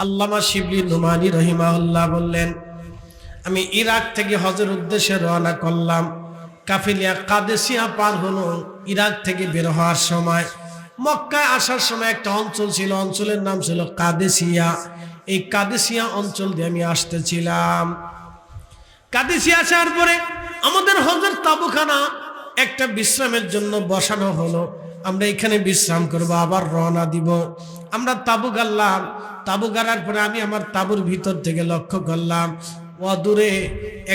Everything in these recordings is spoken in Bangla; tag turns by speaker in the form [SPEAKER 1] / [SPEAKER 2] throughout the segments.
[SPEAKER 1] আল্লামা শিবলি নুমানি রহিমাহুল্লাহ বললেন, আমি ইরাক থেকে হজের উদ্দেশ্যে রওনা করলাম। কাফিলিয়া কাদেসিয়া পার হলো। ইরাক থেকে বের হওয়ার সময় মক্কায় আসার সময় একটা অঞ্চল ছিল, অঞ্চলের নাম ছিল কাদেসিয়া। এই কাদেসিয়া অঞ্চল দিয়ে আমি আসতেছিলাম। কাদেসিয়া আসার পরে আমাদের হজের তাবুখানা একটা বিশ্রামের জন্য বসানো হলো। আমরা এখানে বিশ্রাম করবো, আবার রওনা দিব। আমরা তাবু গাড়লাম। তাবু গাড়ার পরে আমি আমার তাবুর ভিতর থেকে লক্ষ্য করলাম, অদূরে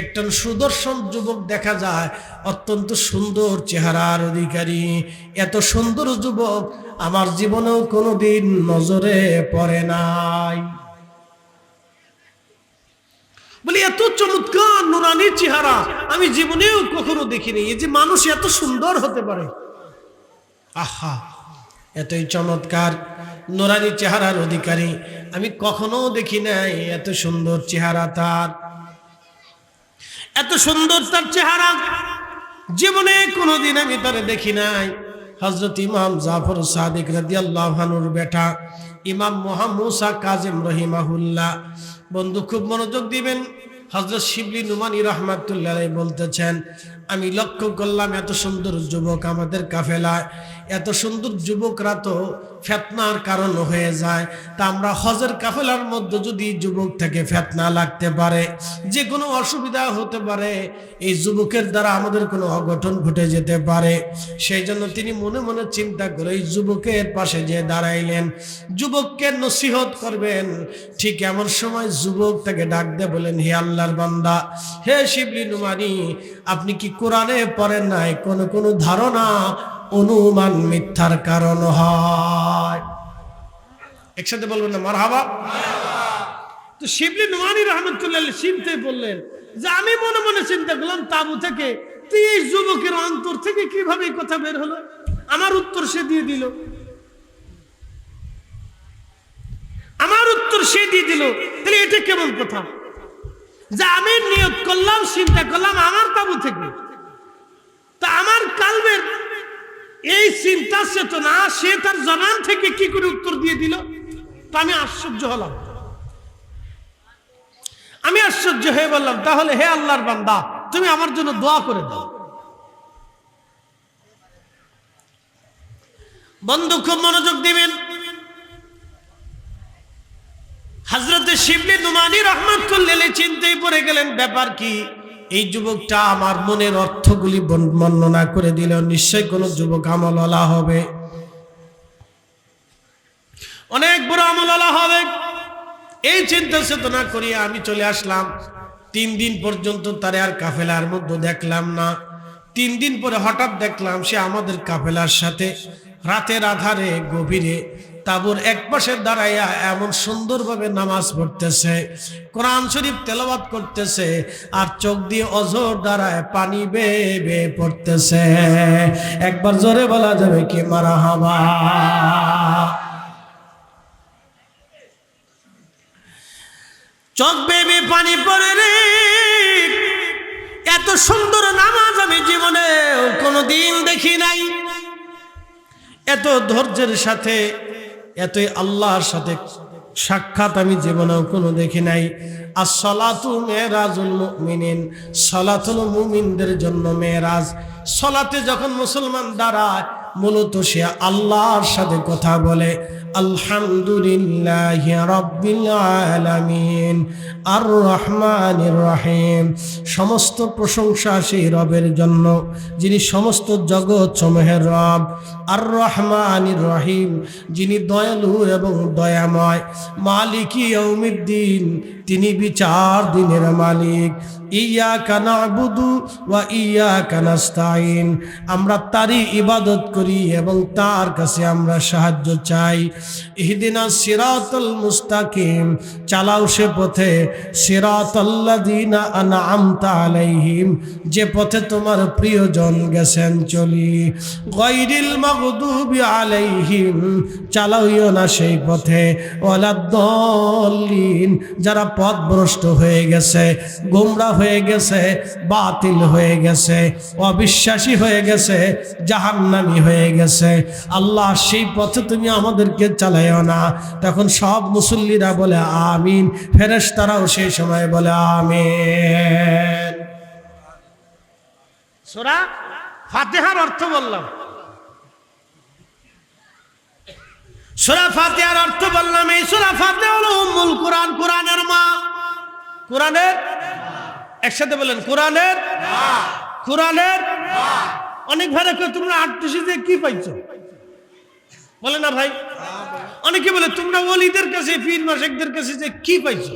[SPEAKER 1] একজন সুদর্শন যুবক দেখা যায়, অত্যন্ত সুন্দর চেহারার অধিকারী। এত সুন্দর যুবক আমার জীবনেও কোনোদিন নজরে পড়ে নাই। বলি এত চমৎকার নুরানি চেহারা আমি জীবনেও কখনো দেখিনি। এই যে মানুষ এত সুন্দর হতে পারে, আহা, এতই চমৎকার নুরানি চেহারার অধিকারী আমি কখনো দেখি নাই। এত সুন্দর চেহারা তার, এত সুন্দর তার চেহারা জীবনে কোনোদিন আমি তারে দেখি নাই। হযরত ইমাম জাফর সাদিক রাদিয়াল্লাহু আনহুর বেটা ইমাম মুসা কাজিম রহিমাহুল্লাহ। বন্ধু খুব মনোযোগ দিবেন। হযরত শিবলি নুমানি রাহমাতুল্লাহ আলাইহি বলতেছেন, আমি লক্ষ্য করলাম এত সুন্দর যুবক আমাদের কাফেলায়। এত সুন্দর যুবকরা তো ফিতনার কারণ হয়ে যায়। তা আমরা হজের কাফেলার মধ্যে যদি যুবক থেকে ফিতনা লাগতে পারে, যে কোনো অসুবিধা হতে পারে, এই যুবকের দ্বারা আমাদের কোনো অঘটন ঘটে যেতে পারে। সেই জন্য তিনি মনে মনে চিন্তা করে এই যুবকের পাশে যে দাঁড়াইলেন, যুবককে নসিহত করবেন। ঠিক এমন সময় যুবক তাকে ডাক দিয়ে বলেন, হে আল্লাহর বান্দা, হে শিবলি নুমানি, আপনি কি কোরআনে পড়েন নাই কোন ধারণা অনুমান মিথ্যার কারণ হয়? একসাথে বলবেন না মারহাবা। তো শিবলি নুমানি রাহমাতুল্লাহ আলাইহি চিন্তা বললেন যে আমি মনে মনে চিন্তা করলাম তাবু থেকে, তুই এই যুবকের অন্তর থেকে কিভাবে কথা বের হলো? আমার উত্তর সে দিয়ে দিল, আমার উত্তর সে দিয়ে দিল। তাহলে এটা কেমন কথা যে আমি নিয়ত করলাম, চিন্তা করলাম আমার তাবু থেকে, তা আমার কালবের এই চিন্তা চেতনা সে তার জবান থেকে কি করে উত্তর দিয়ে দিল? তো আমি আশ্চর্য হলাম। আমি আশ্চর্য হয়ে বললাম, তাহলে হে আল্লাহর বান্দা, তুমি আমার জন্য দোয়া করে দাও। বন্ধু খুব মনোযোগ দিবেন। হযরত শিবলি নুমানি রাহমাতুল্লাহ আলাইহি চিন্তায় পড়ে গেলেন, ব্যাপার কি? এই যুবকটা আমার মনের অর্থগুলি বর্ণনা করে দিল, নিশ্চয় কোন যুবক আমলওয়ালা হবে, অনেক বড় আমলওয়ালা হবে। এই চিন্তা চেতনা করিয়া আমি চলে আসলাম। 3 দিন পর্যন্ত তারে আর কাফেলার মধ্যে দেখলাম না। 3 দিন পরে হঠাৎ দেখলাম সে আমাদের কাফেলার সাথে রাতের আধারে গভীরে তাবুর এক পাশে দাঁড়াইয়া এমন সুন্দরভাবে নামাজ পড়তেছে, কোরআন শরীফ তেলাওয়াত করতেছে, আর চোখ দিয়ে অঝর দ্বারায় পানি বেয়ে বেয়ে পড়তেছে। একবার জোরে বলা যাবে কি মারহাবা? চোখ বেয়ে বেয়ে পানি পড়ে রে। এত সুন্দর নামাজ আমি জীবনে কোনোদিন দেখি নাই। এত ধৈর্যের সাথে, এতই আল্লাহর সাথে সাক্ষাৎ আমি জীবনেও কোনো দেখি নাই। as-salatu মেরাজুল মুমিনিন, সালাত হলো মুমিনদের জন্য মেরাজ। সালাতে যখন মুসলমান দাঁড়ায় মূলত সে আল্লাহর সাথে কথা বলে। আলহামদুলিল্লাহি রাব্বিল আলামিন আর রহমানির রহিম, সমস্ত প্রশংসা সেই রবের জন্য যিনি সমস্ত জগৎ সমূহের রব। আর রহমানির রহিম, যিনি দয়ালু এবং দয়াময়। মালিকি ইয়াউমিদ্দিন, তিনি বিচার দিনের মালিক। ইয়াকা না'বুদু ওয়া ইয়াকা নাস্তাইন, আমরা তারই ইবাদত করি এবং তার কাছে আমরা সাহায্য চাই। ইহদিনাস সিরাতাল মুস্তাকিম, চালাও সে পথে, সিরাতাল্লাযিনা আন'আমতা আলাইহিম, যে পথে তোমার প্রিয়জন গেছেন চলি। গায়রিল মাগদুবি আলাইহিম, চালাইও না সেই পথে। ওয়ালাদ-দাল্লিন, যারা পথভ্রষ্ট হয়ে গেছে, গোমরা হয়ে গেছে, বাতিল হয়ে গেছে, অবিশ্বাসী হয়ে গেছে, জাহান্নামী হয়ে গেছে, আল্লাহ সেই পথে তুমি আমাদেরকে চালাইও না। তখন সব মুসল্লিরা বলে আমিন, ফেরেশতারাও সেই সময় বলে আমিন। সূরা ফাতিহার অর্থ বললাম, সূরা ফাতিহার অর্থ বললাম। এই সূরা ফাতিহা হলো উম্মুল কোরআন, কোরআনের মা। কোরআনের, একসাথে বলেন, কোরআনের মা, কোরআনের মা। অনেক ভাই কয় তোমরা আটত্রিশে যে কি পাইছো, বলে না ভাই? অনেকে বলে তোমরা ওলিদের কাছে, পীর মাশাইখদের কাছে যে কি পাইছো।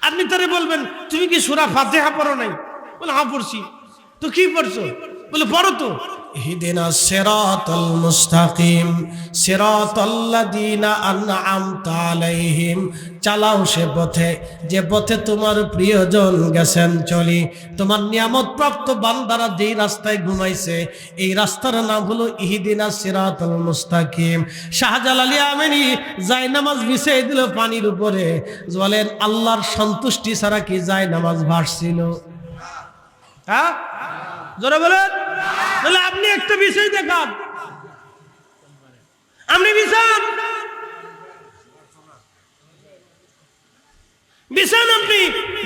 [SPEAKER 1] আপনি তারে বলবেন তুমি কি সূরা ফাতিহা পড়ো নাই? বলে হ্যাঁ পড়ছি। তো কি পড়ছো? বলে পড়ো তো, ইহদিনাস সিরাতাল মুস্তাকিম সিরাতাল্লাযীনা আন'আমতা আলাইহিম। চালাও সে পথে, যে পথে তোমার প্রিয়জন গেছেন চলি। তোমার নিয়ামত প্রাপ্ত বান্দারা যেই রাস্তায় ঘুমাইছে, এই রাস্তার নাম হলো ইহদিনাস সিরাতাল মুস্তাকিম। শাহজালাল আমিনী যায় নামাজ বিছিয়ে দিল পানির উপরে। বলেন আল্লাহর সন্তুষ্টি ছাড়া কি যায় নামাজ ভাসছিল? হ্যাঁ, জোরে বলেন। তাহলে আপনি একটা বিষয় দেখান, আপনি বিছান বিছান আপনি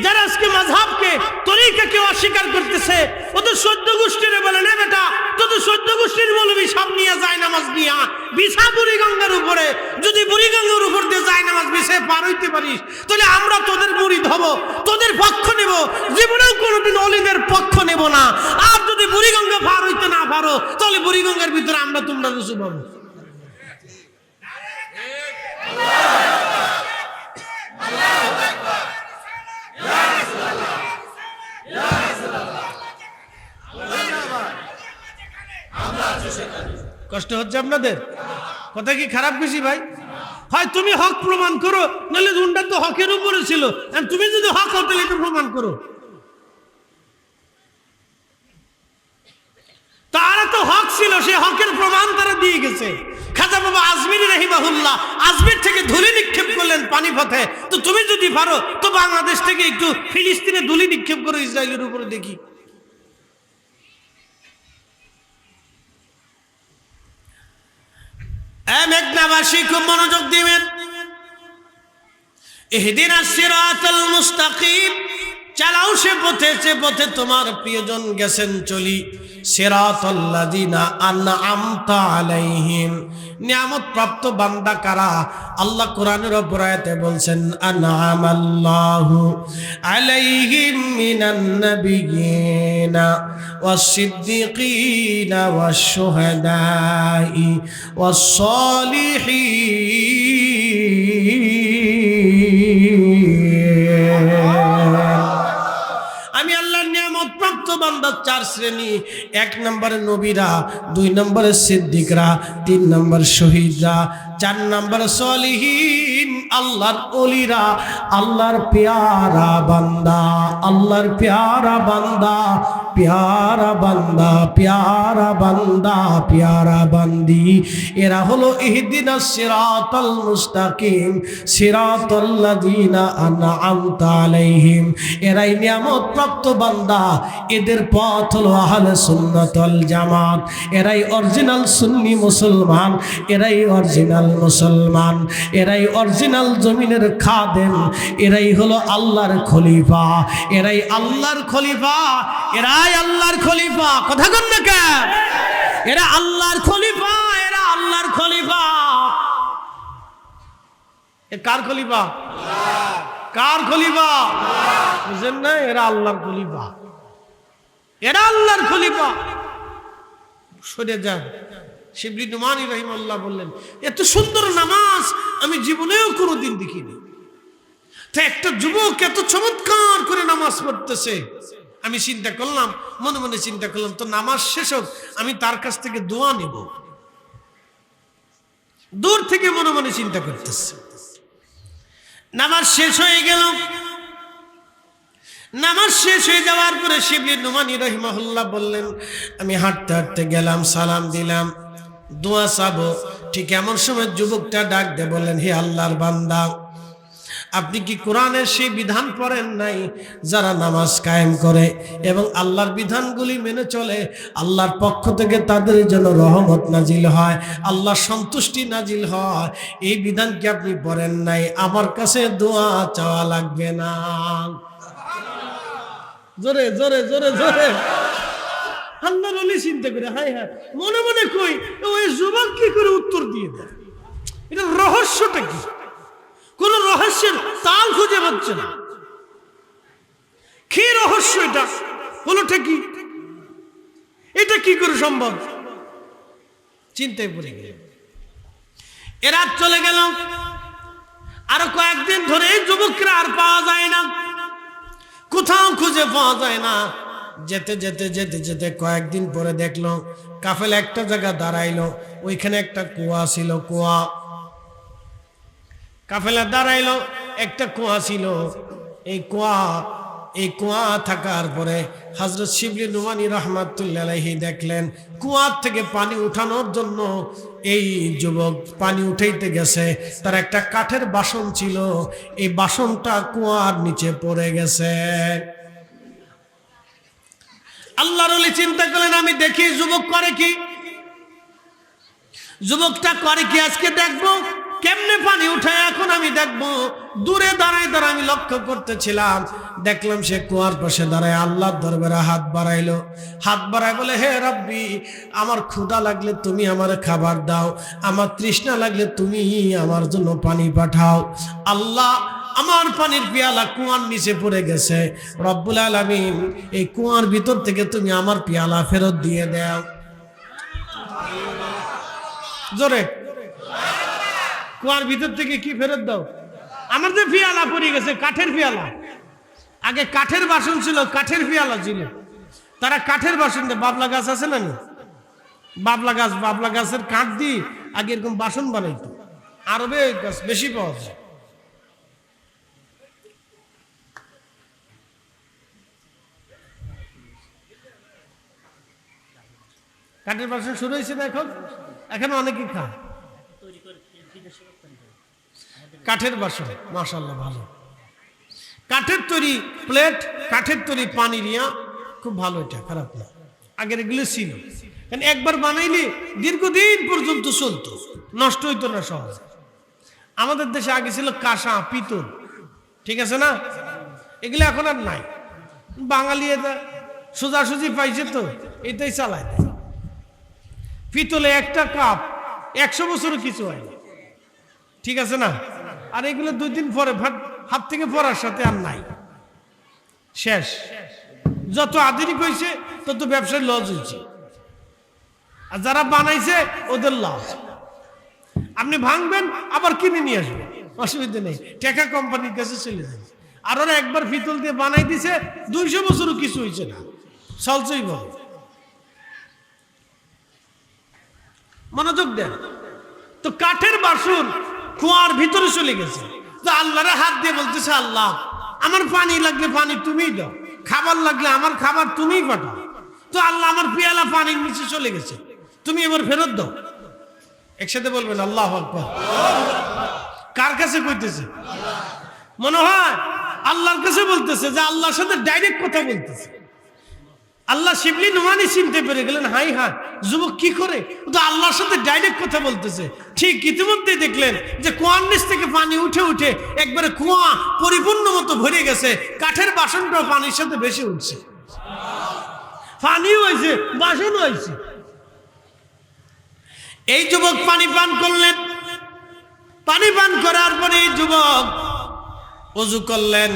[SPEAKER 1] যারা আজকে মাযহাবকে, তরিকাকে অস্বীকার করতেছে, ওদের 14 গোষ্ঠীর বলে না বেটা, তোদের 14 গোষ্ঠীর মৌলবী সব নিয়ে যায় নামাজ নিয়ে বিছা বুড়িগঙ্গার উপরে। যদি বুড়িগঙ্গার উপর দিয়ে যায় নামাজ বিছে পার হইতে পারিস, তাহলে আমরা তোদের মুরিদ হব, তোদের পক্ষ নেব, জীবনেও কোনোদিন অলিদের পক্ষ নেব না। আর যদি বুড়িগঙ্গা পার হইতে না পারো, তাহলে বুড়িগঙ্গার ভিতরে আমরা তোমরা রসু পাবো। কষ্ট হচ্ছে আপনাদের? কথা কি খারাপ বেশি ভাই? হয় তুমি হক প্রমাণ করো, নাহলে দুনটা তো হকের উপরে ছিল। তুমি যদি হক হও তাহলে এটা প্রমাণ করো। তারা তো হক ছিল, সে হকের প্রমাণ তারা দিয়ে গেছে। খাজা বাবা আজমিরি রাহিমাহুল্লাহ আজমির থেকে ধুলি নিক্ষেপ করলেন পানিপথে। তো তুমি যদি পারো তো বাংলাদেশ থেকে একটু ফিলিস্তিনে ধুলি নিক্ষেপ করো ইসরায়েলের উপরে, দেখি। মেঘনাবাসী খুব মনোযোগ দিবেন। ইহদিনাস সিরাতাল মুস্তাকিম, চালাও সে পথে, সে পথে তোমার প্রিয়জন গেছেন চলি। সিরাতাল্লাযীনা আন'আমতা আলাইহিম, নিয়ামত প্রাপ্ত বান্দা কারা? আল্লাহ কোরআনের উপর আয়াতে বলছেন আন'আমাল্লাহু আলাইহিম মিনান নাবিয়্যিনা ওয়াস-সিদ্দীকিনা ওয়াশ-শুহাদাই ওয়াস-সালিহিন। আমি আল্লাহর নিয়ামত প্রাপ্ত বান্দা 4 শ্রেণী। 1 নম্বরে নবীরা, 2 নম্বরে সিদ্দিকরা, 3 নম্বর শহীদরা, 4 নম্বরে সলিহিন, আল্লাহর ওলিরা, আল্লাহর প্যারা বান্দা, আল্লাহর প্যারা বান্দা, প্যারা বান্দা, প্যারা বান্দা, প্যারা বান্দি। এরা হলো ইহদিনাস সিরাতাল মুস্তাকিম সিরাতাল্লাযীনা আন'আমতা আলাইহিম। এরাই নিয়ামত প্রাপ্ত বান্দা। এদের পথ হলো আহলে সুন্নাত ওয়াল জামাত। এরাই অরিজিনাল সুন্নি মুসলমান, এরাই অরিজিনাল মুসলমান, এরাই অরিজিনাল জমিনের খাদেম, এরাই হলো আল্লাহর খলিফা, এরাই আল্লাহর খলিফা, এরাই আল্লাহর খলিফা। কথা কন না কেন? এরা আল্লাহর খলিফা, এরা আল্লাহর খলিফা। এ কার খলিফা? কার খলিফা? বুঝেন না? এরা আল্লাহর খলিফা, এরা আল্লাহর খলিফা। সরে যান। শিবলি নুমানী রাহিমাহুল্লাহ বললেন এত সুন্দর নামাজ আমি জীবনেও কোনোদিন দেখিনি। তো একটা যুবক এত চমৎকার করে নামাজ পড়তেছে, আমি চিন্তা করলাম, মনে মনে চিন্তা করলাম তো নামাজ শেষ হোক, আমি তার কাছ থেকে দোয়া নিব। দূর থেকে মনে মনে চিন্তা করতেছে। নামাজ শেষ হয়ে গেল। নামাজ শেষ হয়ে যাওয়ার পরে শিবলি নুমানী রাহিমাহুল্লাহ বললেন আমি হাঁটতে হাঁটতে গেলাম, সালাম দিলাম, দোয়া চাবো। ঠিক এমন সময় যুবকটা ডাক দিয়ে বললেন হে আল্লাহর বান্দা, আপনি কি কোরআনের সেই বিধান পড়েন নাই? যারা নামাজ কায়েম করে এবং আল্লাহর বিধানগুলি মেনে চলে, আল্লাহর পক্ষ থেকে তাদের জন্য রহমত নাজিল হয়, আল্লাহর সন্তুষ্টি নাজিল হয়। এই বিধান কি আপনি পড়েন নাই? আমার কাছে দোয়া চাওয়া লাগবে না। জোরে জোরে জোরে জোরে আল্লাহর ওলি চিন্তা করে হায় হায় মনে মনে কই ওই যুবক কি করে উত্তর দিয়ে দেয়? এটা রহস্যটা কি? কোন রহস্যের তাল খুঁজে পাচ্ছে না। কি রহস্য এটা? হলোটা কি? এটা কি করে সম্ভব? চিন্তায় পড়ে গেল। এরা চলে গেল। আরো কয়েকদিন ধরে এই যুবকরা আর পাওয়া যায় না, কোথাও খুঁজে পাওয়া যায় না। যেতে যেতে যেতে যেতে কয়েকদিন পরে দেখলো কাফেলা একটা জায়গা দাঁড়াইলো, ওইখানে একটা কুয়া ছিল। কাফেলা দাঁড়াইলো, একটা কুয়া ছিল। এই কুয়া থাকার পরে হযরত শিবলি নুমানী রাহমাতুল্লাহি আলাইহি দেখলেন কুয়া থেকে পানি উঠানোর জন্য এই যুবক পানি উঠাইতে গেছে। তার একটা কাঠের বাসন ছিল, এই বাসনটা কুয়ার নিচে পড়ে গেছে। আল্লাহর ওলি চিন্তা করলেন আমি দেখি যুবক করে কি, যুবকটা করে কি আজকে দেখবো কেমনে পানি উঠায়। এখন আমি দেখবো। দূরে দাঁড়ায় দাঁড়ায় আমি লক্ষ্য করতেছিলাম, দেখলাম সে কুয়ার পাশে দাঁড়ায় আল্লাহর দরবারে হাত বাড়াইলো। হাত বাড়ায় বলে, হে রব্বি, আমার ক্ষুধা লাগলে তুমি আমার খাবার দাও, আমার তৃষ্ণা লাগলে তুমি আমার জন্য পানি পাঠাও। আল্লাহ, আমার পানির পিয়ালা কুয়ার নিচে পড়ে গেছে, রব্বুল আলামিন এই কুয়ার ভিতর থেকে তুমি আমার পিয়ালা ফেরত দিয়ে দাও। জোরে, কুয়ার ভিতর থেকে কি ফেরত দাও? আমার যে পিয়ালা পড়ে গেছে, কাঠের পিয়ালা। আগে কাঠের বাসন ছিল, কাঠের পিয়ালা ছিল। তারা কাঠের বাসন, বাবলা গাছ আছে না, বাবলা গাছের কাঠ দিয়ে আগে এরকম বাসন বানাইতো। আরবে গাছ বেশি পাওয়া যায়। কাঠের বাসন শুরু হয়েছে না এখন অনেকেই খায় কাঠের বাসন। মাশাআল্লাহ, ভালো। কাঠের তৈরি প্লেট, কাঠের তৈরি পানি নিয়া, খুব ভালো, এটা খারাপ না। আগের এগুলো ছিল, কারণ একবার বানাইলে দীর্ঘদিন পর্যন্ত চলতো, নষ্ট হইতো না সহজে। আমাদের দেশে আগে ছিল কাঁসা, পিতল, ঠিক আছে না? এগুলো এখন আর নাই। বাঙালি এটা সোজাসুজি পাইছে তো এটাই চালায়। পিতলে একটা কাপ 100 বছরও কিছু হয় না, ঠিক আছে না? আর এগুলো 2 দিন পরে হাত থেকে পড়ার সাথে আর নাই, শেষ। যত আধুনিক হয়েছে তত ব্যবসায় লস হয়েছে, আর যারা বানাইছে ওদের লাভ। আপনি ভাঙবেন আবার কিনে নিয়ে আসবেন, অসুবিধা নেই, টাকা কোম্পানির কাছে চলে যাবে। আর ওরা একবার পিতল দিয়ে বানাই দিছে, 200 বছরও কিছু হয়েছে না, চলছেই বলে। মনোযোগ দেন। তো কাঠের বাসন কুয়ার ভিতরে চলে গেছে। তো আল্লাহরে হাত দিয়ে বলতেছে, আল্লাহ, আমার পানি লাগলে পানি তুমিই দাও, খাবার লাগলে আমার খাবার তুমিই পাঠাও। তো আল্লাহ, আমার পেয়ালা পানির নিচে চলে গেছে, তুমি এবার ফেরত দাও। একসাথে বলবেন আল্লাহু আকবার। কার কাছে কইতেছে? মনে হয় আল্লাহর কাছে বলতেছে, যে আল্লাহর সাথে ডাইরেক্ট কথা বলতেছে। আল্লাহ শিবলি নুমানী চিনতে পেরে গেলেন, হাই হাই, যুবক কি করে, তো আল্লাহর সাথে ডাইরেক্ট কথা বলতেছে। ঠিক ইতিমধ্যে দেখলেন যে কুয়ার নিচ থেকে পানি উঠে উঠে একবারে কুয়া পরিপূর্ণ মতো ভরে গেছে। কাঠের বাসনটাও পানির সাথে বেশি উঠছে, পানিও হয়েছে, বাসনও হয়েছে। এই যুবক পানি পান করলেন। পানি পান করার পরে এই যুবক ওযু করলেন।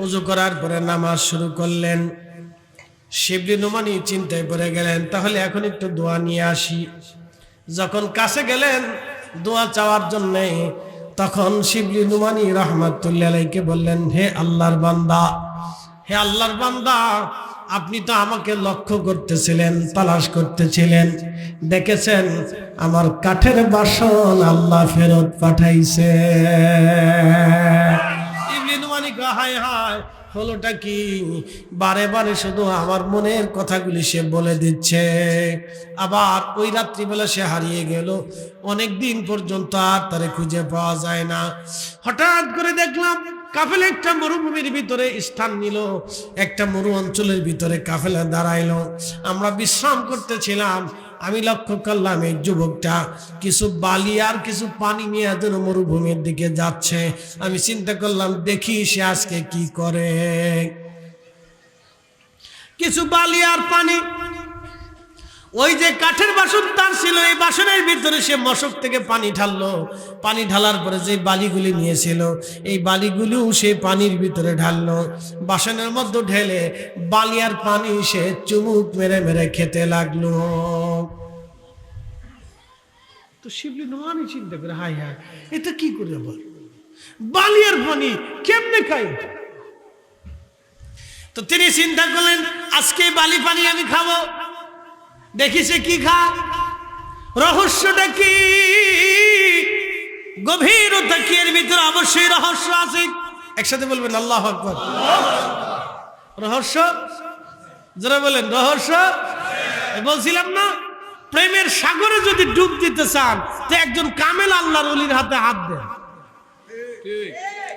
[SPEAKER 1] ওযু করার পরে নামাজ শুরু করলেন। শিবলি নুমানী চিন্তায় পড়ে গেলেন, তাহলে এখন একটু দোয়া নিয়ে আসি। যখন কাছে গেলেন দোয়া চাওয়ার জন্যে, তখন শিবলি নুমানী রাহমাতুল্লাহি আলাইহি বললেন, হে আল্লাহর বান্দা, হে আল্লাহর বান্দা, আপনি তো আমাকে লক্ষ্য করতেছিলেন, তালাশ করতেছিলেন, দেখেছেন আমার কাঠের বাসন আল্লাহ ফেরত পাঠাইছে। শিবলি নুমানী হায় হায়, হলোটা কি? বারে বারে শুধু আমার মনের কথাগুলি সে বলে দিচ্ছে। আবার ওই রাত্রিবেলা সে হারিয়ে গেল, অনেক দিন পর্যন্ত আর তারে খুঁজে পাওয়া যায় না। হঠাৎ করে দেখলাম কাফেলা একটা মরুভূমির ভিতরে স্থান নিল, একটা মরু অঞ্চলের ভিতরে কাফেলা দাঁড়াইলো। আমরা বিশ্রাম করতেছিলাম, আমি লক্ষ্য করলাম এই যুবকটা কিছু বালি আর কিছু পানি নিয়ে যেন মরুভূমির দিকে যাচ্ছে। আমি চিন্তা করলাম দেখি সে আজকে কি করে। কিছু বালি আর পানি, ওই যে কাঠের বাসন তার ছিল, এই বাসনের ভিতরে সে মশক থেকে পানি ঢাললো। পানি ঢালার পরে যে বালিগুলি নিয়েছিল এই বালিগুলিও সে পানির ভিতরে ঢাললো। বাসনের মধ্যে ঢেলে বালি আর পানি সে চুমুক মেরে মেরে খেতে লাগলো। তো শিবলি নোমানি চিন্তা করে, হাই হাই এটা কি করে বল, বালি আর পানি কেমনে খাই? তো তিনি চিন্তা করলেন আজকে বালি পানি আমি খাবো, দেখি সে কি খা। রহস্যটা কি, গভীরতা কি এর ভিতরে? অবশ্যই রহস্য আছে। একসাথে বলবেন আল্লাহু আকবার। রহস্য যারা বলেন রহস্য। বলছিলাম না, প্রেমের সাগরে যদি ডুব দিতে চান তো একজন কামেল আল্লাহর ওলির হাতে হাত দেন।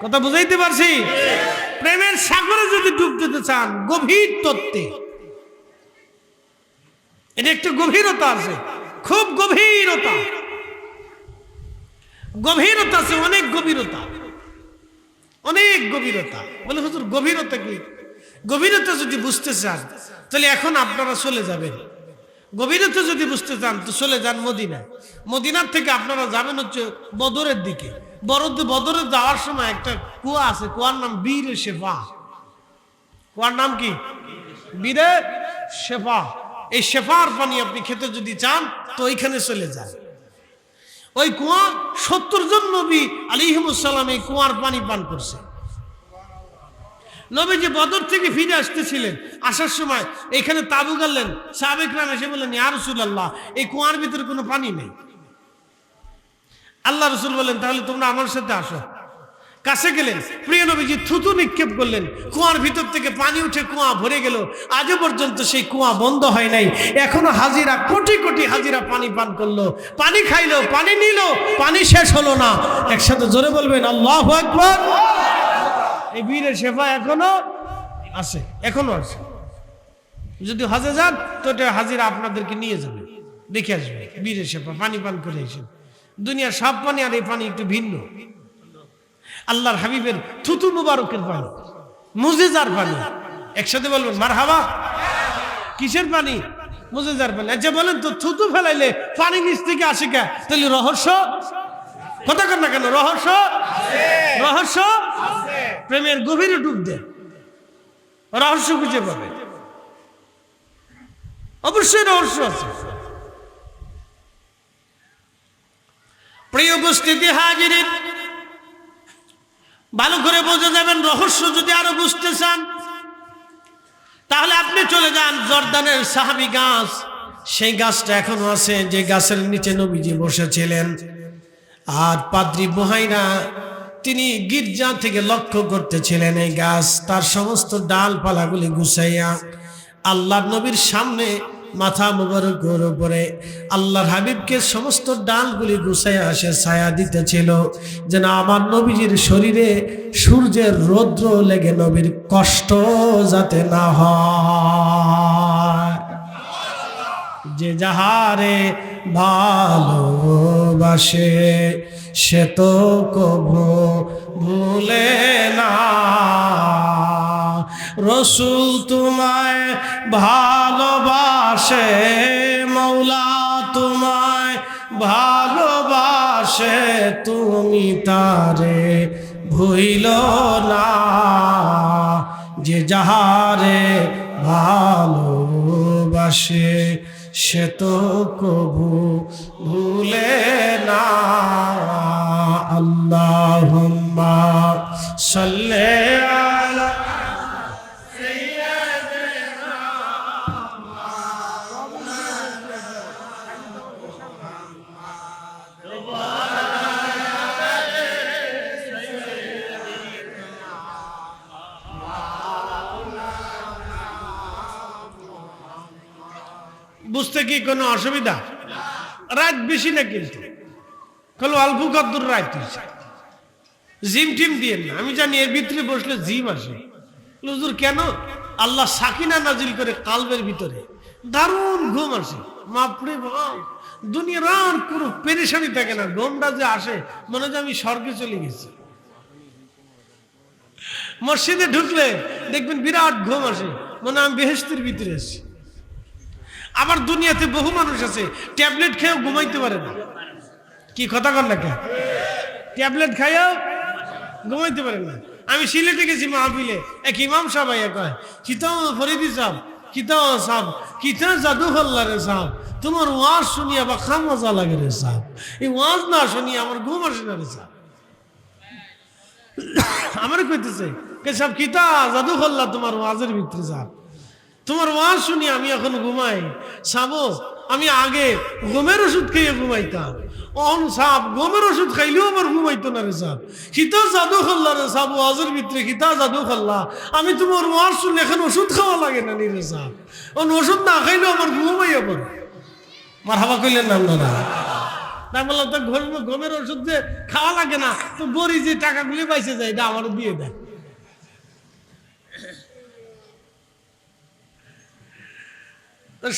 [SPEAKER 1] কথা বুঝাইতে পারছি? প্রেমের সাগরে যদি ডুব দিতে চান, গভীর তত্ত্বে, এটা একটু গভীরতা আছে, খুব গভীরতা, গভীরতা আছে, অনেক গভীরতা, অনেক গভীরতা। বলে হুজুর গভীরতা কি? গভীরতা যদি বুঝতে চান তাহলে এখন আপনারা চলে যাবেন। গভীরতা যদি বুঝতে চান তো চলে যান মদিনা। মদিনার থেকে আপনারা যাবেন হচ্ছে বদরের দিকে। বদরে যাওয়ার সময় একটা কুয়া আছে, কুয়ার নাম বীরে শেফা। কুয়ার নাম কি? বীরে শেফা। এই শেফার পানি আপনি খেতে যদি চান তো ওইখানে চলে যান। ওই কুয়া 70 জন নবী আলাইহিমুস সালাম এই কুয়ার পানি পান করছে। নবীজি বদর থেকে ফিরে আসতেছিলেন, আসার সময় এখানে তাবু গাড়লেন। সাহাবায়ে কেরাম এসে বললেন, ইয়া রাসূলুল্লাহ এই কুয়ার ভিতরে কোনো পানি নেই। আল্লাহ রাসূল বললেন, তাহলে তোমরা আমার সাথে আসো। কাছে গেলেন, প্রিয় নবীজি থুতু নিক্ষেপ করলেন, কুয়ার ভিতর থেকে পানি উঠে কুয়া ভরে গেল। আজও পর্যন্ত সেই কুয়া বন্ধ হয় নাই। এখনো হাজিরা, কোটি কোটি হাজিরা পানি পান করলো, পানি খাইলো, পানি নিল, পানি শেষ হলো না। একসাথে জোরে বলবেন আল্লাহু আকবার। এই বীরের শেফা এখনো আছে, এখনো আছে। যদি হজে যান তো এটা হাজিরা আপনাদেরকে নিয়ে যাবে, দেখে আসবে। বীরের শেফা পানি পান করে এসে, দুনিয়ার সব পানি আর এই পানি একটু ভিন্ন। আল্লাহর হাবিবের থুতু মুবারকের পানি, মুজিজার পানি। একসাথে বলবেন মারহাবা। কিসের পানি? মুজিজার পানি। আচ্ছা বলেন তো, থুতু ফেলাইলে পানি নিচ থেকে আসে কে? তাহলে রহস্য কথা কর না কেন? রহস্য, রহস্য। প্রেমের গভীরে ডুব দেন, রহস্য খুঁজে পাবে। অবশ্যই রহস্য আছে। প্রিয় উপস্থিতি হাজিরিন, ভালো করে বোঝা যাবেন। রহস্য যদি আরো বুঝতে চান তাহলে আপনি চলে যান জর্দানের সাহাবী গাছ। সেই গাছটা এখনো আছে, যে গাছের নিচে নবীজি বসেছিলেন। আর পাদ্রী বুহাইরা তিনি গির্জা থেকে লক্ষ্য করতেছিলেন এই গাছ, তার সমস্ত ডালপালাগুলি গুছাইয়া আল্লাহর নবীর সামনে মাথা মুবারকের উপরে আল্লাহর হাবিবকে সমস্ত ডালগুলি গুছাইয়া আসে ছায়া দিতেছিল, যেন আমার নবীজির শরীরে সূর্যের রৌদ্র লেগে নবীর কষ্ট যাতে না হয়। যে যাহারে ভালোবাসে সে তো কভু ভুলে না। রসুল তোমায় ভালোবাসে, মৌলা তোমায় ভালোবাসে, তুমি তারে ভুইল না। যে যাহারে ভালোবাসে সে তো কভু ভুলে না। আল্লাহুম্মা সাল্লি আলা বুঝতে কি কোনো অসুবিধা? রাত বেশি না কিন্তু কল অল্প কদ্দুর রাত জিম টিম দিয়ে না। আমি জানি এর ভিতরে বসলে জিম আসে। হুজুর কেন? আল্লাহ সাকিনা নাজিল করে কালবের ভিতরে, দারুণ ঘুম আসে। মাপরে বাপ, দুনিয়ার আর কোনো পেরেশানি থাকে না। ঘুমটা যে আসে মনে হয় আমি স্বর্গে চলে গেছি। মসজিদে ঢুকলে দেখবেন বিরাট ঘুম আসে, মনে হয় আমি বেহেশতের ভিতরে আছি। আবার দুনিয়াতে বহু মানুষ আছে ট্যাবলেট খেয়েও ঘুমাইতে পারে না। কি কথা কন না কেন? ট্যাবলেট খাইও ঘুমাইতে পারে না। আমি সিলেটে গেছি মাহফিলে, এক ইমাম সাহেব আইয়া কয়, কিতা ফরিদি সাহেব, কিতা সাহেব, কিতা জাদু হল্লা রে সাহেব, তোমার ওয়াজ শুনিয়া বা খা মজা লাগে রে সাহেব, এই ওয়াজ না শুনিয়া আমার ঘুম আসে না রে সাহেব। আমার কইতেছে কে সাহেব, কিতা জাদু হল্লা তোমার ওয়াজের ভিতরে সাহেব, তোমার ওয়াজ শুনি আমি এখন ঘুমাই সাবো। আমি আগে ঘুমের ওষুধ খেয়ে ঘুমাইতাম, অন সাপ ঘুমের ওষুধ খাইলেও আমার ঘুমাইতো না রে সাপ। কিতা জাদু খাল্লা রে সাপ, ওয়াজের ভিতরে কিতা জাদু খাল্লা, আমি তোমার ওয়াজ শুনি এখন ওষুধ খাওয়া লাগে না নি রে সাপ, ওষুধ না খাইলেও আমার ঘুমাইয়া পড়ে। মারহাবা কইলেন না আপনারা? তাই বললাম তো ঘুমের ওষুধ যে খাওয়া লাগে না, তো বড়ি যে টাকাগুলি পাইছে যায় এটা আমারও দিয়ে দেয়।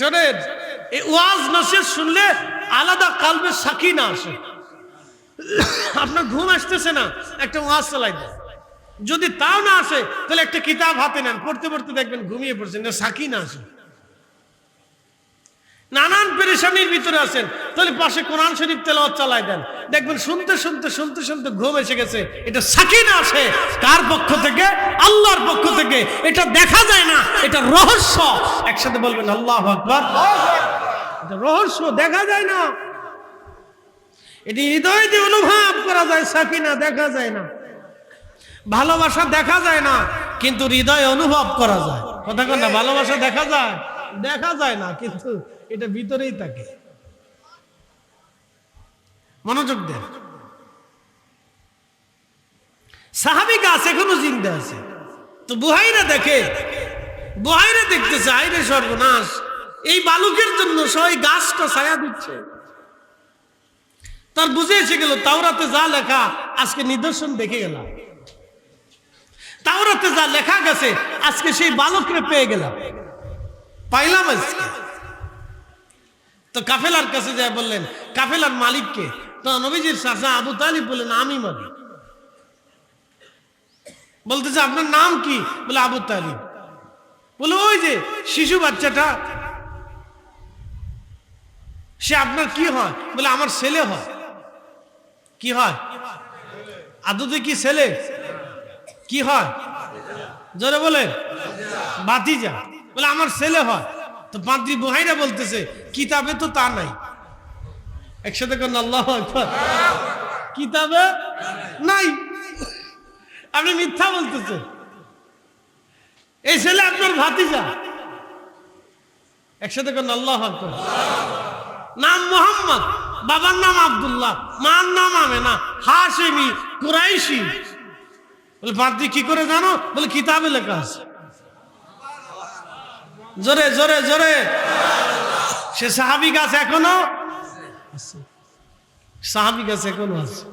[SPEAKER 1] শোনেন, এই ওয়াজ নসিহত শুনলে আলাদা কালবে সাকিনা আসে। আপনার ঘুম আসতেছে না, একটা ওয়াজ চালাই দেন। যদি তাও না আসে তাহলে একটা কিতাব হাতে নেন, পড়তে পড়তে দেখবেন ঘুমিয়ে পড়ছেন, সাকিনা আসে। নানান পেরেশানির ভিতরে আছেন, তাহলে পাশে কোরআন শরীফ তেলাওয়াত চালাই দেন, দেখবেন শুনতে শুনতে শুনতে শুনতে ঘুম এসে গেছে। এটা সাকিনা আসে কার পক্ষ থেকে? আল্লাহর পক্ষ থেকে। এটা দেখা যায় না, এটা রহস্য। একসাথে বলবেন আল্লাহু আকবার। এটা রহস্য, দেখা যায় না, এটি হৃদয় দিয়ে অনুভব করা যায়। সাকিনা দেখা যায় না, ভালোবাসা দেখা যায় না, কিন্তু হৃদয় অনুভব করা যায়। কথা কন না? ভালোবাসা দেখা যায়, দেখা যায় না, কিন্তু এটা ভিতরেই থাকে। মনোযোগ দেন। সাহাবী গাছ এখনো জিন্দা আছে, তো বুহাইরা দেখে, বুহাইরা দেখতেছে আইরে সর্বনাশ, এই বালুকের জন্য সবাই গাছটা ছায়া দিচ্ছে। তার বুঝে এসে গেল তাওরাতে যা লেখা আজকে নিদর্শন দেখে গেলাম। তাওরাতে যা লেখা গেছে আজকে সেই বালকরে পেয়ে গেলাম, পাইলাম আজকে। তো কাফেলার কাছে যায় বললেন, কাফেলার মালিককে। তো নবীজির চাচা আবু তালিব বললেন, আমি মালিক। বলতেছে আপনার নাম কি? বলে আবু তালিব। বলে ওই যে শিশু বাচ্চাটা, সে আপনার কি হয়? বলে আমার ছেলে হয়। কি হয়? আদতে কি ছেলে? কি হয়? জোরে বলে ভাতিজা। বলে আমার ছেলে হয়। তো পাদ্রী বুহাইরা বলতেছে কিতাবে তো তা নাই। একসাথে কোন আল্লাহু আকবার। কিতাবে নাই, আপনি মিথ্যা বলতেছে। এই ছেলে আপনার ভাতিজা। একসাথে কোন আল্লাহু আকবার। নাম মোহাম্মদ, বাবার নাম আব্দুল্লাহ, মার নাম আমেনা, হাশেমি কুরাইশি। বলে পাদ্রী কি করে জানো? বলে কিতাবে লেখা আছে। জোরে জোরে জোরে। সে সাহাবী গাছ এখনো আছে, সাহাবী গাছ এখনো আছে।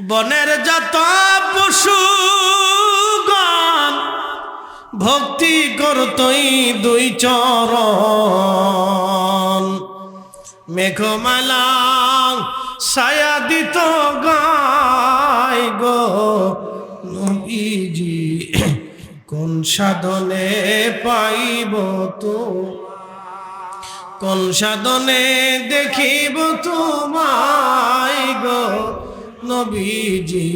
[SPEAKER 1] বনের যত পশুগণ ভক্তি করতই দুই চরণ, মেঘমালা ছায়া দিত গায় গো নবীজি, কোন সাধনে পাইব তো, কোন সাধনে দেখিব তোমায় গো নবীজি,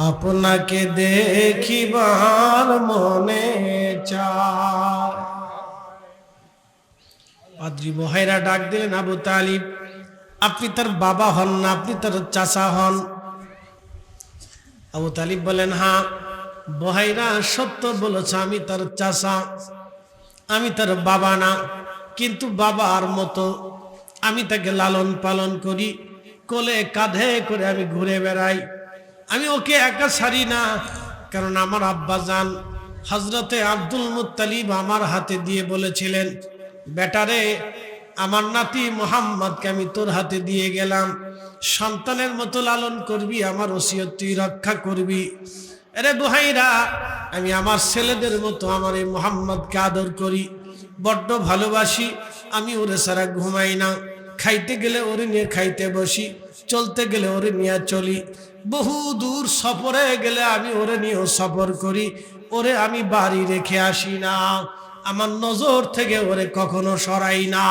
[SPEAKER 1] আপনাকে দেখিবার মনে চায়। পাদ্রী বুহাইরা ডাক দিলেন, আবু তালিব আপনি তার বাবা হন না, আপনি তার চাচা হন? আবু তালিব বলেন হ্যাঁ। বুহাইরা সত্য বলেছ, আমি তার চাচা, আমি তার বাবা না, কিন্তু বাবার মতো আমি তাকে লালন পালন করি, কোলে কাঁধে করে আমি ঘুরে বেড়াই। আমি ওকে একা ছাড়ি না, কারণ আমার আব্বা জান হযরতে আব্দুল মুত্তালিব আমার হাতে দিয়ে বলেছিলেন, বেটারে আমার নাতি মুহাম্মদকে আমি তোর হাতে দিয়ে গেলাম, সন্তানের মতো লালন করবি, আমার ওসিয়ত তুই রক্ষা করবি। আরে ভাইরা, আমি আমার ছেলেদের মতো আমার এই মুহাম্মদকে আদর করি, বড্ড ভালোবাসি। আমি ওরে ছাড়া ঘুমাই না, খাইতে গেলে ওরে নিয়ে খাইতে বসি, চলতে গেলে ওরে নিয়ে চলি, বহু দূর সফরে গেলে আমি ওরে নিয়েও সফর করি, ওরে আমি বাড়ি রেখে আসি না, আমার নজর থেকে ওরে কখনো সরাই না।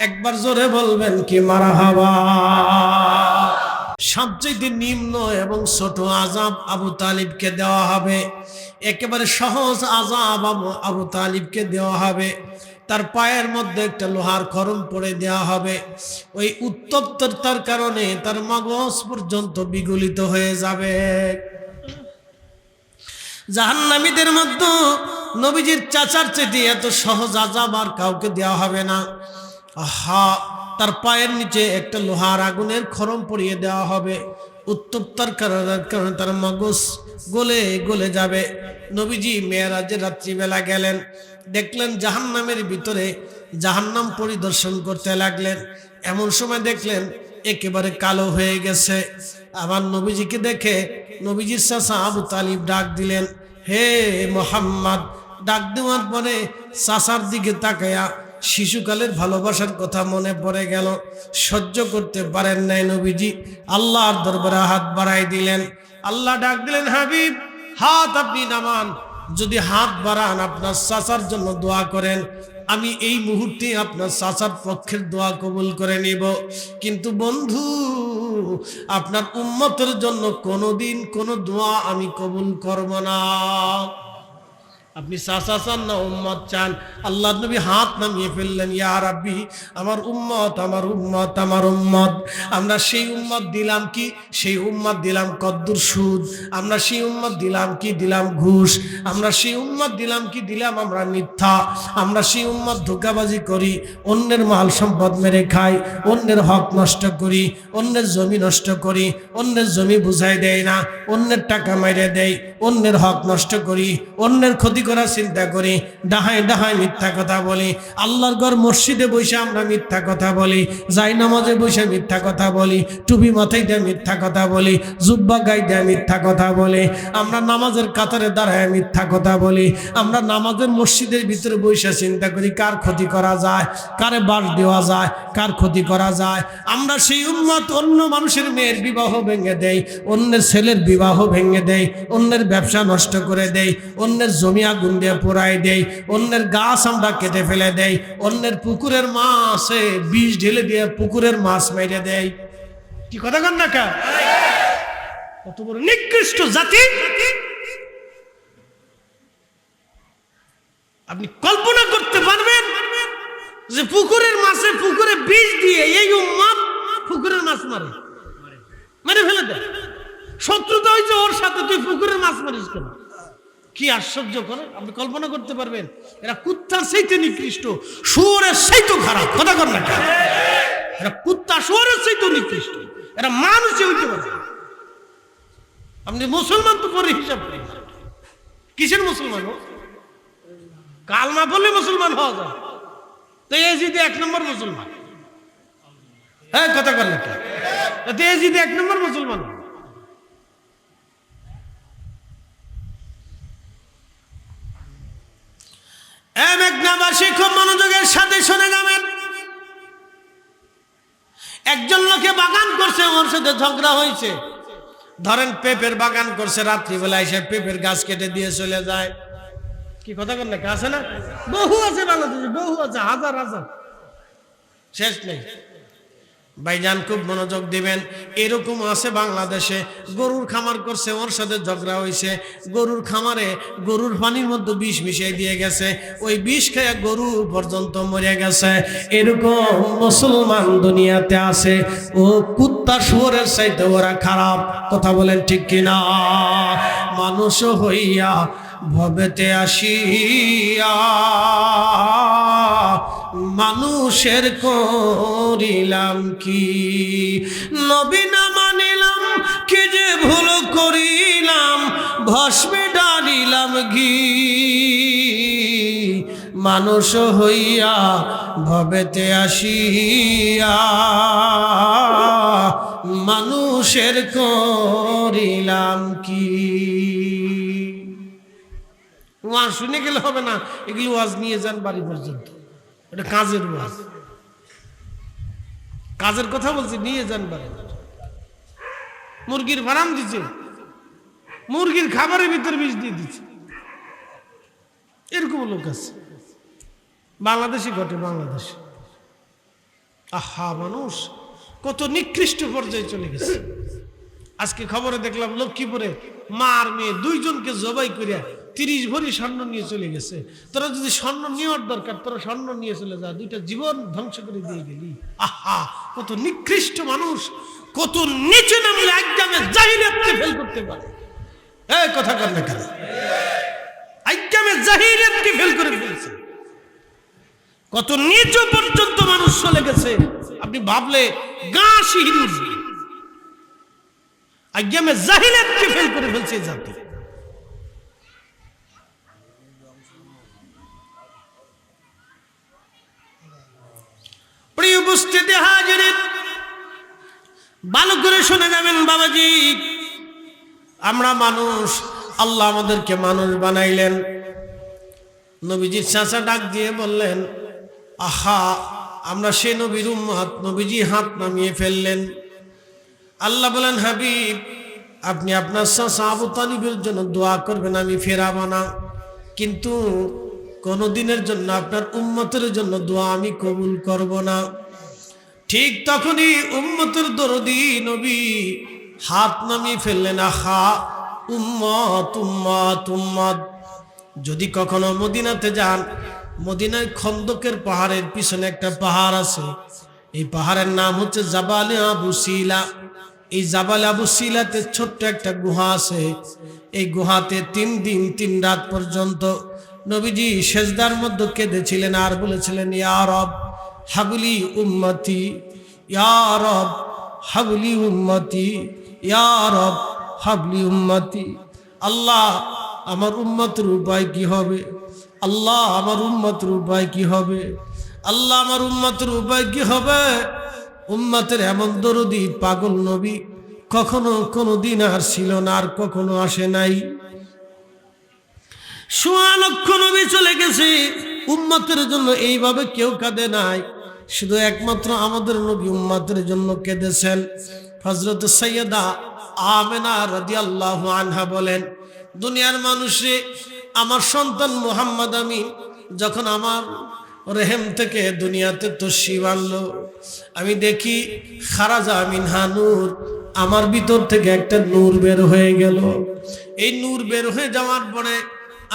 [SPEAKER 1] একবার জোরে বলবেন কি মারহাবা। সবচেয়ে নিম্ন এবং ছোট আযাব আবু তালিবকে দেওয়া হবে, একেবারে সহজ আযাব আবু তালিবকে দেওয়া হবে। তার পায়ের মধ্যে একটা লোহার খড়ম পড়ে দেওয়া হবে, ওই উত্তপ্ততার কারণে তার মগজ পর্যন্ত বিগলিত হয়ে যাবে। জাহান্নামীদের মধ্যে নবীজির চাচার চেয়ে এত সহজ আযাব আর কাউকে দেওয়া হবে না। আহা, তার পায়ের নিচে একটা লোহার আগুনের খড়ম পরিয়ে দেওয়া হবে, উত্তপ্তার কারণে তার মগজ গলে গলে যাবে। নবীজি মেরাজের রাত্রিবেলা গেলেন, দেখলেন জাহান্নামের ভিতরে, জাহান্নাম পরিদর্শন করতে লাগলেন। এমন সময় দেখলেন একেবারে কালো হয়ে গেছে। আবার নবীজিকে দেখে নবীজির চাচা আবু তালিব ডাক দিলেন, হে মুহাম্মদ। ডাক দেওয়ার পরে চাচার দিকে তাকায়া শিশুকালের ভালোবাসার কথা মনে পড়ে গেল, সহ্য করতে পারেন নাই নবীজি আল্লাহর দরবারে হাত বাড়াই দিলেন। আল্লাহ ডাক দিলেন, হাবিব হাত আপনি নামান, যদি হাত বাড়ান আপনার চাচার জন্য দোয়া করেন, আমি এই মুহূর্তে আপনার চাচার পক্ষের দোয়া কবুল করে নিব। কিন্তু বন্ধু, আপনার উম্মতের জন্য কোনোদিন কোনো দোয়া আমি কবুল করব না। আপনি চাচা চান না উম্মত চান? আল্লাহ নবী হাত নামিয়ে ফেললেন, ইয়া রাব্বি, আমার উম্মত, আমার উম্মত, আমার উম্মত। আমরা সেই উম্মত দিলাম কি? সেই উম্মত দিলাম কদ্দুর সুদ। আমরা সেই উম্মত দিলাম কি? দিলাম ঘুষ। আমরা সেই উম্মত দিলাম কি? দিলাম আমরা মিথ্যা। আমরা সেই উম্মত ধোঁকাবাজি করি, অন্যের মাল সম্পদ মেরে খাই, অন্যের হক নষ্ট করি, অন্যের জমি নষ্ট করি, অন্যের জমি বুঝাই দেয় না, অন্যের টাকা মেরে দেয়, অন্যের হক নষ্ট করি, অন্যের ক্ষতি করার চিন্তা করি, ডাহায় ডাহায় মিথ্যা কথা বলি, আল্লাহর ঘর মসজিদে বসে আমরা মিথ্যা কথা বলি, যাই নামাজে বসে মিথ্যা কথা বলি, টুপি মাথায় দিয়ে মিথ্যা কথা বলি, জুব্বা গায়ে দিয়ে মিথ্যা কথা বলি, আমরা নামাজের কাতারে দাঁড়ায় মিথ্যা কথা বলি, আমরা নামাজের মসজিদের ভিতরে বসে চিন্তা করি কার ক্ষতি করা যায়, কারে বাস দেওয়া যায়, কার ক্ষতি করা যায়। আমরা সেই উম্মত অন্য মানুষের মেয়ের বিবাহ ভেঙে দেই, অন্যের ছেলের বিবাহ ভেঙে দেই, অন্যের ব্যবসা নষ্ট করে দেই, অন্যের জমি আগুন দিয়ে পোড়াই দেই, অন্যের গাছ আমরা কেটে ফেলে দেই, অন্যের পুকুরের মাছে বিষ ঢেলে দিয়ে পুকুরের মাছ মেরে দেই। কি কথা কন না কা? কত বড় নিকৃষ্ট জাতি! আপনি কল্পনা করতে পারবেন যে পুকুরের মাছে পুকুরে বিষ দিয়ে এই উম্মত পুকুরের মাছ মারে, মেরে ফেলে দেয়। শত্রুতা হয়েছে ওর সাথে, তুই পুকুরের মাছ মারিস কেন? কি আশ্চর্য করে! আপনি কল্পনা করতে পারবেন? এরা কুত্তার চাইতে নিকৃষ্ট, শুয়োরের চাইতে খারাপ। কথা কর না, এরা কুত্তা শুয়োরের চাইতে নিকৃষ্ট, এরা মানুষই হইতে পারে। আপনি মুসলমান তো করে হিসাব করেন, কিসের মুসলমান? কালমা বললে মুসলমান হওয়া যায়, তো এজিদে 1 নম্বর মুসলমান। হ্যাঁ, কথা কর না, এজিদে 1 নম্বর মুসলমান। মেঘনাবাসী খুব মনোযোগের সাথে শুনে যাবেন। একজন লোকে বাগান করছে, ওর সাথে ঝগড়া হয়েছে। ধরেন পেঁপের বাগান করছে, রাত্রিবেলা এসে পেঁপের গাছ কেটে দিয়ে চলে যায়। কি কথা কর না, আছে না? বহু আছে বাংলাদেশে, বহু আছে, হাজার হাজার, শেষ নেই। ভাইজান খুব মনোযোগ দিবেন, এরকম আছে বাংলাদেশে। গরুর খামার করছে, ওর সাথে ঝগড়া হয়েছে। গরুর খামারে গরুর পানির মধ্যে বিষ মিশিয়ে দিয়ে গেছে, ওই বিষ খেয়ে গরু পর্যন্ত মরে গেছে। এরকম মুসলমান দুনিয়াতে আছে, ও কুত্তা শুয়োরের চাইতে ওরা খারাপ। কথা বলেন ঠিক কিনা? মানুষ হইয়া ভবেতে আসিয়া মানুষের করিলাম কি, নবী না মানিলাম, কি যে ভুল করিলাম, ভস্মে ডালিলাম দিলাম ঘি মানুষ হইয়া ভবেতে আসিয়া মানুষের করিলাম কি। ওয়াজ শুনে গেলে হবে না, এগুলো ওয়াজ নিয়ে যান বাড়ি পর্যন্ত। এটা কাজের ওয়াজ, কাজের কথা বলছি, নিয়ে যান বাড়ি। মুরগির ফার্ম দিচ্ছে, মুরগির খাবারের ভিতরে বিষ দিয়ে দিচ্ছে, এরকম লোক আছে বাংলাদেশে, ঘটে বাংলাদেশে। আহা, মানুষ কত নিকৃষ্ট পর্যায়ে চলে গেছে। আজকে খবরে দেখলাম লক্ষ্মীপুরে মা আর মেয়ে দুইজনকে জবাই করিয়া 30 ভরি স্বর্ণ নিয়ে চলে গেছে। তোরা যদি স্বর্ণ নেওয়ার দরকার, তোরা স্বর্ণ নিয়ে চলে যা, দুইটা জীবন ধ্বংস করে দিয়ে গেলি। আহা, কত নিকৃষ্ট মানুষ, কত নিচে নামলে একদমে জাহিলিয়াতকে ফেল করতে পারে। এই কথা কর না কেন? একদমে জাহিলিয়াতকে ফেল করে ফেলছে। কত নিচু পর্যন্ত মানুষ চলে গেছে, আপনি ভাবলে গা শিহরে উঠবে। একদমে জাহিলিয়াতকে ফেল করে ফেলছে জাতি। প্রিয় উপস্থিতি হাজিরিন, ভালো করে শুনে যাবেন বাবাজি। আমরা মানুষ, আল্লাহ আমাদেরকে মানুষ বানাইলেন। নবীজির চাচা ডাক দিয়ে বললেন, আহা, আমরা সে নবীর উম্মত। নবীজি হাত নামিয়ে ফেললেন। আল্লাহ বলেন, হাবিব, আপনি আপনার চাচা আবু তালিবের জন্য দোয়া করবেন, আমি ফেরাবো না, কিন্তু কোনদিনের জন্য আপনার উম্মতের জন্য দোয়া আমি কবুল করব না। ঠিক তখনই উম্মতের দরদি নবী হাত নামিয়ে ফেললেন। আহা, উম্মত উম্মত উম্মত। যদি কখনো মদিনাতে যান, মদিনায় খন্দকের পাহাড়ের পিছনে একটা পাহাড় আছে। এই পাহাড়ের নাম হচ্ছে জাবালে আবু সিলা। এই জাবালে আবু সিলাতে ছোট্ট একটা গুহা আছে। এই গুহাতে 3 দিন 3 রাত পর্যন্ত নবীজি সেজদার মধ্যে কেঁদেছিলেন আর বলেছিলেন, ইয়া রব হাবলি উম্মতি, ইয়া রব হাবলি উম্মতি, ইয়া রব হাবলি উম্মতি। আল্লাহ, আমার উম্মতের উপায় কি হবে? আল্লাহ, আমার উম্মতের উপায় কি হবে? আল্লাহ, আমার উম্মতের উপায় কি হবে? উম্মতের এমন দরদি পাগল নবী কখনো কোনোদিন আর ছিল না, আর কখনো আসে নাই। 1.5 লক্ষ নবী চলে গেছে, উম্মতের জন্য এইভাবে কেউ কাঁদে নাই। শুধু একমাত্র আমাদের নবী উম্মতের জন্য কেঁদেছেন। হযরত সাইয়্যিদা আমেনা রাদিয়াল্লাহু আনহা বলেন, দুনিয়ার মানুষে আমার সন্তান মুহাম্মদ আমিন যখন আমার রেহেম থেকে দুনিয়াতে তশরিফ আনলো, আমি দেখি খারাজা মিনহা নূর, আমার ভিতর থেকে একটা নূর বের হয়ে গেল। এই নূর বের হয়ে যাওয়ার পরে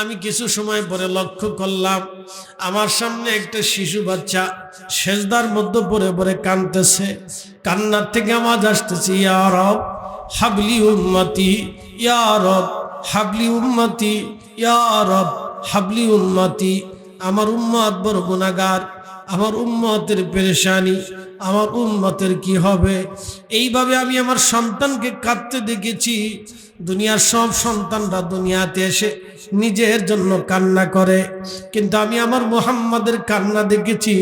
[SPEAKER 1] আমি কিছু সময় পরে লক্ষ্য করলাম, আমার সামনে একটা শিশু বাচ্চা সেজদার মধ্যে পড়ে পড়ে কাঁদতেছে। কান্নার থেকে আওয়াজ আসতেছে, ইয়া রব হাবলি উম্মতি, ইয়া রব হাবলি উম্মতি, ইয়া রব হাবলি উম্মতি। আমার উম্মত বড় গুনাহগার, আমার উম্মতের পেরেশানি, আমার উম্মতের কি হবে? এইভাবে আমি আমার সন্তানকে কাঁদতে দেখেছি। দুনিয়ার সব সন্তানরা দুনিয়াতে এসে নিজের জন্য কান্না করে, কিন্তু আমি আমার মুহাম্মাদের কান্না দেখেছি।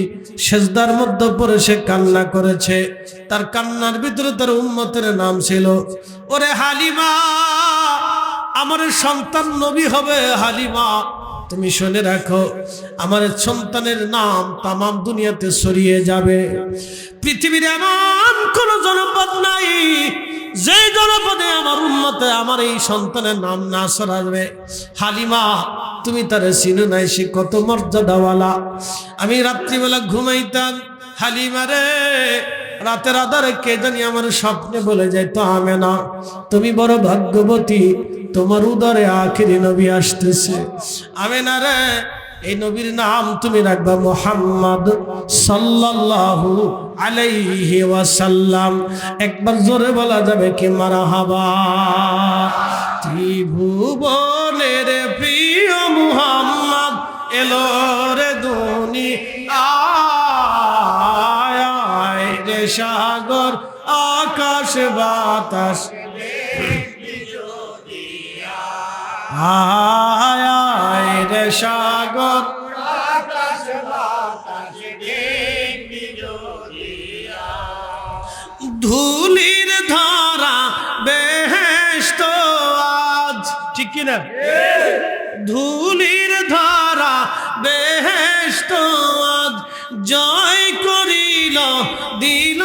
[SPEAKER 1] সেজদার মধ্যে পড়ে সে কান্না করেছে। তার কান্নার ভিতরে তার উম্মতের নাম ছিল, ওরে হালিমা, আমার সন্তান নবী হবে। হালিমা, তুমি শুনে রাখো, আমার সন্তানের নাম তামাম দুনিয়াতে ছড়িয়ে যাবে। পৃথিবীর এমন কোন জনপদ নাই যে জনপদে আমার উম্মতে আমার এই সন্তানের নাম না ছড়াবে। হালিমা, তুমি তারে চিনো নাই, সে কত মর্যাদাওয়ালা। আমি রাত্রিবেলা ঘুমাইতাম, হালিমা রে, রাতের আধারে কে জানি আমার স্বপ্নে বলে যাইত, আমেনা তুমি বড় ভাগ্যবতী, তোমার উদরে আখিরি নবী আসতেছে। আমেনা রে, এই নবীর নাম তুমি রাখবা মুহাম্মদ সাল্লাল্লাহু আলাইহি ওয়াসাল্লাম। একবার জোরে বলা যাবে কি মারহাবা? ত্রিভুবনের প্রিয় মুহাম্মদ এলো রে দুনিয়ায়, রে সাগর আকাশ বাতাস আয় রে সাগর ধুলির ধারা বেহেশত আজ, ঠিক কিনা? ধুলির ধারা বেহেশত আজ জয় করিল দিল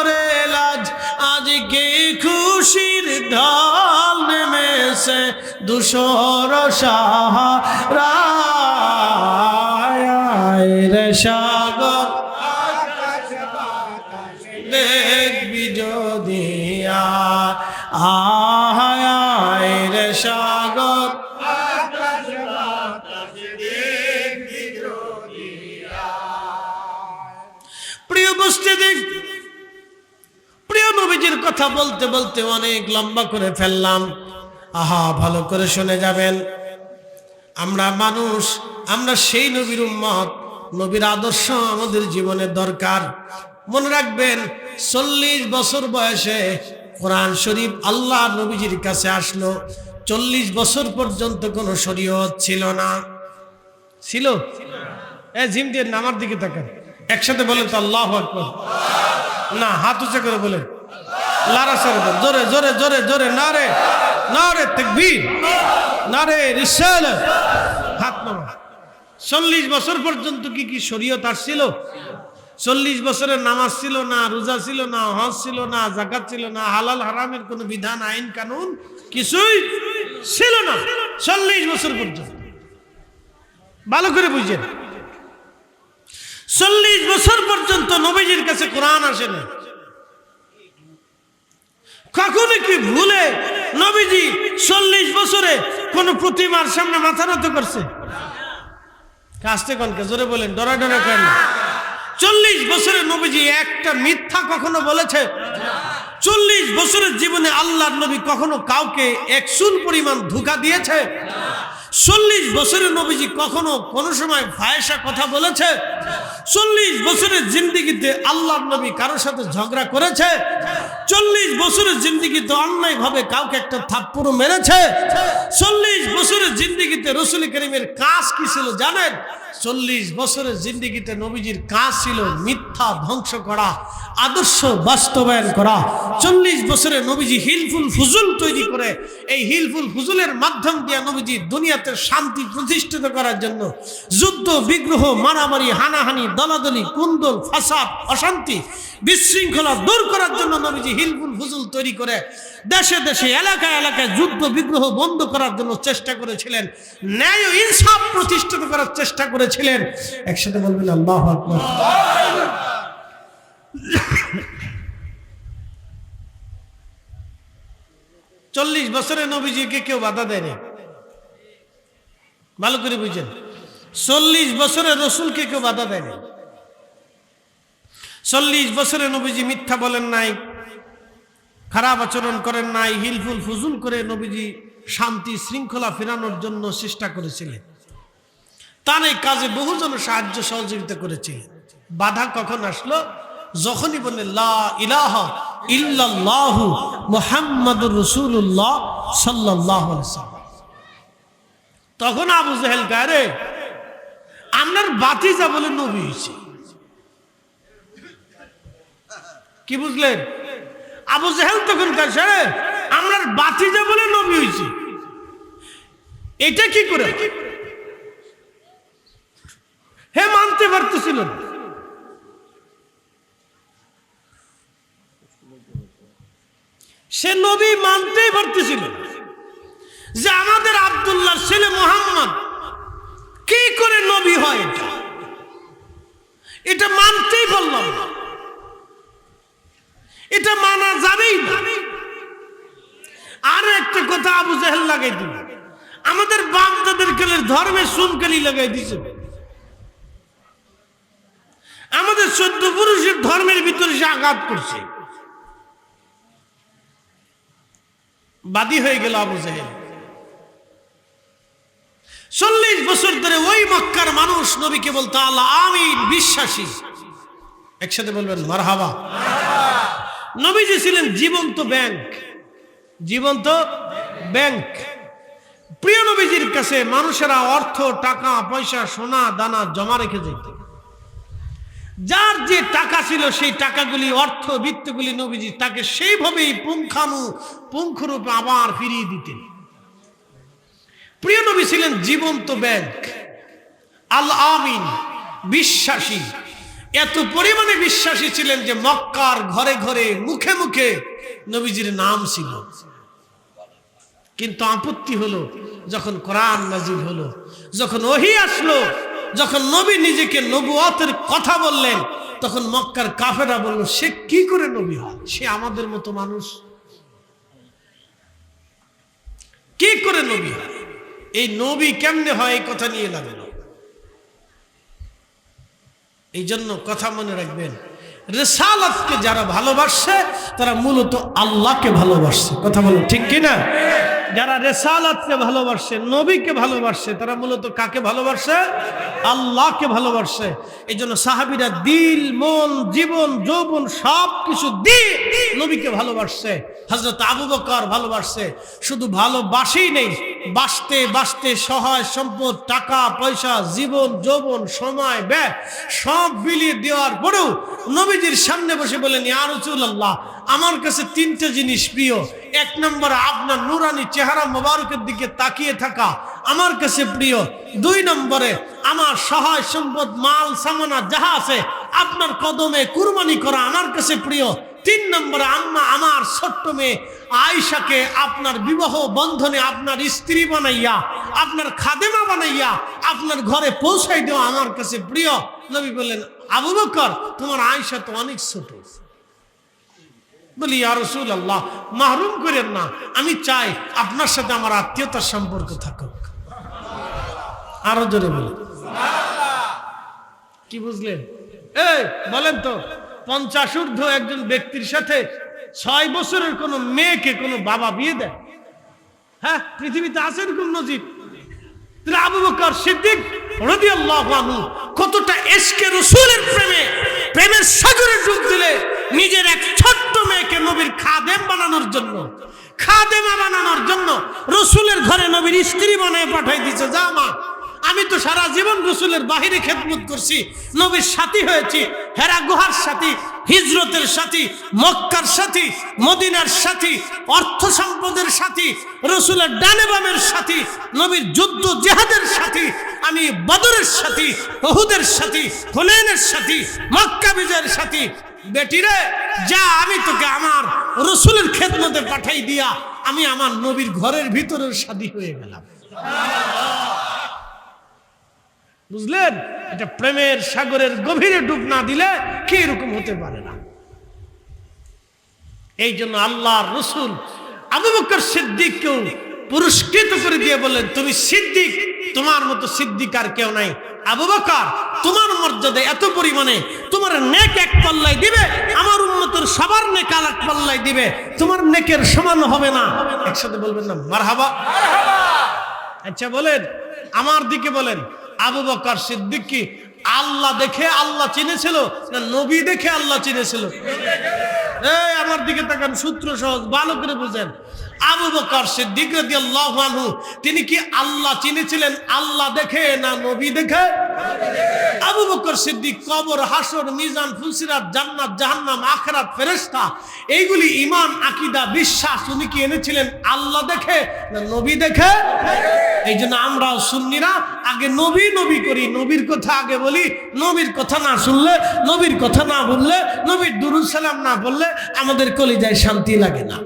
[SPEAKER 1] রে লাজ। আজকে খুশির ঢল নেমেছে ধূসর সাহারায় রে সাগর দেখবি যদি আয় রে সাগর প্রিয় উপস্থিতি, প্রিয় নবীজির কথা বলতে বলতে অনেক লম্বা করে ফেললাম। আহা, ভালো করে শুনে যাবেন। আমরা মানুষ, আমরা সেই নবীর উম্মত, নবীর আদর্শ আমাদের জীবনে দরকার। মনে রাখবেন, 40 বছর বয়সে কোরআন শরীফ আল্লাহ নবীজির কাছে আসলো। 40 বছর পর্যন্ত কোনো শরীয়ত ছিল না। ছিল? জিম দিয়ে নামার দিকে তাকান, একসাথে বলেন তো আল্লাহু আকবার। না, হাত উঁচু করে বলেন, লারাসারে জোরে জোরে জোরে জোরে, নারে নারে তাকবীর, নারে রিসালাত, হাত নামা। 40 বছর পর্যন্ত কি শরীয়ত আসছিল? 40 বছরের নামাজ ছিল না, রোজা ছিল না, হজ ছিল না, যাকাত ছিল না, হালাল হারামের কোনো বিধান আইন কানুন কিছুই ছিল না 40 বছর পর্যন্ত। ভালো করে বুঝেন, 40 বছর পর্যন্ত নবীজির কাছে কোরআন আসে না। কখনো কি ভুলে নবীজি 40 বছরে কোন প্রতিমার সামনে মাথা নত করছে? কাস্তে কনকে জোরে বলেন, ডরা ডরা কেন? 40 বছরে নবীজি একটা মিথ্যা কখনো বলেছে? 40 বছরের জীবনে আল্লাহর নবী কখনো কাউকে এক চুল পরিমাণ ধোঁকা দিয়েছে? 40 বছরের নবীজি কখনো কোন সময় ফায়সা কথা বলেছে? 40 বছরের জিন্দেগিতে আল্লাহর নবী কারোর সাথে ঝগড়া করেছে? 40 বছরের জিন্দেগিতে অন্যায় ভাবে কাউকে একটা থাপ্পড় মেরেছে? 40 বছরের জিন্দেগিতে রাসূল করিমের কাজ কি ছিল জানেন? 40 বছরের জিন্দেগিতে নবীজির কাজ ছিল মিথ্যা ধ্বংস করা, আদর্শ বাস্তবায়ন করা। 40 বছরে নবীজি হিলফুল ফুজুল তৈরি করে, এই হিলফুল ফুজুলের মাধ্যম দিয়ে নবীজি দুনিয়াতে শান্তি প্রতিষ্ঠিত করার জন্য যুদ্ধ বিগ্রহ, মারামারি, হানাহানি, দলাদলি, কুন্দল, ফাসাদ, অশান্তি, বিশৃঙ্খলা দূর করার জন্য নবীজি হিলফুল ফুজুল তৈরি করে দেশে দেশে, এলাকায় এলাকায় যুদ্ধ বিগ্রহ বন্ধ করার জন্য চেষ্টা করেছিলেন, ন্যায় ও ইনসাফ প্রতিষ্ঠিত করার চেষ্টা করেছিলেন। একসাথে বলবেন আল্লাহু আকবার। 40 বছরে নবীজিকে কেউ বাধা দেয়নি। ভালো করে বুঝেন, 40 বছরে রসুলকে কেউ বাধা দেয়নি। 40 বছরে নবীজি মিথ্যা বলেন নাই, খারাপ আচরণ করেন নাই, হিলফুল ফুজুল করে নবীজি শান্তি শৃঙ্খলা ফেরানোর জন্য চেষ্টা করেছিলেন। তার এই কাজে বহুজন সাহায্য সহযোগিতা করেছিলেন। বাধা কখন আসলো? যখনই বললে লা ইলাহা ইল্লাল্লাহু মুহাম্মাদুর রাসূলুল্লাহ সাল্লাল্লাহু আলাইহি ওয়াসাল্লাম, তখন আবু জেহেল গায়ে আপনার বাতিজা বলে নবী হয়েছে। কি বুঝলেন? আবু জেহেল তখন কাছে আপনার বাতিজা বলে নবী হয়েছে, এটা কি করে? হে মানতে পারতেছিল না। সে নবী মানতেই পারতেছিল যে আমাদের আব্দুল্লাহর ছেলে মুহাম্মদ কি করে নবী হয়, এটা মানতেই পারলাম না, এটা মানা যাবেই না। আর একটা কথা আবু জেহেল লাগাই দিল, আমাদের বাপদাদেরকে ধর্মের সুনকালি লাগাই দিছে, আমাদের 14 পুরুষের ধর্মের ভিতরে সে আঘাত করছে। বাদী হয়ে গেল আবু জেহেল। 40 বছর ধরে ওই মক্কার মানুষ নবীকে বলতো আল্লাহ আমিন, বিশ্বাসী। একসাথে বলবেন মারহাবা। নবীজি ছিলেন জীবন্ত ব্যাংক, জীবন্ত ব্যাংক। প্রিয় নবীজির কাছে মানুষেরা অর্থ, টাকা পয়সা, সোনা দানা জমা রেখে যেত। যার যে টাকা ছিল সেই টাকাগুলি, অর্থ বিত্তগুলি নবীজি তাকে সেইভাবেই পুঙ্খানুপুঙ্খরূপে আবার ফিরিয়ে দিতেন। প্রিয় নবী ছিলেন জীবন্ত ব্যাংক, আল আমিন, বিশ্বাসী। এত পরিমাণে বিশ্বাসী ছিলেন যে মক্কার ঘরে ঘরে মুখে মুখে নবীজির নাম ছিল। কিন্তু আপত্তি হলো যখন কোরআন নাজিল হলো, যখন ওহী আসলো, যখন নবী নিজেকে নবুয়তের কথা বললেন, তখন মক্কার কাফেররা বলল, সে কি করে নবী হয়? সে আমাদের মতো মানুষ, কি করে নবী হয়? এই নবী কেমনে হয়? এই কথা নিয়ে লাগলো। এই জন্য কথা মনে রাখবেন, রিসালাতকে যারা ভালোবাসে তারা মূলত আল্লাহকে ভালোবাসে। কথা বলো ঠিক কিনা? যারা রিসালাতকে ভালোবাসে, নবীকে ভালোবাসে, তারা মূলত কাকে ভালোবাসে? আল্লাহকে ভালোবাসে। এই জন্য সাহাবীরা দিল, মন, জীবন, যৌবন সব কিছু দিয়ে নবীকে ভালোবাসছে। হযরত আবু বকর ভালোবাসছে। শুধু ভালোবাসেই নেই, বাঁচতে বাঁচতে সহায় সম্পদ, টাকা পয়সা, জীবন, যৌবন, সময়, ব্যয় সব বিলিয়ে দেওয়ার পরেও নবীজির সামনে বসে বলেন, ইয়া রাসূলুল্লাহ, আমার কাছে তিনটে জিনিস প্রিয়। এক নম্বরে আপনার নুরানি চেহারা মোবারকের দিকে তাকিয়ে থাকা আমার কাছে প্রিয়। দুই নম্বরে আমার সহায় সম্পদ, মাল সামানা যাহা আছে আপনার কদমে কুরবানি করা আমার কাছে প্রিয়। তিন নম্বরে আমার ছোট্ট মেয়ে আয়েশাকে আপনার বিবাহ বন্ধনে আপনার স্ত্রী বানাইয়া, আপনার খাদেমা বানাইয়া আপনার ঘরে পৌঁছাই দেওয়া আমার কাছে প্রিয়। নবী বললেন, আবু বকর, তোমার আয়েশা তো অনেক ছোট। বলি, ইয়া রাসূলুল্লাহ, মাহরুম করেন না, আমি চাই আপনার সাথে আমার আত্মীয়তার সম্পর্ক থাকুক। আরো জোরে বলেন কি বুঝলেন? এই বলেন তো, 50 ঊর্ধ্ব একজন ব্যক্তির সাথে 6 বছরের কোন মেয়েকে কোন বাবা বিয়ে দেয়? হ্যাঁ, পৃথিবীতে আছে এরকম নজির? আবু বকর সিদ্দিক রাদিয়াল্লাহু আনহু কতটা ইশকে রাসূলের প্রেমের সাগরে ডুব দিলে নিজের এক ছোট্ট মেয়েকে নবীর খাদেমা বানানোর জন্য রাসূলের ঘরে নবীর স্ত্রী বানায় পাঠাই দিয়েছে। যা মা, আমি তো সারা জীবন রাসূলের বাহিরে খেদমত করছি, নবীর সাথী হয়েছি, হেরা গুহার সাথী, হিজরতের সাথী, মক্কার সাথী, মদিনার সাথী, অর্থ সম্পদের সাথী, রাসূলের ডানে বামের সাথী, নবীর যুদ্ধ জিহাদের সাথী, আমি বদরের সাথী, উহুদের সাথী, হুনাইনের সাথী, মক্কা বিজয়ের সাথী। বেটিরে যা, আমি তোকে আমার রাসূলের খেদমতে পাঠাই দিয়া আমি আমার নবীর ঘরের ভিতরের সাথী হয়ে গেলাম। বুঝলেন? এটা প্রেমের সাগরের গভীরে ডুব না দিলে কি এরকম হতে পারে না। এই জন্য আল্লাহর রাসূল আবু বকর সিদ্দিককেও পুরস্কৃত করে দিয়ে বললেন, তুমি সিদ্দিক, তোমার মতো সিদ্দিক আর কেউ নাই। আবু বকর, তোমার মর্যাদা এত পরিমাণে, তোমার নেক এক পাল্লায় দিবে, আমার উম্মতের সবার নেক আরেক পাল্লায় দিবে, তোমার নেকের সমান হবে না। একসাথে বলবেন না মারহাবা? আচ্ছা বলেন, আমার দিকে বলেন, আবু বকর সিদ্দিক কি আল্লাহ দেখে আল্লাহ চিনেছিল না নবী দেখে আল্লাহ চিনেছিল? এই আমার দিকে তাকান, সূত্র সহজ, ভালো করে বুঝেন। আবু বকর সিদ্দিক রাদিয়াল্লাহু আনহু তিনি কি আল্লাহ চিনেছিলেন আল্লাহ দেখে না নবী দেখে? আবু বকর সিদ্দিক কবর, হাসর, মিজান, ফুলসিরাত, জান্নাত, জাহান্নাম, আখিরাত, ফেরেশতা, এইগুলি ঈমান, আকীদা, বিশ্বাস উনি কি এনেছিলেন আল্লাহ দেখে না নবী দেখে? এই জন্য আমরাও সুন্নিরা আগে নবী নবী করি, নবীর কথা আগে বলি। নবীর কথা না শুনলে, নবীর কথা না বললে, নবীর দুরূদ সালাম না বললে আমাদের কলিজায় শান্তি লাগে না।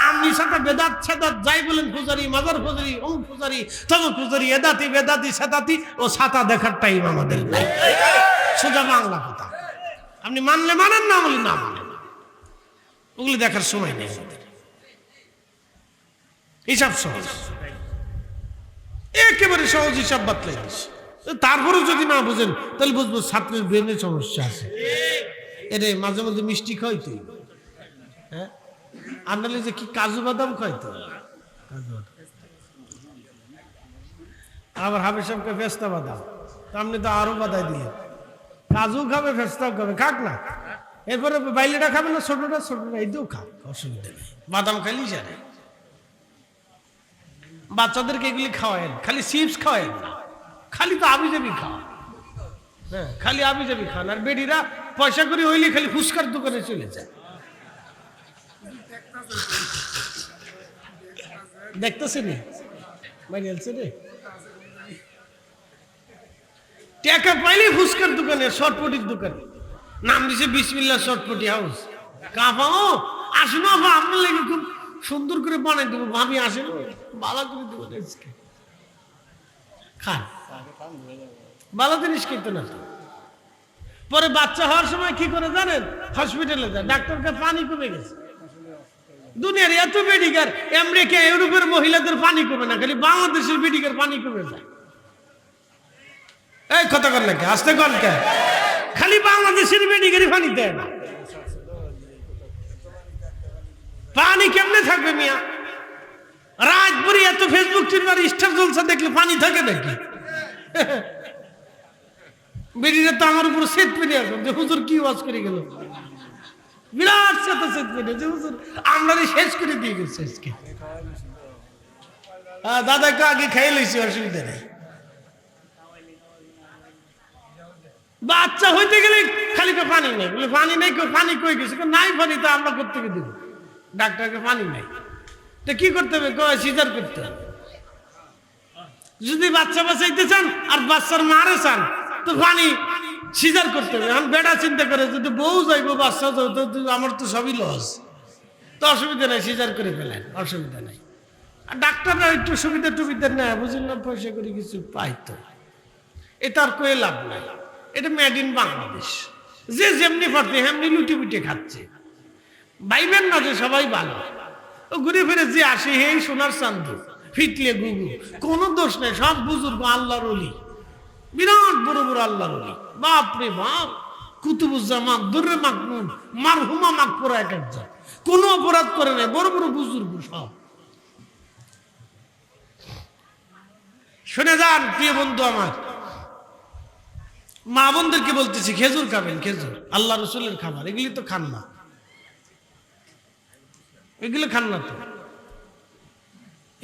[SPEAKER 1] আপনি সাথে বেদাত সাদাত যাই বলেন, পূজারি, মাজার পূজারি, ওম পূজারি, তম পূজারি, এদাতি বেদাতি সাদাতি, ও ছাতা দেখার টাইম আমাদের নাই। সোজা বাংলা কথা, আপনি মানলে মানেন, না বলি না মানেন, ওগুলি দেখার সময় নেই আমাদের। হিসাব সহজ, একেবারে সহজ হিসাব বাতলাই দিচ্ছে। তারপরেও যদি না বুঝেন তাহলে বুঝবো ছাত্রের ব্রেনের সমস্যা আছে। এরে মাঝে মাঝে মিষ্টি খাই তুই, হ্যাঁ, আনালে যে কি কাজু বাদাম খাই তো, আবার হাফেজ সাহেবকে ফেস্তা বাদাম, আপনি তো আরো বাদাই দিলেন। কাজু খাবে, ফেস্তাও খাবে, খাক না। এরপরে বাইলেটা খাবে না, ছোটটা, এইটাও খাক, অসুবিধা নেই, বাদাম খাইলেই জানে। বাচ্চাদেরকে এগুলি খাওয়ায়েন, খালি চিপস খাওয়ায়েন না, খালি তো আবিজাবি খাওয়ান। হ্যাঁ, খালি আবিজাবি খান। আর বেডিরা পয়সা করে হইলে খালি ফুচকার দোকানে চলে যায়। দেখতেছেন টাকা পাইলে ফুচকার দোকানে, শর্টপটির দোকানে নাম দিছে বিসমিল্লাহ শর্টপটি হাউস। কাফাও আসুন আপা, আপনার লাগে খুব সুন্দর করে বানাই দেবো, ভাবি আসেন ভালো করে দেবো, খান ভালো জিনিস খেতে না। পরে বাচ্চা হওয়ার সময় কি করে জানেন? হসপিটালে যায়, ডাক্তারকে পানি কমে গেছে। দুনিয়ার এত মেডিকেল, আমেরিকা ইউরোপের মহিলাদের পানি কমে না, খালি বাংলাদেশের মেডিকেল পানি কমে যায়। এই কথা কর নাকি আসতে কন কে? খালি বাংলাদেশের মেডিকেল পানি দেয় না। পানি কেমনে থাকবে মিয়া? রাত ভরি এত ফেসবুক চিনবার স্টার জলসা দেখলে পানি থাকে নাকি? বেরিয়ে তো আমার উপর সেট পেরে আসো যে হুজুর কি ওয়াজ করে গেল, বিরাট সাথে সেট পেরে যে হুজুর আমরা শেষ করে দিয়ে গেছে আজকে। দাদাকে আগে খাইয়ে লইছি, অসুবিধা নেই। বাচ্চা হইতে গেলে খালি তো পানি নেই, বলে পানি নেই, পানি কই গেছে, নাই পানি তো আমরা কোত্থেকে দেব? ডাক্তারকে পানি নেই তো কি করতে হবে? সিজার করতে হবে। যদি বাচ্চা বাঁচাইতে চান আর বাচ্চার মারে চান তো পানি সিজার করতে হবে। এখন বেটা চিন্তা করে যদি বউ যাইবো বাচ্চা যাইতো, আমার তো সবই লস, তো অসুবিধা নেই, সিজার করে ফেলেন, অসুবিধা নেই। আর ডাক্তাররা একটু সুবিধা টুবিধা নেয়, বুঝলেন না, পয়সা করে কিছু পাইতো, এটা আর কয়ে লাভ নাই। এটা মেড ইন বাংলাদেশ, যে যেমনি পারছে হেমনি লুটি পুটে খাচ্ছে। ভাইবেন না যে সবাই ভালো, ও ঘুরে ফিরে যে আসে হেই সোনার চান্দু ফিটলে গুগু, কোনো দোষ নেই, সব বুজুর্গ আল্লাহর ওলি, বিরাট বড় বড় আল্লাহর ওলি, বাপ রে বাপ, কুতুবুজ্জামান দুর্রে মাকমুন মারহুমা মাকপুরা এক একজন, কোনো অপরাধ করে নাই, বড় বড় বুজুর্গ সব। শুনে যান প্রিয় বন্ধু আমার, মা বোনদেরকে বলতেছি খেজুর খাবেন, খেজুর আল্লাহ রসুলের খাবার, এগুলি তো খান না, এগুলো খান না তো,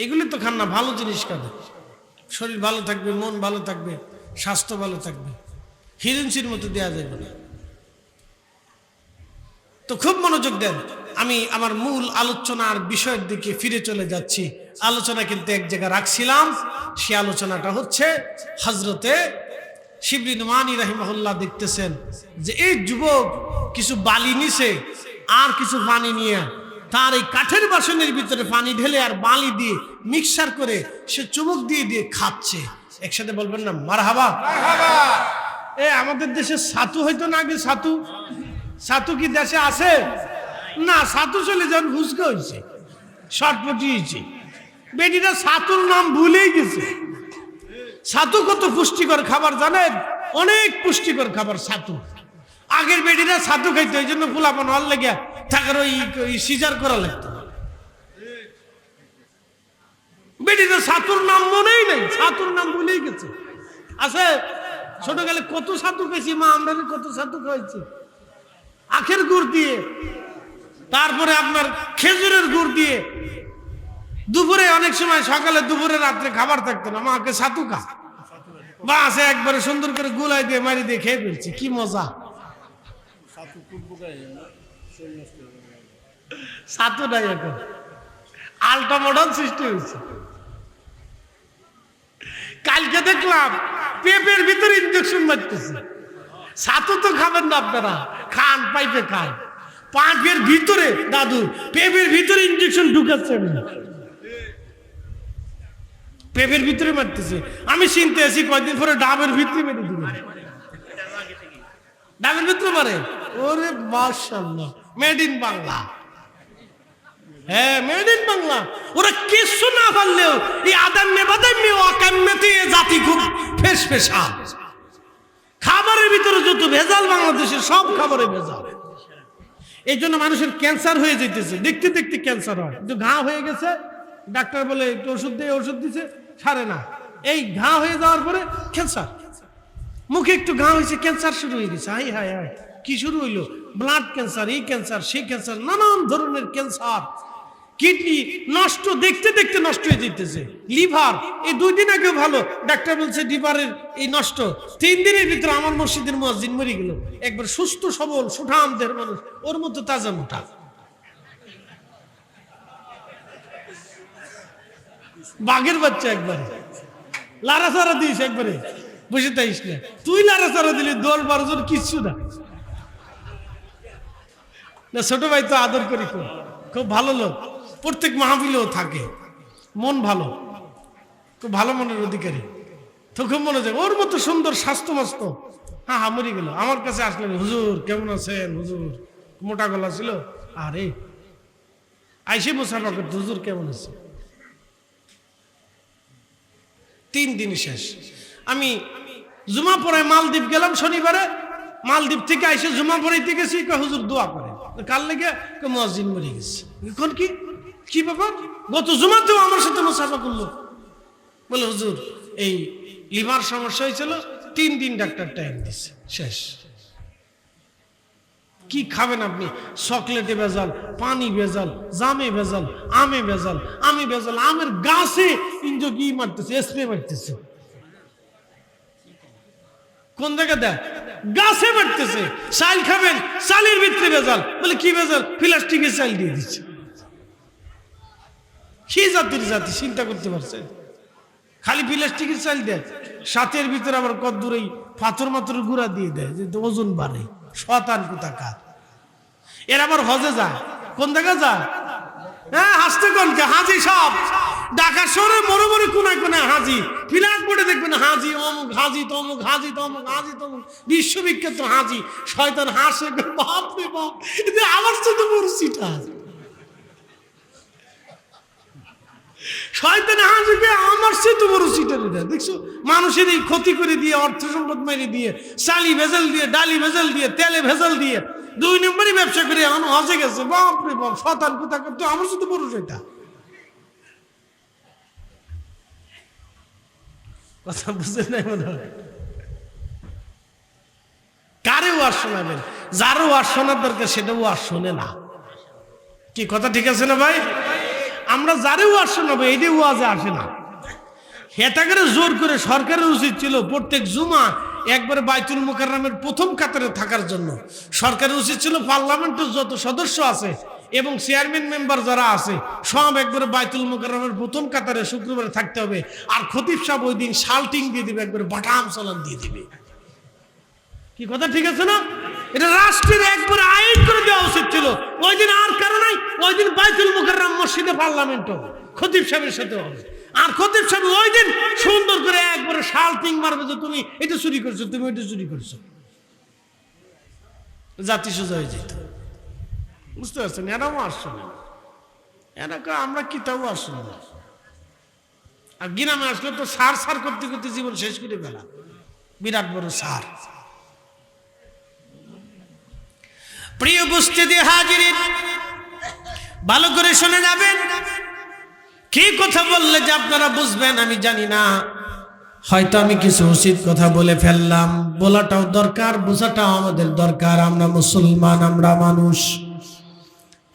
[SPEAKER 1] এগুলি তো খান না, ভালো জিনিস খাবেন, শরীর ভালো থাকবে, মন ভালো থাকবে, স্বাস্থ্য ভালো থাকবে, হিরেন্সির মতো দেয়া যাবে না। তো খুব মনোযোগ দেন, আমি আমার মূল আলোচনার বিষয়ের দিকে ফিরে চলে যাচ্ছি। আলোচনা কিন্তু এক জায়গায় রাখছিলাম, সে আলোচনাটা হচ্ছে হযরতে শিবলি নুমানী রাহিমাহুল্লাহ দেখতেছেন যে এই যুবক কিছু বালি নিছে আর কিছু পানি নিয়ে তার এই কাঠের বাসনের ভিতরে পানি ঢেলে আর বালি দিয়ে মিক্সার করে সে চুমুক দিয়ে দিয়ে খাচ্ছে। একসাথে বলবেন না মারহাবা? এ আমাদের দেশে ছাতু হয়তো না, আগে ছাতু, ছাতু কি দেশে আছে? না, ছাতু চলে যান, ফুচকা হয়েছে, শর্টপটি হয়েছে, বেটিরা ছাতুর নাম ভুলেই গেছে। ছাতু কত পুষ্টিকর খাবার জানেন? অনেক পুষ্টিকর খাবার ছাতু। আগের বেটিরা ছাতু খাইতো, এই জন্য পোলাপান হল লেগে থাকার ওই সিজার করা লাগতো। বেটিরা ছাতুর নাম মনেই নেই, ছাতুর নাম ভুলেই গেছে। আছে ছোট গেলে কত ছাতু খেয়েছি মা, আমরা কত ছাতু খাইছি আখের গুড় দিয়ে, তারপরে আপনার খেজুরের গুড় দিয়ে। দুপুরে অনেক সময় সকালে দুপুরে রাত্রে খাবার থাকতো না, মাকে ছাতু খা, বাস একবারে সুন্দর করে গুলাই দিয়ে মারি দিয়ে খেয়ে ফেলছি, কি মজা। ছাতু নাই এখন, আলটা মডার্ন সৃষ্টি হয়েছে। কালকে দেখলাম পেঁপের ভিতরে ইনজেকশন মারতেছে। ছাতু তো খাবেন না আপনারা, খান পাইপে খান, পাঁপের ভিতরে দাদু পেঁপের ভিতরে ইনজেকশন ঢুকাচ্ছে, পেঁপের ভিতরে মারতেছে। আমি চিনতে আছি কয়েকদিন পরে ডাবের ভিতরে মেরে দিবে, ডাবের ভিতরে মারে। ওরে মাশাআল্লাহ, মেড ইন বাংলা। হ্যাঁ, মেড ইন বাংলা। ওরা কিছু না পারলেও এই আদাম্মে বাদাম্মে ওয়াকাম্মেতে জাতি খুব ফেস ফেসা। খাবারের ভিতরে যত ভেজাল, বাংলাদেশের সব খাবারে ভেজাল। এই জন্য মানুষের ক্যান্সার হয়ে যেতেছে, দেখতে দেখতে ক্যান্সার হয়। কিন্তু ঘা হয়ে গেছে, ডাক্তার বলে একটু ওষুধ দিয়ে, ওষুধ দিছে, সারে না। এই ঘা হয়ে যাওয়ার পরে ক্যান্সার, মুখে একটু ঘা হয়েছে, ক্যান্সার শুরু হয়ে গেছে। হাই হাই হাই, কি শুরু হইলো? ব্লাড ক্যান্সার, এই ক্যান্সার, সেই ক্যান্সার, নানান ধরনের ক্যান্সার। কিডনি নষ্ট, দেখতে দেখতে নষ্ট হয়ে যেতেছে। লিভার এই 2 দিন আগে ভালো, ডাক্তার বলছে লিভারের এই নষ্ট। 3 দিনের ভিতরে আমার মসজিদের মুয়াজ্জিন মরে গেল, একবার সুস্থ সবল সুঠাম দেহের মানুষ, ওর মতো তাজা মোটা, বাঘের বাচ্চা, একবারে লাড়াচাড়া দিস, একবারে বসে থাইস না, তুই লাড়াচাড়া দিলি 10-12 জন কিচ্ছু না। ছোট ভাই তো আদর করি, খুব ভালো লোক, প্রত্যেক মাহফিলেও থাকে, মন ভালো, খুব ভালো মনের অধিকারী, তো খুব মনে যায় ওর মতো সুন্দর স্বাস্থ্য মস্ত। হ্যাঁ হ্যাঁ মরে গেল, আমার কাছে আসলেন, হুজুর কেমন আছেন? হুজুর মোটা গলা ছিল, আরে আইসে মুসাফা করতে, হুজুর কেমন আছে? 3 দিন শেষ। আমি জুমা পড়ায় মালদ্বীপ গেলাম শনিবারে, মালদ্বীপ থেকে আইসে জুমা পড়াইতে গেছি, হুজুর দোয়া করে, কাল লেগে মুয়াজ্জিন মরে গেছে। এখন কি ব্যাপার? গত জুমাতেও আমার সাথে মুসাফা করলো, বলে হুজুর এই লিভার সমস্যা হয়েছিল, 3 দিন ডাক্তার টাইম দিচ্ছে, শেষ। কি খাবেন আপনি? চকলেটে ভেজাল, পানি ভেজাল, জামে ভেজাল, আমে ভেজাল, আমি ভেজাল, আমের গাছে ইঞ্জো কি মারতেছে, স্প্রে মারতেছে। কোন জায়গা দেয়? গাছে মারতেছে। চাল খাবেন, চালের ভিতরে ভেজাল, বলে কি ভেজাল? প্লাস্টিকের চাল দিয়ে দিচ্ছে। কি জাতির জাতি, চিন্তা করতে পারছেন? খালি প্লাস্টিকের চাল দেয়, সাথের ভিতরে আবার কদ্দুর এই পাথর মাথর গুঁড়া দিয়ে দেয়, যে ওজন বাড়ে। শতান কোথাকার, এর আবার হজে যায়। কোন জায়গা যায়? হ্যাঁ হাসতে কোনকে, হাজি সব ঢাকা শহরে মরে মরে কোনায় কোনায় হাজি, ফিলাক বোর্ডে দেখবেন হাজি অমুক, হাজি তমুক, হাজি তমুক, হাজি তমুক, বিশ্ববিখ্যাত হাজি। শয়তান হাসে, বাপ রে বাপ, আমার সাথে বড় সিটা। শয়তান হাসিকে আমার সাথে বড় সিটা দেয়। দেখছো, মানুষের এই ক্ষতি করে দিয়ে, অর্থ সম্পদ মেরে দিয়ে, চালি ভেজাল দিয়ে, ডালি ভেজাল দিয়ে, তেলে ভেজাল দিয়ে 2 নম্বরই ব্যবসা করে এখন হজে গেছে। বাপ রে বাপ, শতান কোথা করতে, আমার সাথে বড় সেটা। কথা বুঝে নাই মনে হয়? কারে ওয়াজ শোনাবেন? যারও ওয়াজ শোনার দরকার সেটা ওয়াজ শোনে না। কি কথা ঠিক আছে না ভাই? আমরা যারে ওয়াজ শোনাবো এইটাই ওয়াজে আসে না। এটা করে জোর করে সরকারের উচিত ছিল প্রত্যেক জুমা একবারে বাইতুল মুকাররমের প্রথম কাতারে থাকার জন্য। সরকারের উচিত ছিল পার্লামেন্টের যত সদস্য আছে এবং চেয়ারম্যান মেম্বার যারা আছে সব একবারে বাইতুল মুকাররমের প্রথম কাতারে শুক্রবারে থাকতে হবে। আর খতিব সাহেব ওই দিন শাল্টিং দিয়ে দিবে, একবারে বাটাম চালান দিয়ে দিবে। কি কথা ঠিক আছে না? এটা রাষ্ট্রের একবারে আইন করে দেওয়া উচিত ছিল। ওই দিন আর কারণ নাই, ওই দিন বাইতুল মুকাররম মসজিদে পার্লামেন্ট হবে, খতিব সাহেবের সাথে হবে। আর খতিব সাহেব ওই দিন সুন্দর করে একবারে শাল্টিং মারবে যে তুমি এটা চুরি করছো, তুমি এটা চুরি করছো। জাতি সোজা হয়ে যেত। বুঝতে পারছেন? এরাও আসছে না, এরা আমরা কিতাবও আসছে না। আর গ্রামে আসলে তো সার সার করতে করতে জীবন শেষ করে ফেলা, বিরাট বড় সার। প্রিয় উপস্থিতি হাজিরিন, ভালো করে শুনে যাবেন। কি কথা বললে যে আপনারা বুঝবেন আমি জানি না, হয়তো আমি কিছু উচিত কথা বলে ফেললাম, বলাটাও দরকার, বোঝাটাও আমাদের দরকার। আমরা মুসলমান, আমরা মানুষ।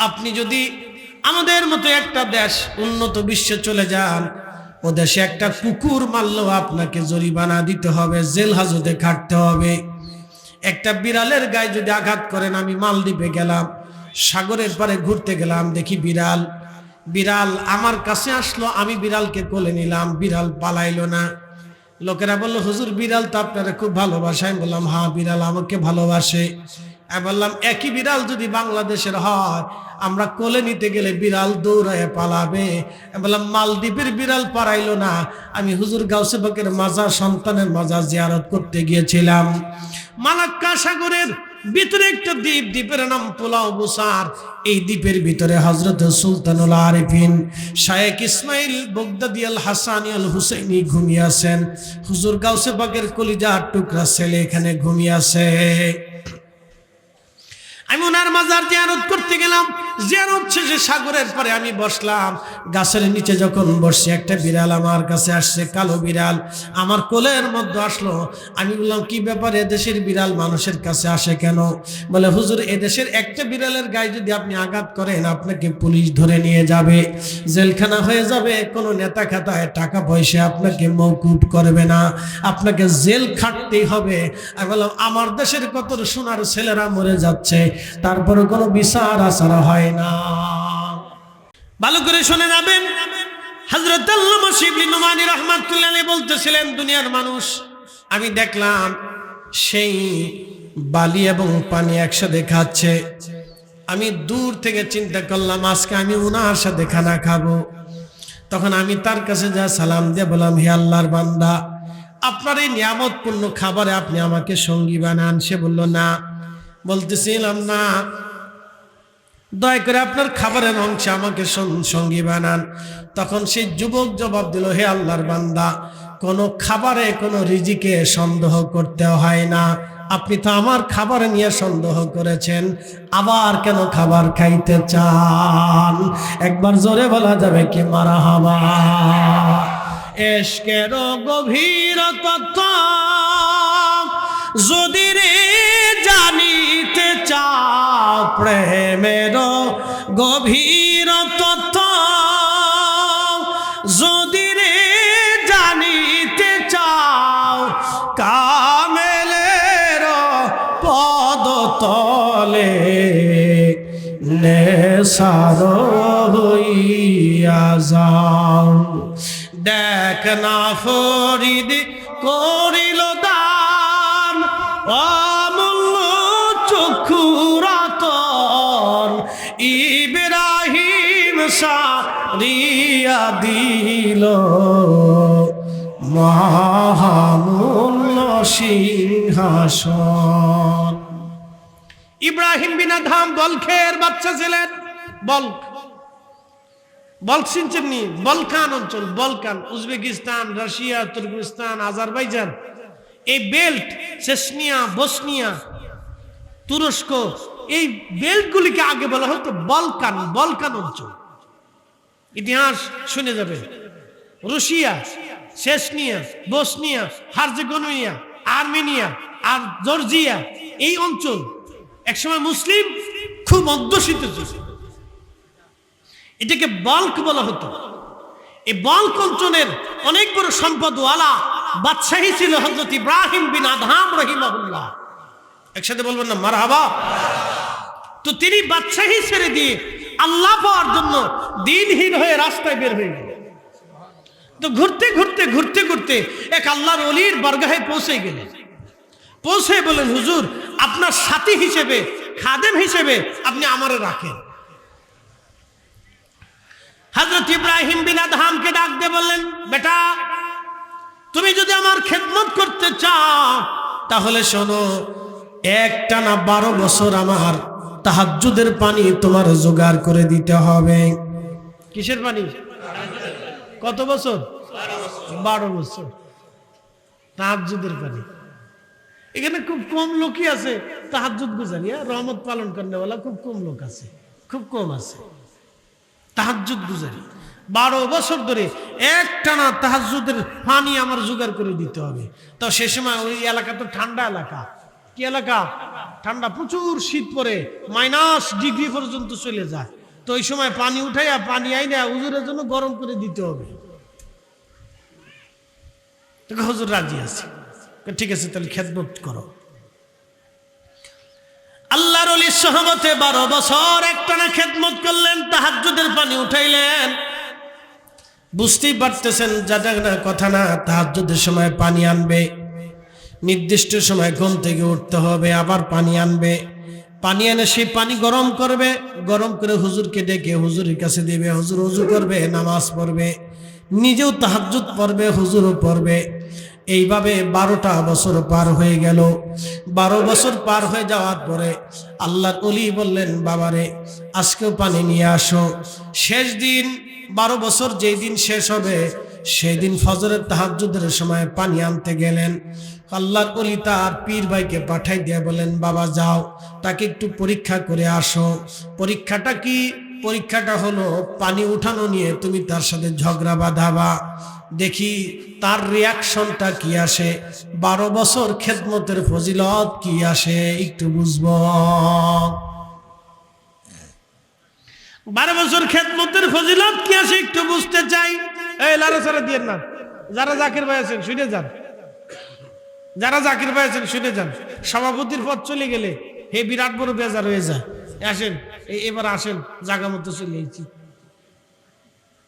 [SPEAKER 1] আপনি যদি আমাদের মতো একটা দেশ উন্নত বিশ্বে চলে যান, ও দেশে একটা কুকুর মারলেও আপনাকে জরিমানা দিতে হবে, জেল হাজতে খাটতে হবে। একটা বিড়ালের গায়ে যদি আঘাত করেন, আমি মালদ্বীপে গেলাম, সাগরের পারে ঘুরতে গেলাম, দেখি বিড়াল আমার কাছে আসলো, আমি বিড়ালকে কোলে নিলাম, বিড়াল পালাইলো না। লোকেরা বললো হুজুর বিড়াল তো আপনারা খুব ভালোবাসে। আমি বললাম হ্যাঁ, বিড়াল আমাকে ভালোবাসে। আমি বললাম একই বিড়াল যদি বাংলাদেশের হয়, আমরা কোলে নিতে গেলে বিড়াল দৌড়ায় পালাবে। আমি বললাম মালদ্বীপের বিড়াল পালাইলো না। আমি হুজুর গাউসে পাকের মাজার, সন্তানের মাজার জিয়ারত করতে গিয়েছিলাম। মালাক্কা সাগরের ভিতরে একটা দ্বীপ, দ্বীপের নাম পোলাও বুসার। এই দ্বীপের ভিতরে হযরত সুলতানুল আরিফিন শায়েখ ইসমাইল বগদাদি আল হাসানি আল হুসাইনি ঘুমিয়ে আছেন। হুজুর গাউসে পাকের কলিজার টুকরা ছেলে এখানে ঘুমিয়ে আছে। আমি ওনার মাজার জিয়ারত করতে গেলাম। জিয়ারত শেষে সাগরের পরে আমি বসলাম, গাছের নিচে যখন বসছি একটা বিড়াল আমার কাছে আসছে, কালো বিড়াল আমার কোলের মধ্যে আসলো। আমি বললাম কি ব্যাপার, এদেশের বিড়াল মানুষের কাছে আসে কেন? বলে হুজুর এদেশের একটা বিড়ালের গায়ে যদি আপনি আঘাত করেন আপনাকে পুলিশ ধরে নিয়ে যাবে, জেলখানা হয়ে যাবে, কোনো নেতা খাতায় টাকা পয়সা আপনাকে মওকুফ করবে না, আপনাকে জেল খাটতেই হবে। আমি বললাম আমার দেশের কত সোনার ছেলেরা মরে যাচ্ছে, তারপরে কোনো বিচার আচার হয় না। ভালো করে শুনে যাবেন, হযরত আল্লামা শিবলি নোমানী রাহমাতুল্লাহ আলাইহি বলতেছিলেন, দুনিয়ার মানুষ আমি দেখলাম সেই বালি এবং পানি একসাথে খাচ্ছে। আমি দূর থেকে চিন্তা করলাম আজকে আমি উনার সাথে খানা খাবো। তখন আমি তার কাছে যা সালাম দিয়ে বললাম, হে আল্লাহর বান্দা, আপনার এই নিয়ামতপূর্ণ খাবারে আপনি আমাকে সঙ্গী বানান। সে বলল না। বলতেছিলাম না, দয়া করে আপনার খাবারের অংশে আমাকে সঙ্গী বানান। তখন সেই যুবক জবাব দিল, হে আল্লাহর বান্দা, কোনো খাবারে কোনো রিজিকে সন্দেহ করতে হয় না। আপনি তো আমার খাবার নিয়ে সন্দেহ করেছেন, আবার কেন খাবার খাইতে চান? একবার জোরে বলা যাবে কি মারহাবা? এশকের গভীরতা যদি রে জানিতে চাও, প্রেমের গভীরতা যদি রে জানিতে চাও, কামেলের পদতলে নেশার হইয়া যাও। দেখ না ফরিদ করিল দান, অমূল্য চক্ষুরাতন, ইব্রাহিম সারিয়া দিল মহামূল্য সিংহাসন। ইব্রাহিম বিন আদহাম বলখের বাচ্চা ছিলেন। বল্ক সিনচেন নি? বলকান অঞ্চল, Balkan, Uzbekistan, Russia, Turkmenistan, Azerbaijan, এই বেল্ট, চেচনিয়া, বসনিয়া, তুরস্ক, এই বেল্টগুলিকে আগে বলা হতো বলকান, বলকান অঞ্চল। ইতিহাস শুনে যাবে। রুশিয়া, চেচনিয়া, বসনিয়া, হার্জেগোভিনা, আর্মেনিয়া আর জর্জিয়া, এই অঞ্চল একসময় মুসলিম খুব অধ্যুষিত ছিল। এটাকে বল্ক বলা হতো। এই বল্ক অঞ্চলের অনেক বড় সম্পদওয়ালা বাদশাহী ছিল হযরত ইব্রাহিম বিন আদহাম রাহিমাহুল্লাহ। একসাথে বলবেন না মারহাবা? তো তিনি বাদশাহী ছেড়ে দিয়ে আল্লাহ পাওয়ার জন্য দিনহীন হয়ে রাস্তায় বের হয়ে গেলেন। তো ঘুরতে ঘুরতে ঘুরতে ঘুরতে এক আল্লাহর ওলির বারগাহে পৌঁছে গেলেন। পৌঁছে বলেন, হুজুর আপনার সাথী হিসেবে, খাদেম হিসেবে আপনি আমারে রাখেন। হযরত ইব্রাহিম বিন আদহামকে ডাক দিয়ে বললেন, বেটা তুমি যদি আমার খেদমত করতে চাও তাহলে শোনো, একটানা 12 বছর আমার তাহাজ্জুদের পানি তোমার জোগাড় করে দিতে হবে। কিসের পানি? কত বছর? 12 বছর তাহাজ্জুদের পানি। এখানে খুব কম লোকই আছে তাহাজ্জুদ গুজারি, রহমত পালন করনেওয়ালা খুব কম লোক আছে, খুব কম আছে তাহাজ্জুদ গুজারি। 12 বছর ধরে একটানা তাহাজ্জুদের পানি আমার জোগাড় করে দিতে হবে। তো সে সময় ওই এলাকা তো ঠান্ডা এলাকা। কি এলাকা? ঠান্ডা, প্রচুর শীত পড়ে, -ডিগ্রি পর্যন্ত চলে যায়। তো ওই সময় পানি উঠাইয়া পানি আইনা হুজুরের জন্য গরম করে দিতে হবে। হুজুর রাজি আছে, ঠিক আছে তাহলে খেদমত করো। আল্লাহর ওলির সহবতে 12 বছর একটানা খেদমত করলেন, তাহাজ্জুদের পানি উঠাইলেন। বুঝতেই পারতেছেন যাটা না কথা না, তাহাজ্জুদের সময় পানি আনবে, নির্দিষ্ট সময় ঘুম থেকে উঠতে হবে, আবার পানি আনবে, পানি এনে সেই পানি গরম করবে, গরম করে হুজুরকে ডেকে হুজুরের কাছে দিবে, হুজুর ওযু করবে, নামাজ পড়বে, নিজেও তাহাজ্জুদ পড়বে, হুজুরও পড়বে। এইভাবে 12টা বছর পার হয়ে গেল। 12 বছর পার হয়ে যাওয়ার পরে আল্লাহর ওলি বললেন, বাবারে আজকেও পানি নিয়ে আসো। শেষ দিন 12 বছর যেই দিন শেষ হবে সেদিন ফজরের তাহাজ্জুদের সময় পানি আনতে গেলেন। আল্লাহর ওলি তার পীর ভাইকে পাঠাই দিয়ে বলেন, বাবা যাও, তাকে একটু পরীক্ষা করে আসো। পরীক্ষাটা কি? পরীক্ষাটা হলো পানি উঠানো নিয়ে তুমি তার সাথে ঝগড়া বাঁধাবা, দেখি তার রিয়াকশনটা কি আসে। 12 বছর খেদমতের ফজিলত কি আসে একটু বুঝবো। 12 বছর খেদমতের ফজিলত কি আসে একটু বুঝতে চাই। এই লাড়াচাড়া দিয়েন না, যারা জাকির ভাই আছেন শুনে যান, যারা জাকির ভাই আছেন শুনে যান। সভাপতির পদ চলে গেলে হে বিরাট বড় বেজার হয়ে যায়। আসেন এবার আসেন, জায়গা মতো চলে এসেছি।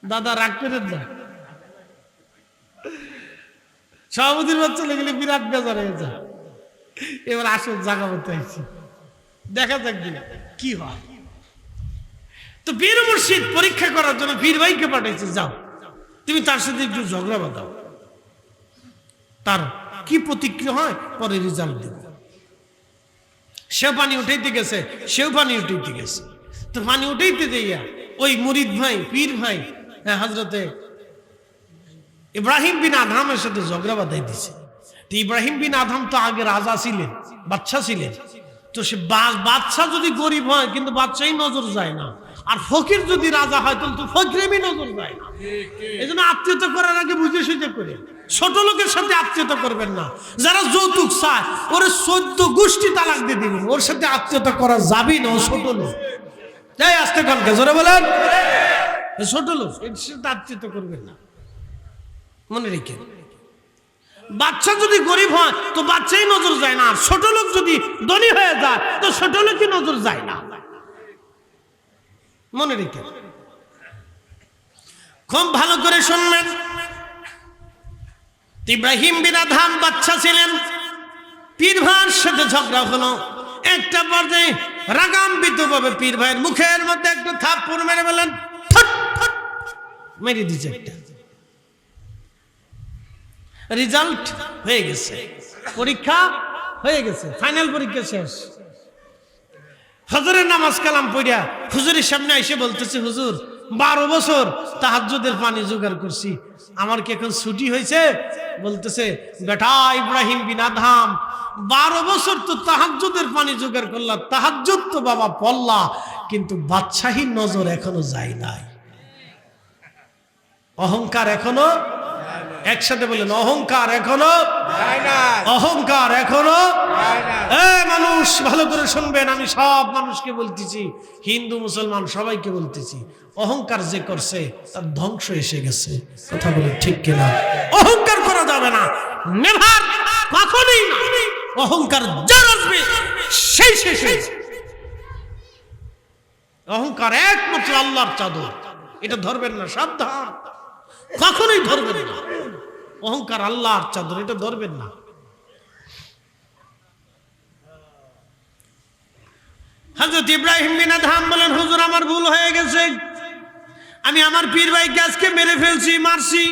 [SPEAKER 1] দাদা রাগ করেন না, সভাপতির পদ চলে গেলে বিরাট বেজার হয়ে যায়। এবার আসেন, জায়গা মতো আইছি, দেখা যাক কি হয়। তো পীর মুর্শিদ পরীক্ষা করার জন্য পীর ভাইকে পাঠাইছে, যাও তুমি তার সাথে একটু ঝগড়া বাঁধাও, তার কি প্রতিক্রিয়া হয় পরে রেজাল্ট দেব। সে পানি উঠাইতে গেছে, সেও পানি উঠাইতে গেছে। তো পানি উঠাইতে যাইয়া ওই মুরিদ ভাই, পীর ভাই হযরতে ইব্রাহিম বিন আদহামের সাথে ঝগড়া বাঁধাই দিছে। তো ইব্রাহিম বিন আদহাম তো আগে রাজা ছিলেন, বাদশা ছিলেন। তো সে বাদশা যদি গরিব হয় কিন্তু বাদশাই নজর যায় না, আর ফকির যদি রাজা হয় তাহলে তো ফকিরেরই নজর যায় না। এই জন্য আত্মীয়তা করার আগে বুঝে সুঝে করে। ছোট লোকের সাথে আত্মীয়তা করবেন না। যারা যৌতুক চায় ওরে 14 গোষ্ঠী তালাক দিয়ে দিবেন, ওর সাথে আত্মীয়তা করা যাবেই না, ও ছোট লোক। যাই আসতে কালকে জোরে বলেন, ছোট লোক, এর সাথে আত্মীয়তা করবেন না, মনে রেখে। বাচ্চা যদি গরিব হয় তো বাচ্চাই নজর যায় না, আর ছোট লোক যদি ধনী হয়ে যায় তো ছোট লোকই নজর যায় না, মনে রেখে। খুব ভালো করে শুনবেন। ইব্রাহিম বিন আদহাম বাচ্চা ছিলেন, পীর ভাইয়ের সাথে ঝগড়া হলো। একটা পর্যায়ে রাগান্বিত ভাবে পীর ভাইয়ের মুখের মধ্যে একটু থাপ্পড় মেরে বলেন, ফট ফট মেরে দিয়েছে একটা। রেজাল্ট হয়ে গেছে, পরীক্ষা হয়ে গেছে, ফাইনাল পরীক্ষা শেষ। ফজরের নামাজ কালাম পড়িয়া হুজুরের সামনে এসে বলতেছে, হুজুর 12 বছর তাহাজ্জুদের পানি জোগাড় করছি, আমার কি এখন ছুটি হয়েছে? বলতেছে, বেটা ইব্রাহিম বিন আদহাম, 12 বছর তো তাহাজ্জুদের পানি জোগাড় করলা, তাহাজ্জুদ তো বাবা পড়লা, কিন্তু বাদশাহীর নজর এখনো যায় নাই। অহংকার এখনো, একসাথে বলেন, অহংকার এখনো, অহংকার এখনো। মানুষ ভালো করে শুনবেন, আমি সব মানুষকে বলতেছি, হিন্দু মুসলমান সবাইকে বলতেছি, অহংকার যে করছে তার ধ্বংস এসে গেছে। কথা বলে ঠিক কিনা? অহংকার করা যাবে না, নেভার, কখনোই না। অহংকার যার আসবে সেই শেষে। অহংকার একমাত্র আল্লাহর চাদর, এটা ধরবেন না, সাবধান, কখনোই ধরবেন না। অহংকার আল্লাহর চাদর, এটা ধরবেন না। হযরত ইব্রাহিম বিন আদহাম বলেন, হুজুর আমার ভুল হয়ে গেছে, আমি আমার পীর ভাইকে আজকে মেরে ফেলছি, মারছি,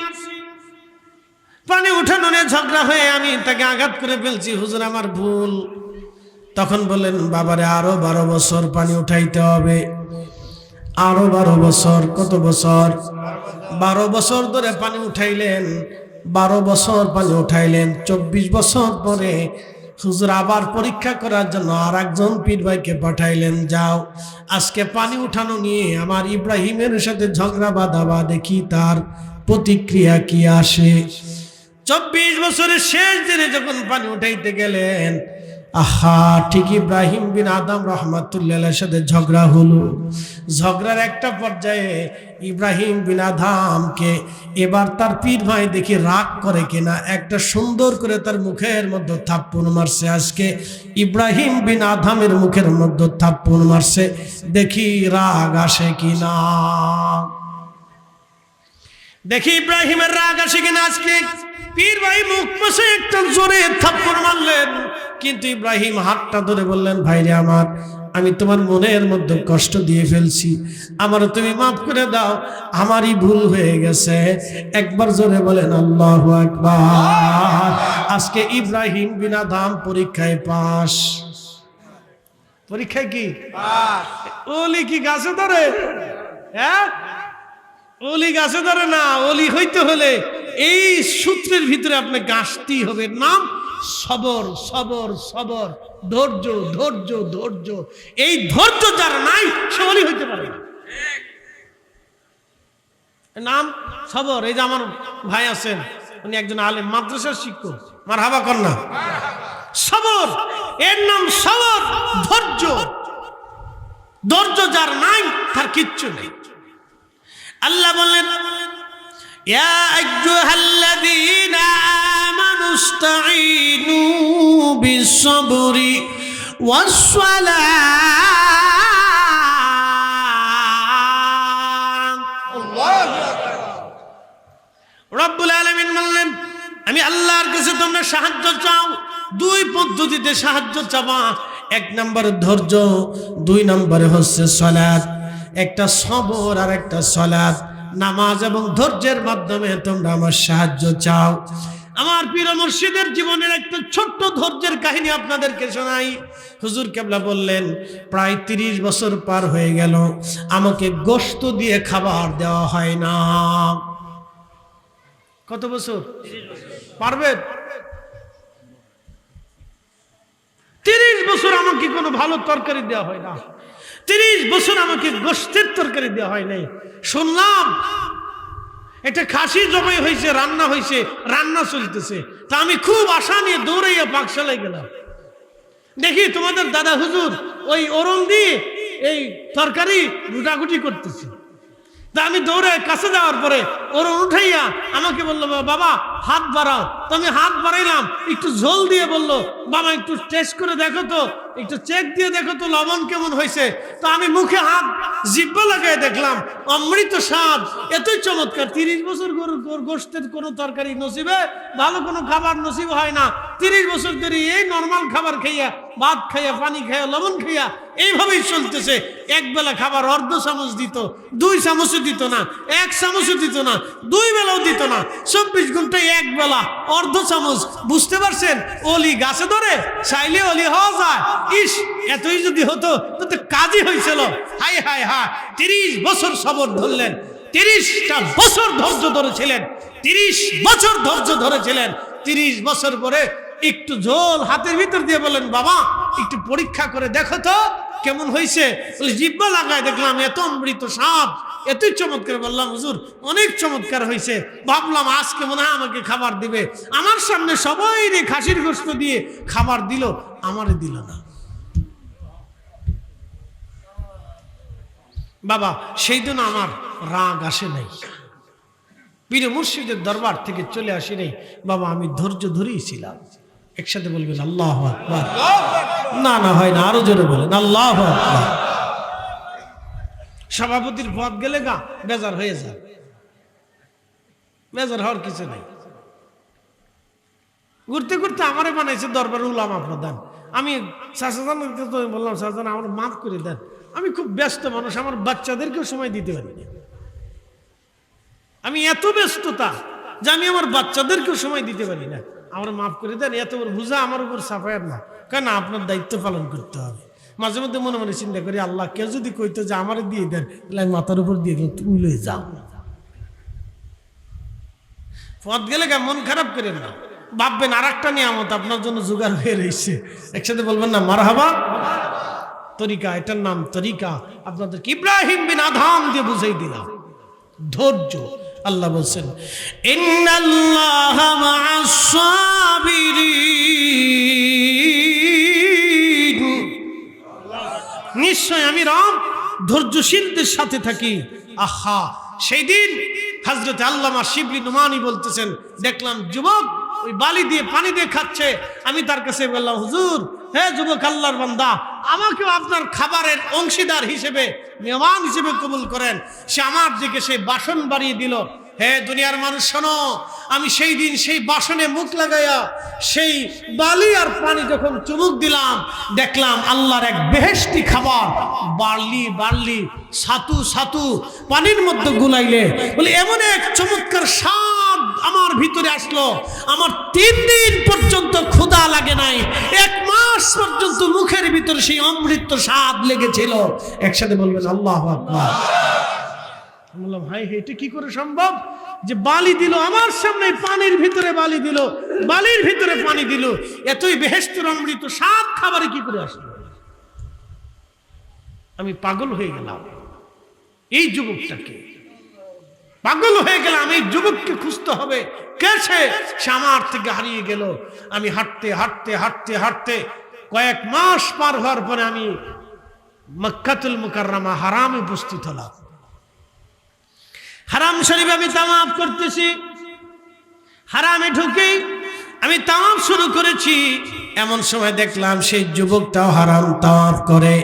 [SPEAKER 1] পানি উঠানো নিয়ে ঝগড়া হয়ে আমি তাকে আঘাত করে ফেলছি, হুজুর আমার ভুল। তখন বললেন, বাবারে আরো 12 বছর পানি উঠাইতে হবে, আরো 12 বছর। কত বছর? 12 বছর ধরে পানি উঠাইলেন, 12 বছর পানি উঠাইলেন। 24 বছর পরে হুজুর আবার পরীক্ষা করার জন্য আর একজন পীর ভাইকে পাঠাইলেন, যাও আজকে পানি উঠানো নিয়ে আমার ইব্রাহিমের সাথে ঝগড়া বাঁধাবা, দেখি তার প্রতিক্রিয়া কি আসে। 24 বছরের শেষ দিনে যখন পানি উঠাইতে গেলেন, আহা, ঠিক ইব্রাহিম বিন আদম রহমাতুল্লাহর সাথে ঝগড়া হলো। ঝগড়ার একটা পর্যায়ে ইব্রাহিম বিন আদমকে এবার তার পীর ভাই দেখি রাগ করে কিনা একটা সুন্দর করে তার মুখের মধ্যে থাপ্পড় মারছে। আজকে ইব্রাহিম বিন আদমের মুখের মধ্যে থাপ্পড় মারছে, দেখি রাগ আসে কিনা, দেখি ইব্রাহিমের রাগ আসে কিনা। আজকে পীর ভাই মুখ পাশে একটা জোরে থাপ্পড় মারলেন, কিন্তু ইব্রাহিম হাতটা ধরে বললেন, ভাইরে আমার, আমি তোমার মনের মধ্যে কষ্ট দিয়ে ফেলছি, আমারও তুমি মাফ করে দাও, আমারই ভুল হয়ে গেছে। একবার জোরে বলেন আল্লাহু আকবার। আজকে ইব্রাহিম বিন আদম পরীক্ষায় পাস। পরীক্ষায় কি পাস? ওলি কি গাছে ধরে? হ্যাঁ, অলি গাছে ধরে না, অলি হইতে হলে এই সূত্রের ভিতরে আপনাকে আসতেই হবে। নাম সবর, সবর, সবর, ধৈর্য, ধৈর্য, ধৈর্য। এই ধৈর্য যার নাই সে অলি হইতে পারে না। নাম সবর। এই যে আমার ভাই আছেন, উনি একজন আলেম, মাদ্রাসার শিক্ষক, মারহাবা কন্যা। সবর, এর নাম সবর, ধৈর্য। ধৈর্য যার নাই তার কিচ্ছু নেই। আল্লাহ বলেন, ইয়া আইয়ুহাল্লাযীনা আমানুস্তাঈনু বিস-সাবরি ওয়াস-সালাহ। আল্লাহু আকবার। রব্বুল আলামিন বললেন, আমি আল্লাহর কাছে তোমরা সাহায্য চাও। দুই পদ্ধতিতে সাহায্য চাবা। এক নম্বরে ধৈর্য, দুই নম্বরে হচ্ছে সালাত। একটা সবর আর একটা সালাত, নামাজ এবং ধৈর্যের মাধ্যমে তোমরা আমার সাহায্য চাও। আমার পীর মুর্শিদের জীবনের একটা ছোট্ট ধৈর্যের কাহিনী আপনাদেরকে শোনাই। হুজুর কেবলা বললেন, প্রায় 30 বছর পার হয়ে গেল, আমাকে গোশত দিয়ে খাবার দেওয়া হয় না। কত বছর? পারবেন? 30 বছর আমাকে কোনো ভালো তরকারি দেওয়া হয় না। 30 বছর আমাকে গোশতের তরকারি দেওয়া হয় নাই। শুনলাম একটা খাসি জবাই হয়েছে, রান্না হয়েছে, রান্না চলতেছে। তা আমি খুব আশা নিয়ে দৌড়াইয়া পাকশালায় গেলাম। দেখি তোমাদের দাদা হুজুর ওই ওরম দিয়ে এই তরকারি গুটাগুটি করতেছে। তা আমি দৌড়ে কাছে যাওয়ার পরে ওর উঠাইয়া আমাকে বললো, বাবা হাত বাড়াও। তো আমি হাত বাড়াইলাম, একটু ঝোল দিয়ে বললো, বাবা একটু টেস্ট করে দেখো তো, একটু চেক দিয়ে দেখো তো লবণ কেমন হয়েছে। তো আমি মুখে হাত জিব্বা লাগাই দেখলাম অমৃত স্বাদ, এতই চমৎকার। 30 বছর গরুর গোশতের কোনো তরকারি নসিবে, ভালো কোনো খাবার নসিব হয় না। 30 বছর ধরে এই নর্মাল খাবার খাইয়া, ভাত খাইয়া, পানি খাইয়া, লবণ খাইয়া এইভাবেই চলতেছে। এক বেলা খাবার অর্ধ চামচ দিত, 2 চামচও দিত না, 1 চামচও দিত না, 2 বেলাও দিত না। 24 ঘন্টায় এক বেলা অর্ধ চামচ। বুঝতে পারছেন? অলি গাছে ধরে, চাইলে অলি হওয়া যায়। ইস, এতই যদি হতো তো কাজই হয়েছিল। হাই হাই হাই, 30 বছর সবর ধরলেন, 30টা বছর ধৈর্য ধরেছিলেন, 30 বছর ধৈর্য ধরেছিলেন। 30 বছর পরে একটু ঝোল হাতের ভিতর দিয়ে বলেন, বাবা একটু পরীক্ষা করে দেখো তো কেমন হয়েছে। জিব্বা লাগায় দেখলাম এত অমৃত স্বাদ, এতই চমৎকার। বললাম, হুজুর অনেক চমৎকার হয়েছে। ভাবলাম আজকে মনে হয় আমাকে খাবার দিবে। আমার সামনে সবাই রে খাসির গোশত দিয়ে খাবার দিল, আমারে দিল না। বাবা সেই দিন আমার রাগ আসে নাই, পীর মুর্শিদের দরবার থেকে চলে আসি নাই। বাবা আমি ধৈর্য ধরেই ছিলাম। একসাথে বলবেন আল্লাহু আকবার। না না হয় না, আরো জোরে বলেন আল্লাহু আকবার। সভাপতির পদ গেলে গা বেজার হয়ে যায়, বেজার হওয়ার কিছু নাই। ঘুরতে ঘুরতে আমারে বানাইছে দরবারে উলামা প্রধান। আমি চাচাজানকে তো বললাম, চাচাজান আমার মাফ করে দেন, আমি খুব ব্যস্ত মানুষ, আমার বাচ্চাদেরকেও সময় দিতে পারি না। আমি এত ব্যস্ততা যে আমি আমার বাচ্চাদেরকেও সময় দিতে পারি না, আমার মাফ করে দেন। এত বড় বুঝা আমার উপর চাপায়ের না, কেন আপনার দায়িত্ব পালন করতে হবে। মাঝে মধ্যে মনে মনে চিন্তা করি, আল্লাহ কেউ যদি কইতো যে আমারে দিয়ে দেন, তাহলে আমি মাথার উপর দিয়ে গেল, তুমি লয়ে যাও। পথ গেলে মন খারাপ করেন না, ভাববেন আর একটা নিয়ামত আপনার জন্য জোগাড় হয়ে রয়েছে। একসাথে বলবেন না মারহাবা। তরিকা, এটার নাম তরিকা। আপনাদেরকে ইব্রাহিম বিন আদহাম দিয়ে বুঝাই দিলাম ধৈর্য। আল্লাহ বলছেন, ইন্নাল্লাহা মা'আস সাবিরিন, নিশ্চয় আমি রব ধৈর্যশীলদের সাথে থাকি। আহা, সেই দিন হযরত আল্লামা শিবলি নুমানি বলতেছেন, দেখলাম যুবক ওই বালি দিয়ে পানি দিয়ে খাচ্ছে। আমি তার কাছে বললাম, হুজুর, হে যুবক আল্লাহর বান্দা, আমাকেও আপনার খাবারের অংশীদার হিসেবে, মেহমান হিসেবে কবুল করেন। সে আমার দিকে সেই বাসন বাড়িয়ে দিল। হে দুনিয়ার মানুষ শোনো, আমি সেই দিন সেই বাসনে মুখ লাগাইয়া সেই বালি আর পানি যখন চুমুক দিলাম, দেখলাম আল্লাহর এক বেহেশতি খাবার বার্লি বার্লি ছাতু ছাতু পানির মধ্যে গুলাইলে বলে এমন এক চমৎকার স্বাদ আমার ভিতরে আসলো। আমার 3 দিন পর্যন্ত ক্ষুধা লাগে নাই, 1 মাস পর্যন্ত মুখের ভিতরে সেই অমৃত স্বাদ লেগেছিল। একসাথে বলবেন আল্লাহু আকবার। বললাম হাই এটা কি করে সম্ভব যে বালি দিল আমার সামনে, পানির ভিতরে বালি দিল, বালির ভিতরে পানি দিল, এতই বেহেশতের অমৃত সাত খাবারে কি করে আসলো? আমি পাগল হয়ে গেলাম এই যুবকটাকে, পাগল হয়ে গেলাম এই যুবককে খুঁজতে হবে, কে সে আমার থেকে হারিয়ে গেল। আমি হাঁটতে হাঁটতে হাঁটতে হাঁটতে কয়েক মাস পার হওয়ার পরে আমি মক্কাতুল মুকাররমা হারামে উপস্থিত হলাম। হারাম শরীফ আমি তাওয়াফ করতেছি, হারামে ঢুকে আমি তাওয়াফ শুরু করেছি। এমন সময় দেখলাম সেই যুবকটাও হারাম তাওয়াফ করে,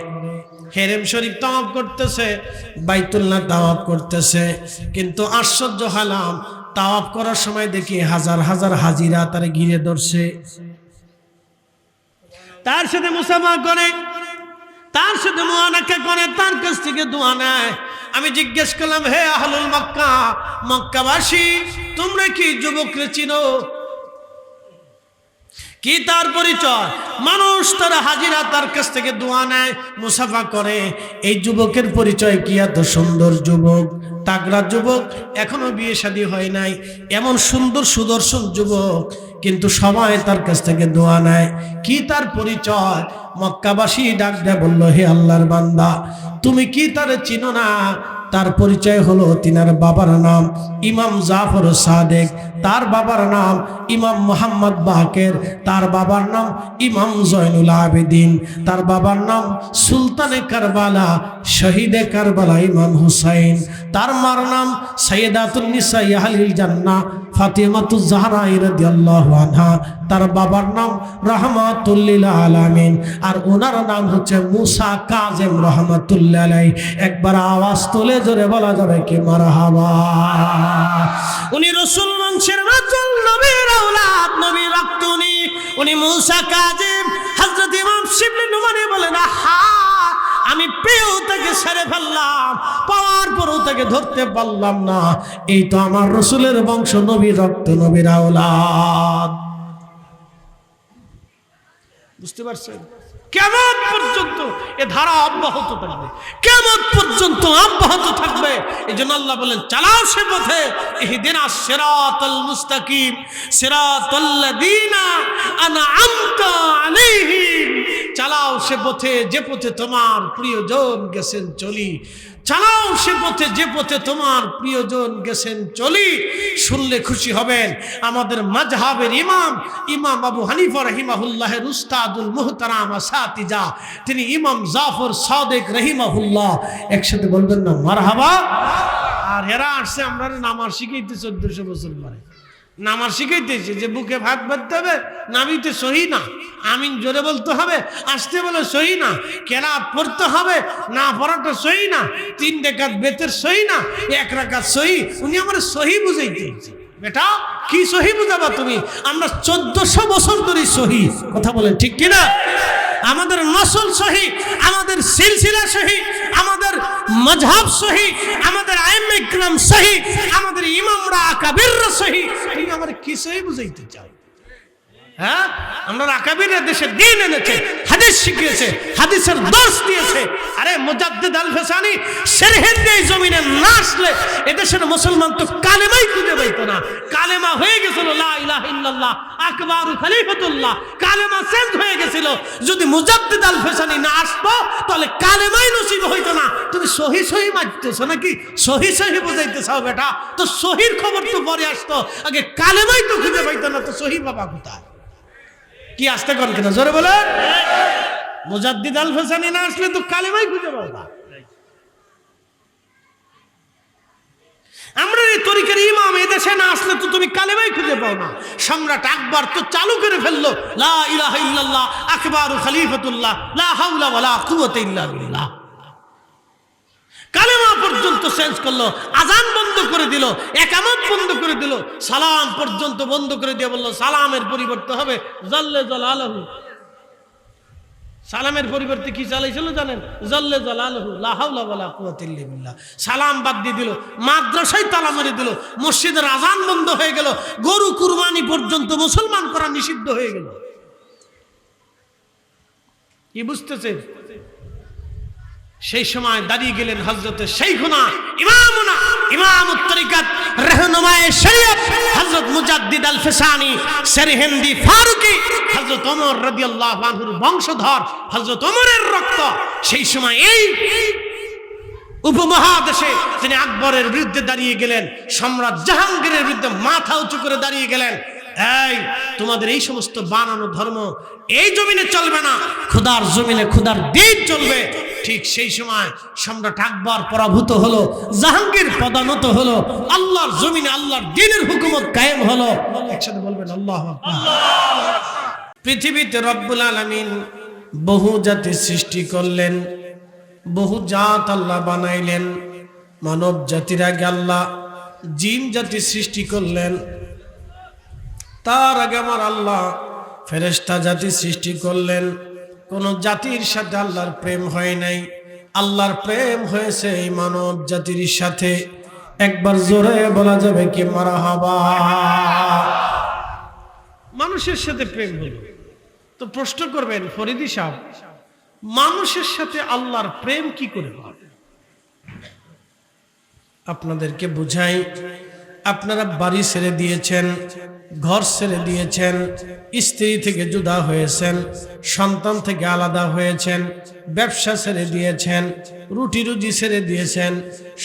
[SPEAKER 1] হেরেম শরীফ তাওয়াফ করতেছে, বাইতুল্লাহ তাওয়াফ করতেছে। কিন্তু আশ্চর্য হলাম, তাওয়াফ করার সময় দেখি হাজার হাজার হাজিরা তার ঘিরে ধরছে, তার সাথে মুসাফা করে, তার সাথে মুআনাকা করে, তার কাছ থেকে দোয়া নেয়। আমি জিজ্ঞেস করলাম, হে আহলুল মক্কা, মক্কাবাসী, তোমরা কি যুবকরে চিনো? কি তার পরিচয়? মানুষ তার হাজিরা তার কাছ থেকে দোয়া নেয়, মুসাফা করে। এই যুবকের পরিচয় কি? এত সুন্দর যুবক, তাগড়া যুবক, এখনো বিয়ে শাদী হয় নাই, এমন সুন্দর সুদর্শন যুবক, কিন্তু সবাই তার কাছ থেকে দোয়া নেয়। কি তার পরিচয়? মক্কাবাসী ডাক দেয়, বলল, হে আল্লাহর বান্দা, তুমি কি তারে চিনো না? তার পরিচয় হলো, তিনার বাবার নাম ইমাম জাফর সাদেক, তার বাবার নাম ইমাম মোহাম্মদ বাকের, তার বাবার নাম ইমাম জয়নুল আবেদিন, তার বাবার নাম সুলতানে কারবালা, শহীদে কারবালা ইমাম হুসাইন, তার মার নাম সাইয়েদাতুন নিসা আহলিল জান্নাহ ফাতিমাতুজ জাহরা রাদিয়াল্লাহু আনহা, তার বাবার নাম রাহমাতুল লিল আলামিন, আর ওনার নাম হচ্ছে মুসা কাজেম রহমাতুল্লাহ আলাইহি। একবার আওয়াজ তুলে জোরে বলা যাবে কি মারহাবা? উনি রাসূল বংশের রাসূল, নবীর আওলাদ, নবীর রক্ত উনি মুসা কাজেম। হযরত ইমাম শিবলি নুমানি বলেন, আহা, আমি পেয়েও তাকে ছেড়ে ফেললাম, পাওয়ার পরও তাকে ধরতে পারলাম না। এই তো আমার রাসূলের বংশ, নবীর রক্ত, নবীর আওলাদ। বুঝতে পারছেন? কিয়ামত পর্যন্ত এ ধারা অব্যাহত থাকবে, কিয়ামত পর্যন্ত অব্যাহত থাকবে। এজন্য আল্লাহ বলেন, চালাও সে পথে, ইহদিনাস সিরাতাল মুস্তাকিম সিরাতাল্লাযীনা আনআমতা আলাইহিম। চালাও সে পথে, যে পথে তোমার প্রিয়জন গেছেন চলি। চালাও সে পথে, যে পথে তোমার প্রিয়জন গেছেন চলি। শুনলে খুশি হবেন, আমাদের মাযহাবের ইমাম, ইমাম আবু হানিফা রাহিমাহুল্লাহের উস্তাদুল মুহতারাম আসাতিজা, তিনি ইমাম জাফর সাদেক রাহিমাহুল্লাহ। একসাথে বলবেন না মারহাবা? আর এরা আসছে আমরা নামাজ শিখাইতে 1400 বছর পরে, নামাজ শিখাইতেছে যে বুকে ভাত বাঁধতে হবে, নামিতে সহি না, আমিন জোরে বলতে হবে, আসতে বলে সহি না, কেরাত পড়তে হবে, না পড়াটা সহি না, 3 রাকাত বেতের সহি না, 1 রাকাত সহি। উনি আমার সহি বুঝাইতেছে। বেটা কি সহি বুঝাবা তুমি? আমরা 1400 বছর ধরে সহি। কথা বলেন ঠিক কিনা? আমাদের নসল সহি, আমাদের সিলসিলা সহি, আমাদের মাযহাব সহি, আমাদের আইম্মা ইকরাম সহি, আমাদের ইমামরা আকাবিররা সহি। তুমি আমার কি সহি বুঝাইতে চাও? হ্যাঁ, আমরা আকাবিরের দেশে দিন এনেছে, হাদিস শিখিয়েছে, হাদিসের দর্শ দিয়েছে। আরে মুজাদ্দিদ আল ফেসানি শেরহিন্দে জমিনে না আসলে এদেশের মুসলমান তো কালেমাই খুঁজে পাইতো না। কালেমা হয়ে গেছিল লা ইলাহা ইল্লাল্লাহ আকবারু খলিফাতুল্লাহ, কালেমা চেঞ্জ হয়ে গেছিল। যদি মুজাদ্দিদ আল ফেসানি না আসতো তাহলে কালেমাই নসিব হইতো না। তুমি সহি সহি মানতেছো নাকি? সহি সহি বুঝাইতে চাও বেটা? তো সহির খবর তো পরে আসতো, আগে কালেমাই তো খুঁজে পাইতো না, তো সহি বাবা কোথায়? কি আসতে কন কেন জোরে বলে? মুজাদ্দিদ আল ফেসানি না আসলে তো কালেমাই খুঁজে পাও না। আমরা এই তরিকার ইমাম এদেশে না আসলে তো তুমি কালেমাই খুঁজে পাও না। সম্রাট আকবর তো চালু করে ফেললো লা ইলাহা ইল্লাল্লাহ আকবারু খলিফাতুল্লাহ লা হাওলা ওয়ালা কুওয়াতা ইল্লা বিল্লাহ। কালেমা পর্যন্ত চেঞ্জ করলো, আজান বন্ধ করে দিল, একামত বন্ধ করে দিল, সালাম পর্যন্ত বন্ধ করে দিয়ে বললো সালামের পরিবর্তে হবে জাল্লে জালালহু। সালামের পরিবর্তে কি চালাইছিল জানেন? জাল্লে জালালহু লা হাওলা ওয়ালা কুওয়াতা ইল্লা বিল্লাহ। সালাম বাদ দিয়ে দিল, মাদ্রাসায় তালা মেরে দিল, মসজিদের আজান বন্ধ হয়ে গেল, গরু কুরবানি পর্যন্ত মুসলমান করা নিষিদ্ধ হয়ে গেল। কি বুঝতেছে? সেই সময় দাঁড়িয়ে গেলেন হযরতে শাইখুনা ইমামুনা ইমামুত তরিকাত रहनुमाए शरीयत हजरत मुजाद्दिद अल फिसानी सरहिंदी फारूकी हजरत उमर রাদিয়াল্লাহু আনহুর বংশধর হযরত ওমরের রক্ত সেই সময় এই উপমহাদেশে তিনি আকবরের বিরুদ্ধে দাঁড়িয়ে গেলেন, সম্রাট জাহাঙ্গীরের বিরুদ্ধে মাথা উঁচু করে দাঁড়িয়ে গেলেন। এই তোমাদের এই সমস্ত বানানো ধর্ম এই জমিনে চলবে না, খোদার জমিনে খোদার দ্বীন চলবে। ঠিক সেই সময় সম্রাট আকবর পরাভূত হলো, জাহাঙ্গীর পদানত হলো, আল্লাহর জমিনে আল্লাহর দ্বীনের হুকুমত কায়েম হলো। একসাথে বলবেন আল্লাহু আকবার। পৃথিবীতে রব্বুল আলামিন বহু জাতি সৃষ্টি করলেন, বহু জাত আল্লাহ বানাইলেন। মানব জাতির আগে আল্লাহ জিন জাতি সৃষ্টি করলেন, তার আগে আমার আল্লাহ ফেরেশতা জাতি সৃষ্টি করলেন। কোন জাতির সাথে আল্লাহর প্রেম হয় নাই, আল্লাহর প্রেম হয়েছে এই মানব জাতির সাথে। একবার জোরে বলা যাবে কি মারহাবা। মানুষের সাথে প্রেম হলো, তো প্রশ্ন করবেন ফরিদি সাহেব, মানুষের সাথে আল্লাহর প্রেম কি করে হয়? আপনাদেরকে বুঝাই। আপনারা বাড়ি ছেড়ে দিয়েছেন, ঘর ছেড়ে দিয়েছেন, স্ত্রী থেকে জুদা হয়েছেন, সন্তান থেকে আলাদা হয়েছেন, ব্যবসা ছেড়ে দিয়েছেন, রুটি রুজি ছেড়ে দিয়েছেন,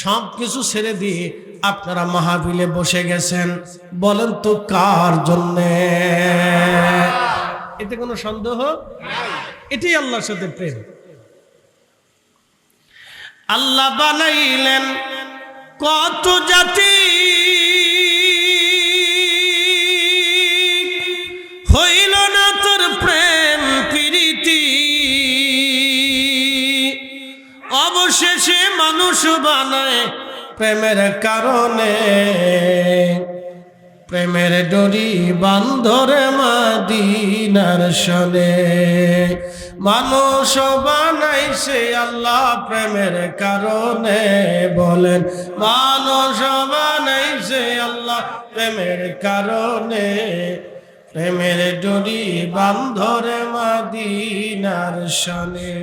[SPEAKER 1] সব কিছু ছেড়ে দিয়ে আপনারা মাহফিলে বসে গেছেন। বলেন তো কার জন্যে? এতে কোনো সন্দেহ নাই, এটাই আল্লাহর সাথে প্রেম। আল্লাহ বানাইলেন কত জাতি, হইল না তোর প্রেম প্রীতি, অবশেষে মানুষ বানায় প্রেমের কারণে। প্রেমের ডরি বান্ধরে মদিনার শনে, মানুষ বানাইছে আল্লাহ প্রেমের কারণে। বলেন মানুষ বানাইছে আল্লাহ প্রেমের কারণে, প্রেমের ডরি বান্ধরে মদিনার শনে।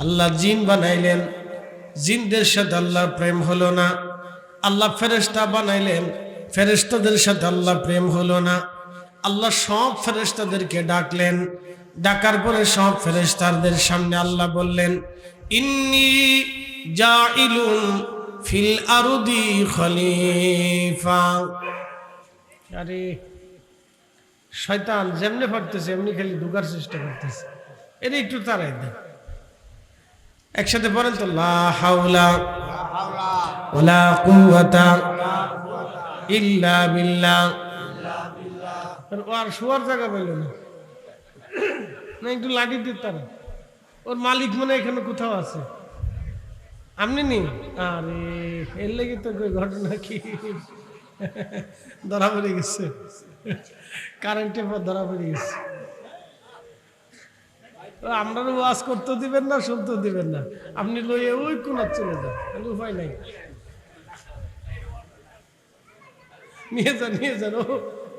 [SPEAKER 1] আল্লাহ জিন বানাইলেন, জিনদের সাথে আল্লাহর প্রেম হলো না। আল্লাহ ফেরেশতা বানাইলেন, ফেরেশতাদের সাথে আল্লাহ প্রেম হলো না। আল্লাহ সব ফেরেশতাদেরকে ডাকলেন, ডাকার পরে সব ফেরেশতাদের সামনে আল্লাহ বললেন, ইন্নী জাইলুন ফিল আরদি খলিফা। আরে শয়তান যেমনে পারতেছে এমনি খালি ঢুকার চেষ্টা করতেছে, এটা একটু তাড়াই দেন। একসাথে বলেন তো, লা হাওলা ওয়ালা কুওয়াতা ইল্লা বিল্লাহ। আর শোয়ার জায়গা পেল না, একটু লাঠি দিয়ে তারা, ওর মালিক মনে এখানে কোথাও আছে, আপনি নি? আরে এর লেগে তো ঘটনা কি ধরা পড়ে গেছে, কারেন্টের পর ধরা পড়ে গেছে। আমরা ওয়াজ করতে দিবেন না, শুনতে দিবেন না, আপনি লইয়ে ওই কোনার চলে যান, উপায় নাই, নিয়ে যান নিয়ে যান।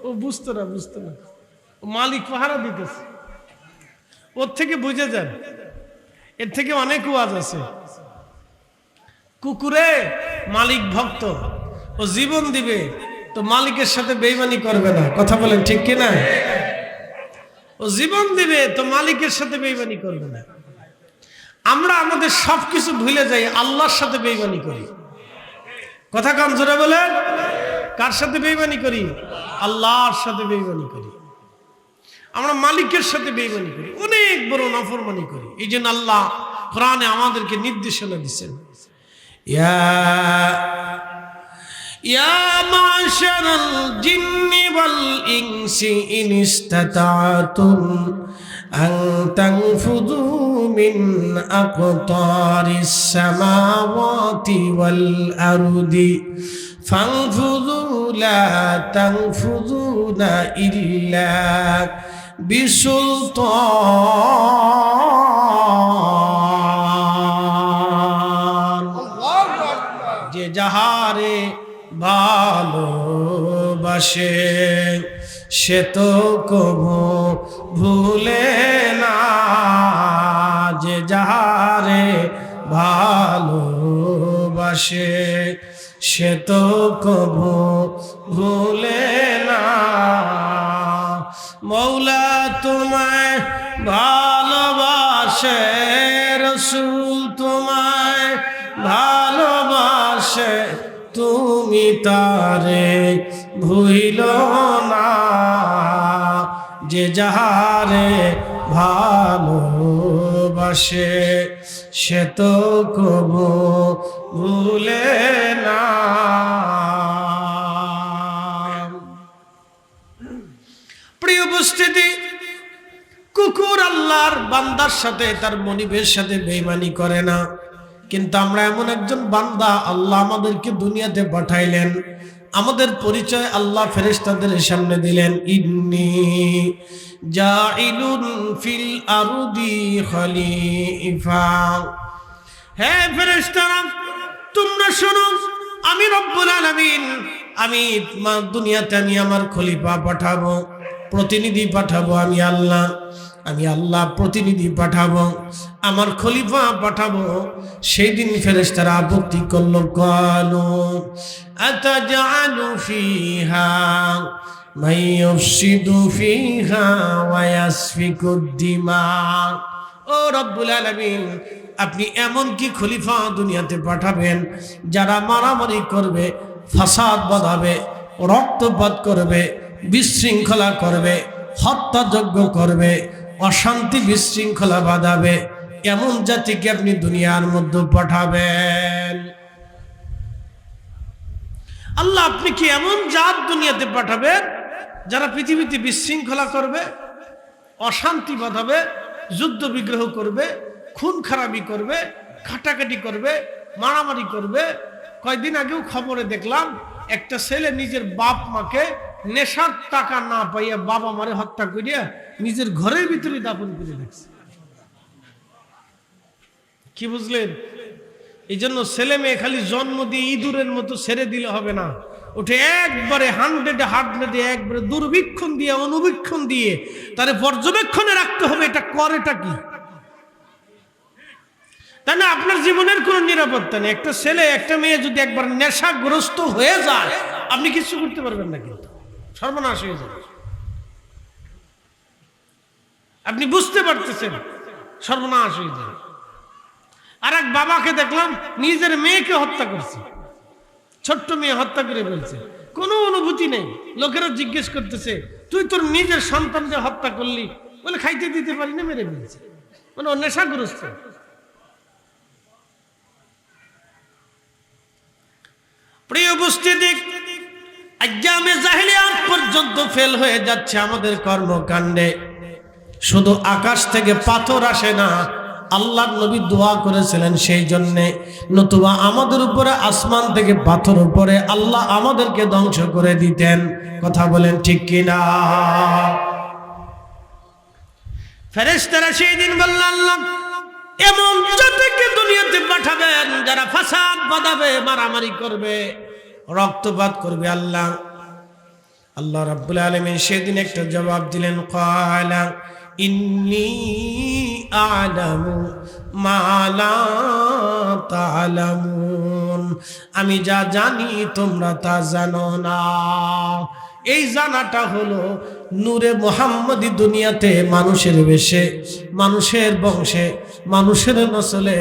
[SPEAKER 1] ও বুঝতো না, বুঝতো না, মালিক পাহারা দিতেছে, ওর থেকে বুঝে যান। এর থেকে অনেক ওয়াজ আছে। কুকুরে মালিক ভক্ত, ও জীবন দিবে তো মালিকের সাথে বেইমানি করবে না, কথা বলেন ঠিক কিনা? ও জীবন দিবে তো মালিকের সাথে বেইমানি করবে না। আমরা আমাদের সবকিছু ভুলে যাই, আল্লাহর সাথে বেইমানি করি। কথা কান জোরে বলেন, কার সাথে বেইমানি করি? আল্লাহর সাথে বেইমানি করি। আমরা মালিকের সাথে বেইমানি করি, অনেক বড় নাফরমানি করি। এই জন্য আল্লাহ কোরআনে আমাদেরকে নির্দেশনা দিচ্ছেন, ইয়া মাশারাল জিন্নি ওয়াল ইনসি ইন ইসতাতাতুম আন তানফুযু মিন আকতারিস সামাওয়াতি ওয়াল আরদি ফানফুযু লা তানফুযুনা ইল্লা বিসুলতান। যে যাহারে ভালোবাসে সে তো কবু ভুলে না, যে যাহারে ভালোবাসে ভালোবাসে সে তো কভু ভুলে না। মৌলা তোমায় ভালোবাসে, রসূল তোমায় ভালোবাসে, তুমি তারে ভুইল না। যে যাহারে ভালোবাসে সে তো কবু ভুলে না। প্রিয় উপস্থিতি, কুকুর আল্লাহর বান্দার সাথে তার মনিবের সাথে বেঈমানি করে না, কিন্তু আমরা এমন একজন বান্দা, আল্লাহ আমাদেরকে দুনিয়াতে পাঠাইলেন, আমাদের পরিচয় আল্লাহ ফেরেশতাদের সামনে দিলেন, ইন্নী জাইলুন ফিল আরদি খলিফা। হে ফেরেশতারা, তোমরা শোনো, আমি রব্বুল আলামিন, আমি দুনিয়াতে আমি আমার খলিফা পাঠাবো, প্রতিনিধি পাঠাবো। আমি আল্লাহ প্রতিনিধি পাঠাবো, আমার খলিফা পাঠাবো। সেই দিন ফেরেশতারা আপত্তি করলো, কালু আতাজআলু ফিহা মান ইউফসিদু ফিহা ওয়া ইয়াসফিকুদ দিমা। ও রব্বুল আলামিন, আপনি এমন কি খলিফা দুনিয়াতে পাঠাবেন যারা মারামারি করবে, ফাসাদ বাঁধাবে, রক্তপাত করবে, বিশৃঙ্খলা করবে, হত্যাযজ্ঞ করবে, অশান্তি বিশৃঙ্খলা বাঁধাবে, এমন জাতিকে আপনি দুনিয়ার মধ্যে পাঠাবেন? আল্লাহ, আপনি কি এমন জাত দুনিয়াতে পাঠাবেন যারা পৃথিবীতে বিশৃঙ্খলা করবে, অশান্তি বাঁধাবে, যুদ্ধ বিগ্রহ করবে, খুন খারাপি করবে, কাটাকাটি করবে, মারামারি করবে? কয়েকদিন আগেও খবরে দেখলাম একটা ছেলে নিজের বাপ মাকে নেশার টাকা না পাইয়া বাবা মারে হত্যা করিয়া নিজের ঘরের ভিতরে দাফন করে রাখছে। কি বুঝলেন? এই জন্য ছেলে মেয়ে খালি জন্ম দিয়ে ইঁদুরের মতো ছেড়ে দিলে হবে না, ওঠে একবারে 100 একবারে দুর্বীক্ষণ দিয়ে, অনুবীক্ষণ দিয়ে তারে পর্যবেক্ষণে রাখতে হবে, এটা করেটা কি। তাই না? আপনার জীবনের কোনো নিরাপত্তা নেই। একটা ছেলে একটা মেয়ে যদি একবার নেশাগ্রস্ত হয়ে যায়, আপনি কিছু করতে পারবেন না, কিন্তু সর্বনাশ হয়ে যাবে। আপনি বুঝতে পারতেছেন, সর্বনাশ হয়ে যাবে। আর এক বাবাকে দেখলাম নিজের মেয়েকে হত্যা করছে, ছোট্ট মেয়ে হত্যা করে ফেলছে, কোনো অনুভূতি নেই। লোকেরা জিজ্ঞেস করতেছে, তুই তোর নিজের সন্তানকে হত্যা করলি? বলে, খাইতে দিতে পারি না, মেরে ফেলছে। মানে ও নেশাগ্রস্ত। প্রিয় উপস্থিতি, আইয়ামে জাহেলিয়াত পর্যন্ত ফেল হয়ে যাচ্ছে আমাদের কর্মকাণ্ডে। শুধু আকাশ থেকে পাথর আসে না, আল্লাহর নবী দোয়া করেছিলেন সেই জন্যে, নতুবা আমাদের উপরে আসমান থেকে পাথর উপরে আল্লাহ আমাদেরকে ধ্বংস করে দিতেন। কথা বলেন ঠিক কিনা? ফেরেশতারা সেই দিন বললেন, আল্লাহ এমন জাতিকে দুনিয়াতে পাঠাবেন যারা ফাসাদ বাঁধাবে, মারামারি করবে, রক্তপাত করবে। আল্লাহ রাব্বুল আলামিন সেদিন একটা জবাব দিলেন, ক্বালা ইন্নী আ'লামু মা লা তা'লামুন, আমি যা জানি তোমরা তা জানো না। এই জানাটা হলো নূরে মুহাম্মদী দুনিয়াতে মানুষের বেশে, মানুষের বংশে, মানুষের নসলে,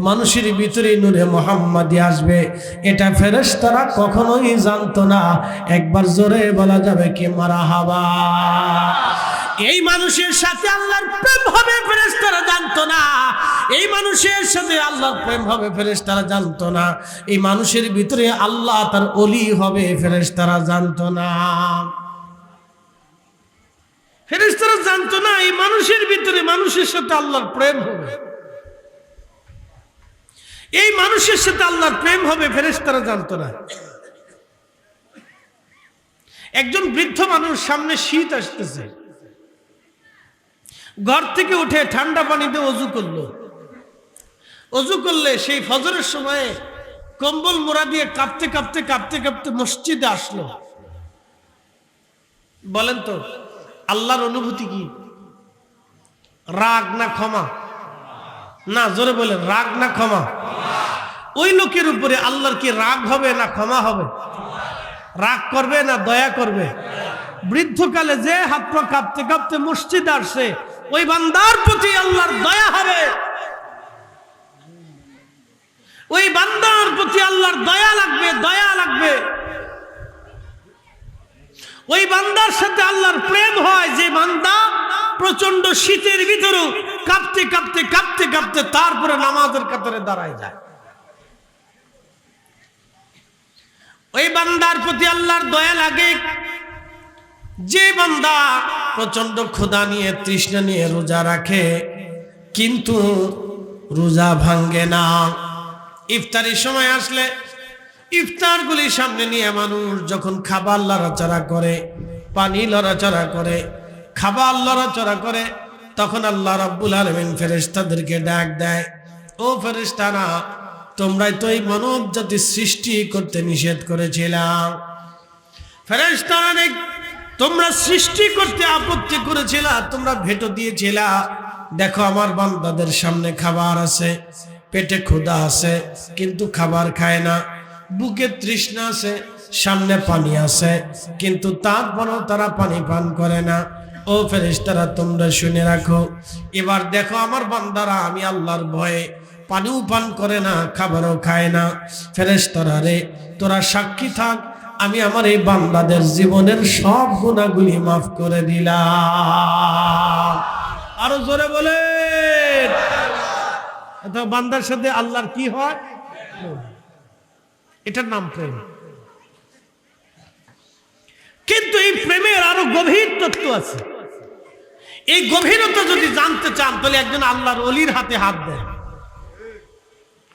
[SPEAKER 1] মানুষের ভিতরে নূরে মুহাম্মদী আসবে। এটা ফেরেশতারা কখনোই জানতো না। একবার জোরে বলা যাবে কি মারহাবা? এই মানুষের সাথে আল্লাহর প্রেম হবে, ফেরেশতারা জানতো না। এই মানুষের সাথে আল্লাহর প্রেম হবে, ফেরেশতারা জানতো না। এই মানুষের ভিতরে আল্লাহ তার ওলি হবে, ফেরেশতারা জানতো না। ফেরেশতারা জানতো না এই মানুষের ভিতরে মানুষের সাথে আল্লাহর প্রেম হবে, এই মানুষের সাথে আল্লাহর প্রেম হবে, ফেরেশতারা জানতো না। একজন বৃদ্ধ মানুষ, সামনে শীত আসতেছে, ঘর থেকে উঠে ঠান্ডা পানিতে অজু করলো। অজু করলে সেই ফজরের সময়ে কম্বল মোড়া দিয়ে কাঁপতে কাঁপতে কাঁপতে কাঁপতে মসজিদে আসলো। বলেন তো আল্লাহর অনুভূতি কি? রাগ না ক্ষমা? না, জোরে বলেন, রাগ না ক্ষমা? ওই লোকের উপরে আল্লাহর কি রাগ হবে না ক্ষমা হবে? রাগ করবে না দয়া করবে? বৃদ্ধকালে যে হাত পা কাঁপতে কাঁপতে মসজিদ আসছে, ওই বান্দার প্রতি আল্লাহর দয়া হবে, ওই বান্দার প্রতি আল্লাহর দয়া লাগবে, দয়া লাগবে। ওই বান্দার সাথে আল্লাহর প্রেম হয় যে বান্দা প্রচন্ড শীতের ভিতরেও কাঁপতে কাঁপতে কাঁপতে কাঁপতে তারপরে নামাজের কাতারে দাঁড়ায় যায়। ওই বান্দার প্রতি আল্লাহর দয়া লাগে যে বান্দা প্রচন্ড ক্ষুধা নিয়ে তৃষ্ণা নিয়ে রোজা রাখে কিন্তু রোজা ভাঙ্গে না। ইফতারির সময় আসলে ইফতারগুলি সামনে নিয়ে মানুষ যখন খাবার লড়াচড়া করে, পানি লড়াচড়া করে, খাবার লড়াচড়া করে, তখন আল্লাহ রাব্বুল আলামিন ফেরেশতাদেরকে ডাক দেয়, ও ফেরেশতারা, তোমরাই তো এই মানব জাতি সৃষ্টি করতে নিষেধ করেছিলাম। ফেরেশতারা, তোমরা সৃষ্টি করতে আপত্তি করেছিলা, তোমরা ভেটো দিয়েছিলা। দেখো আমার বান্দাদের সামনে খাবার আছে, পেটে ক্ষুধা আছে কিন্তু খাবার খায় না, বুকে তৃষ্ণা আছে, সামনে পানি আছে কিন্তু তারপরও তারা পানি পান করে না। ও ফেরেশতারা, তোমরা শুনে রাখো, এবার দেখো আমার বান্দারা আমি আল্লাহর ভয়ে পানিও পান করে না, খাবারও খায় না। ফেরেশতারা রে, তোরা সাক্ষী থাক, আমি আমার এই বান্দাদের জীবনের সব গুনাহগুলি মাফ করে দিলাম। আরো জোরে বলেন। এটা বান্দার সাথে আল্লাহর কি হয়? এটার নাম প্রেম। কিন্তু এই প্রেমের আরো গভীর তত্ত্ব আছে। এই গভীরতা যদি জানতে চান তাহলে একজন আল্লাহর ওলির হাতে হাত দেন।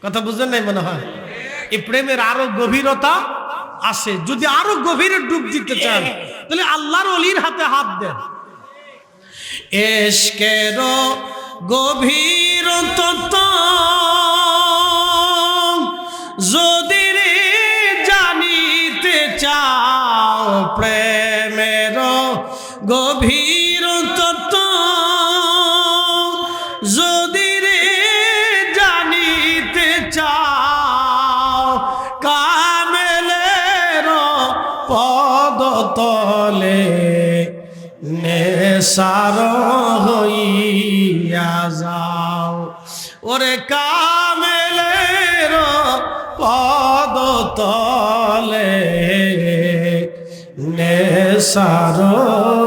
[SPEAKER 1] কথা বুঝেন নাই মনে হয়? এই প্রেমের আরো গভীরতা আছে। যদি আরো গভীরে ডুব দিতে চান তাহলে আল্লাহর ওলির হাতে হাত দেন। এশকের গভীর তত্ত্ব যদি রে জানিতে চাও, প্রেমের গভীর তত্ত্ব যদি রে জানিতে চাও, কামেলের পদতলে নেশার হইয়া যাও। ওরে কামেলের পদতলে নেশার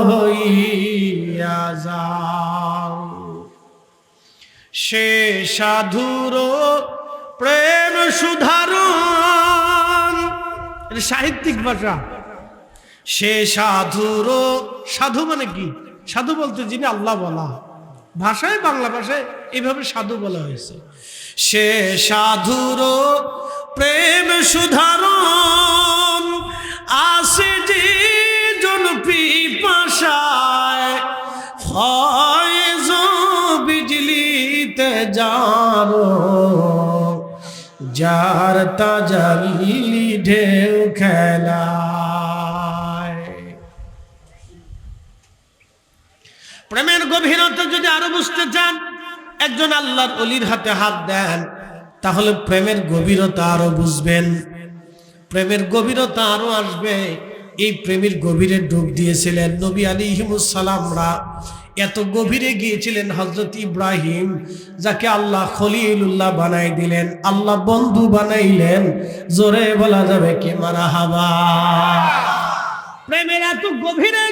[SPEAKER 1] হইয়া যাও। সে সাধুর প্রেম সুধারণ, এটা সাহিত্যিক ভাষা। সে সাধুর, সাধু মানে কি? সাধু বলতে যিনি আল্লাহ বলা, ভাষায় বাংলা ভাষায় এইভাবে সাধু বলা হয়েছে। সে সাধুর প্রেম সুধারণ আসে যে জন পিপাসায়, ফয়েজ বিজলিতে যারো, যার তাজালি ঢেউ খেলা। প্রেমের গভীরতা যদি আরো বুঝতে চান, একজন আল্লাহর ওলির হাতে হাত দেন, তাহলে প্রেমের গভীরতা আরো বুঝবেন, প্রেমের গভীরতা আরো আসবে। এই প্রেমের গভীরে ডুব দিয়েছিলেন নবী আলাইহিমুস সালামরা। এত গভীরে গিয়েছিলেন হযরত ইব্রাহিম, যাকে আল্লাহ খলিলুল্লাহ বানাই দিলেন, আল্লাহ বন্ধু বানাইলেন। জোরে বলা যাবে কি মারহাবা। প্রেমের এত গভীরে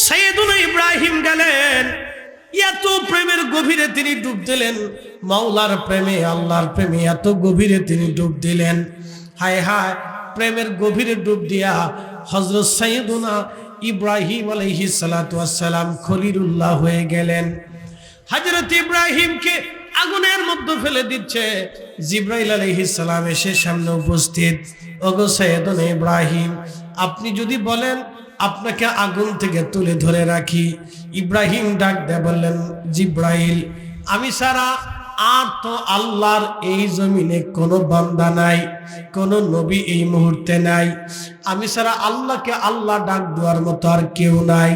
[SPEAKER 1] সাইয়েদুনা ইব্রাহিম গেলেন, এত প্রেমের গভীরে তিনি ডুব দিলেন। মাওলার প্রেমে, আল্লাহর প্রেমে এত গভীরে তিনি ডুব দিলেন। হায় হায়, প্রেমের গভীরে ডুব দিয়া হযরত সাইয়েদুনা ইব্রাহিম আলাইহিস সালাতু ওয়াস সালাম খলিলুল্লাহ হয়ে গেলেন। হযরত ইব্রাহিমকে আগুনের মধ্যে ফেলে দিচ্ছে, জিবরাইল আলাইহিস সালাম এসে সামনে উপস্থিত। ওগো সাইয়েদুনা ইব্রাহিম, আপনি যদি বলেন আপনাকে আগুন থেকে তুলে ধরে রাখি। ইব্রাহিম ডাক দিয়ে বললেন, জিবরাইল, আমি সারা আর তো আল্লাহর এই জমিনে কোনো বান্দা নাই, কোনো নবী এই মুহূর্তে নাই। আমি সারা আল্লাহকে আল্লাহ ডাক দেওয়ার মতো আর কেউ নাই।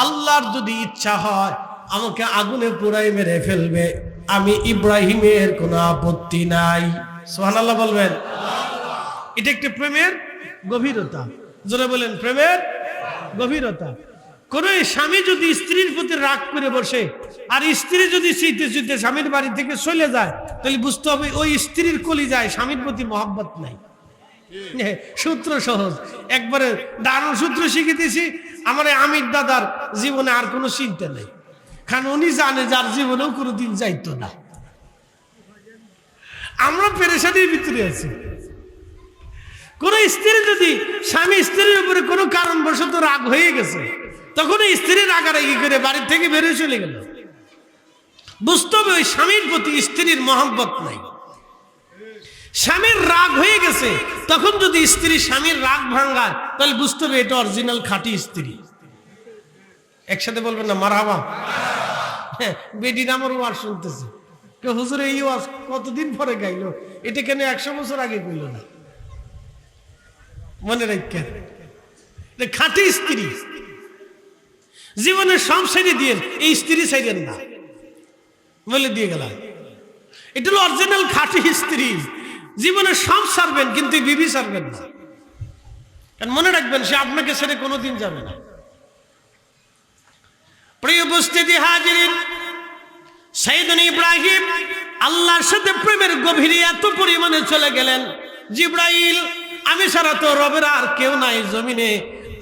[SPEAKER 1] আল্লাহর যদি ইচ্ছা হয় আমাকে আগুনে পুরাই মেরে ফেলবে, আমি ইব্রাহিমের কোনো আপত্তি নাই। সুবহানাল্লাহ বলবেন। এটা একটা প্রেমের গভীরতা। জোরে বলেন, প্রেমের গভীরতা। কোন স্বামী যদি স্ত্রীর প্রতি রাগ করে বসে আর স্ত্রী যদি চিতে চিতে স্বামীর বাড়ি থেকে চলে যায়, তাহলে বুঝতে হবে ওই স্ত্রীর কলিজায় স্বামীর প্রতি মহব্বত নাই। সূত্র সহজ, একবারে দারুণ সূত্র শিখে দিয়েছি। আমার আমির দাদার জীবনে আর কোনো চিন্তা নেই, কারণ উনি জানে যার জীবনেও কোনোদিন যাইতো না। আমরা পেরেশানির ভিতরে আছি। কোন স্ত্রী যদি স্বামী স্ত্রীর উপরে কোনো কারণবশত রাগ হয়ে গেছে, তখন স্ত্রী রাগারাগি করে বাড়ির থেকে বেরিয়ে চলে গেল, বুঝতে হবে ওই স্বামীর প্রতি স্ত্রীর মহব্বত নাই। স্বামীর রাগ হয়ে গেছে, তখন যদি স্ত্রী স্বামীর রাগ ভাঙ্গায়, তাহলে বুঝতে হবে এটা অরিজিনাল খাঁটি স্ত্রী। একসাথে বলবেন না মারহাবা? হ্যাঁ, বেডি নামের ওয়াজ শুনতেছে কেউ, হুজুর এই ওয়াজ কতদিন পরে গাইলো, এটা কেন 100 বছর আগে কইল না? মনে রাখেন, খাঁটি স্ত্রী। জীবনের সব ছেড়ে দিয়ে এই স্ত্রী ছেড়েন না বলে দিয়ে গেলাম। এটা হলো অরিজিনাল খাঁটি স্ত্রী। জীবনে সব ছাড়বেন, কিন্তু বিবি ছাড়বেন না। কারণ মনে রাখবেন, সে আপনাকে ছেড়ে কোনোদিন যাবে না। প্রিয় উপস্থিতি হাজিরিন, সাইয়েদনা ইব্রাহিম আল্লাহর সাথে প্রেমের গভীরে এত পরিমাণে চলে গেলেন, জিব্রাইল আমি ছাড়া তো রবের আর কেউ নাই জমিনে।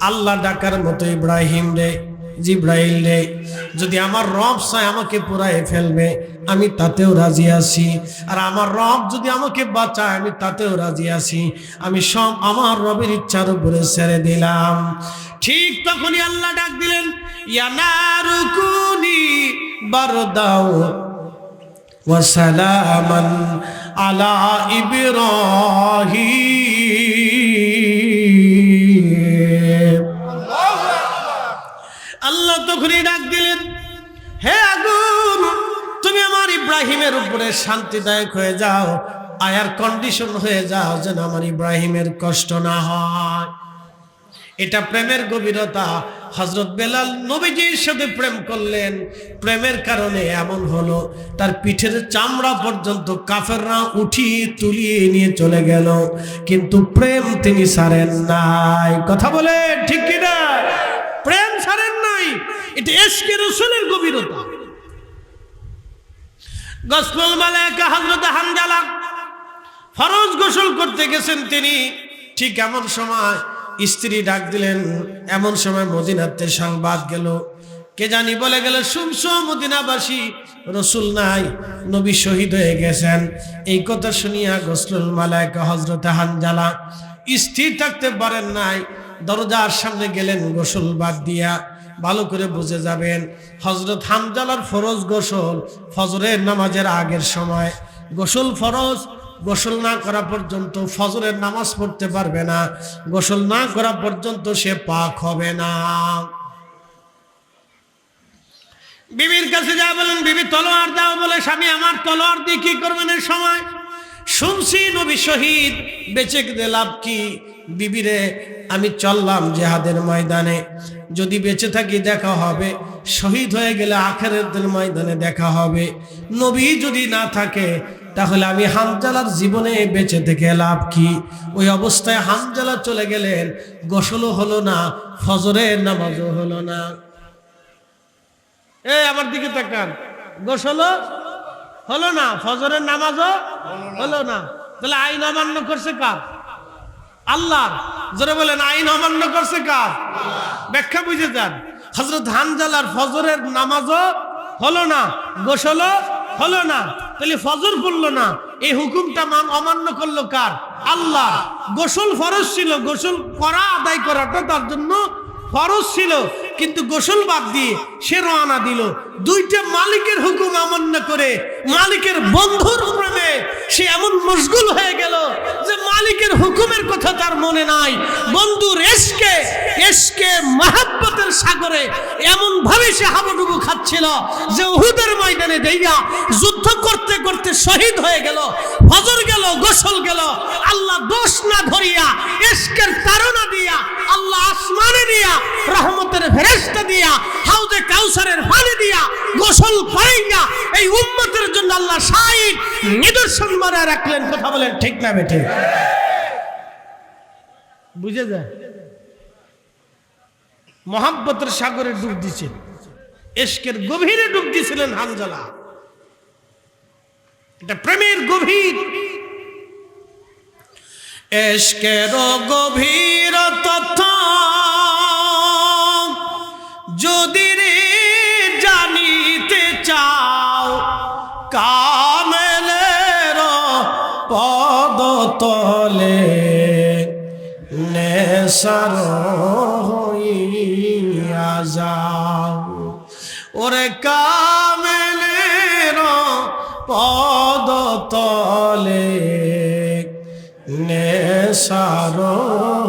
[SPEAKER 1] আল্লাহ ডাকার মতো ইব্রাহিম রে, জিব্রাইল রে, যদি আমার রব চায় আমাকে পুরাই ফেলবে, আমি তাতেও রাজি আছি। আর আমার রব যদি আমাকে বাঁচায়, আমি তাতেও রাজি আছি। আমি সব আমার রবের ইচ্ছার উপরে ছেড়ে দিলাম। ঠিক তখনই আল্লাহ ডাক দিলেন, ইয়া নারু কুনি বারদাও ওয়া সালামান আলা ইব্রাহিম। আল্লাহ তখনই ডাক দিলেন, হে আগুন, তুমি আমার ইব্রাহিমের উপরে শান্তিদায়ক হয়ে যাও, আয়ার কন্ডিশন হয়ে যাও, যেন আমার ইব্রাহিমের কষ্ট না হয়। এটা প্রেমের গভীরতা। হযরত বেলাল নবীজির সাথে প্রেম করলেন, প্রেমের কারণে এমন হলো তার পিঠের চামড়া পর্যন্ত কাফেররা উঠিয়ে তুলিয়ে নিয়ে চলে গেল, কিন্তু প্রেম তিনি ছাড়েন নাই। কথা বলে ঠিক কিনা? প্রেম ছাড়েন নাই। এটা ইশকে রাসূলের গভীরতা। গোসল মালায়েকা হযরত হামজালা ফরজ গোসল করতে গেছেন তিনি। ঠিক এমন সময় স্ত্রী ডাক দিলেন। এমন সময় মদিনাতে সংবাদ গেল, কে জানি বলে গেল, শুনছো মদিনাবাসী, রাসূল নাই, নবী শহীদ হয়ে গেছেন। এই কথা শুনিয়া গোসল মালায়েকা হযরত হামজালা স্থির থাকতে পারেন নাই, দরজার সামনে গেলেন গোসল বাদ দিয়া। ভালো করে বুঝে যাবেন, হযরত হামজালার ফরজ গোসল ফজরের নামাজের আগের সময়। গোসল ফরজ, গোসল না করা পর্যন্ত ফজরের নামাজ পড়তে পারবে না, গোসল না করা পর্যন্ত সে পাক হবে না। বিবির কাছে যা বলেন, বিবি তলোয়ার দাও, বলে স্বামী আমার তলোয়ার দিয়ে কি করবেন? এর সময় শুনছি নবী শহীদ, বেঁচে গেলে লাভ কি? বিবিরে, আমি চললাম জিহাদের ময়দানে, যদি বেঁচে থাকি দেখা হবে, শহীদ হয়ে গেলে আখিরাতের ময়দানে দেখা হবে। নবী যদি না থাকে, তাহলে আমি হামজালার জীবনে বেঁচে থেকে লাভ কি? ওই অবস্থায় হামজালা চলে গেলেন, গোসলও হলো না, ফজরের নামাজও হলো না। আমার দিকে তাকান, গোসলও হলো না, ফজরের নামাজও হলো না। তাহলে আইন অমান্য করছে কার? আল্লাহ। জোরে বলেন, আইন অমান্য করছে কার? ব্যাখ্যা বুঝে যান। হযরত হামজালার ফজরের নামাজও হলো না, গোসলও হলো না, তাহলে ফজর পড়লো না। এই হুকুমটা অমান্য করলো কার? আল্লাহ। গোসল ফরজ ছিল, গোসল করা আদায় করাটা তার জন্য ফরজ ছিল, কিন্তু গোসল বাদ দিয়ে সে রওনা দিল। দুইটা মালিকের হুকুম অমান্য করে মালিকের বন্ধুর প্রেমে সে এমন মশগুল হয়ে গেল যে মালিকের হুকুমের কথা তার মনে নাই। বন্ধুর ইশকে মহব্বতের সাগরে এমন ভাবে সে হাবুডুবু খাচ্ছিল যে উহুদের ময়দানে দেইয়া যুদ্ধ করতে করতে শহীদ হয়ে গেল। ফজর গেল, গোসল গেল, আল্লাহ দোষ না ধরিয়া ইশকের তাড়না দিয়া, আল্লাহ আসমানে দিয়া রহমতের ফেরেশতা দিয়া, হাউজে কাউসারের পানি দিয়া গোসল করাইয়া এই উম্মতের জন্য আল্লাহ ৬০ নিদর্শন মারা রাখলেন। কথা বলেন ঠিক না বেঠিক? বুঝে যায়? মহাব্বতের সাগরে ডুব দিচ্ছেন, ইশকের গভীরে ডুব দিয়েছিলেন হানজালা। এটা প্রেমের গভীর, ইশকের গভীর তথ্য যদি রে জানিতে চাও, কামেলের পদতলে নেশার হইয়া যাও। ওরে কামেলের পদতলে নেশার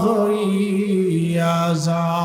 [SPEAKER 1] হইয়া যাও।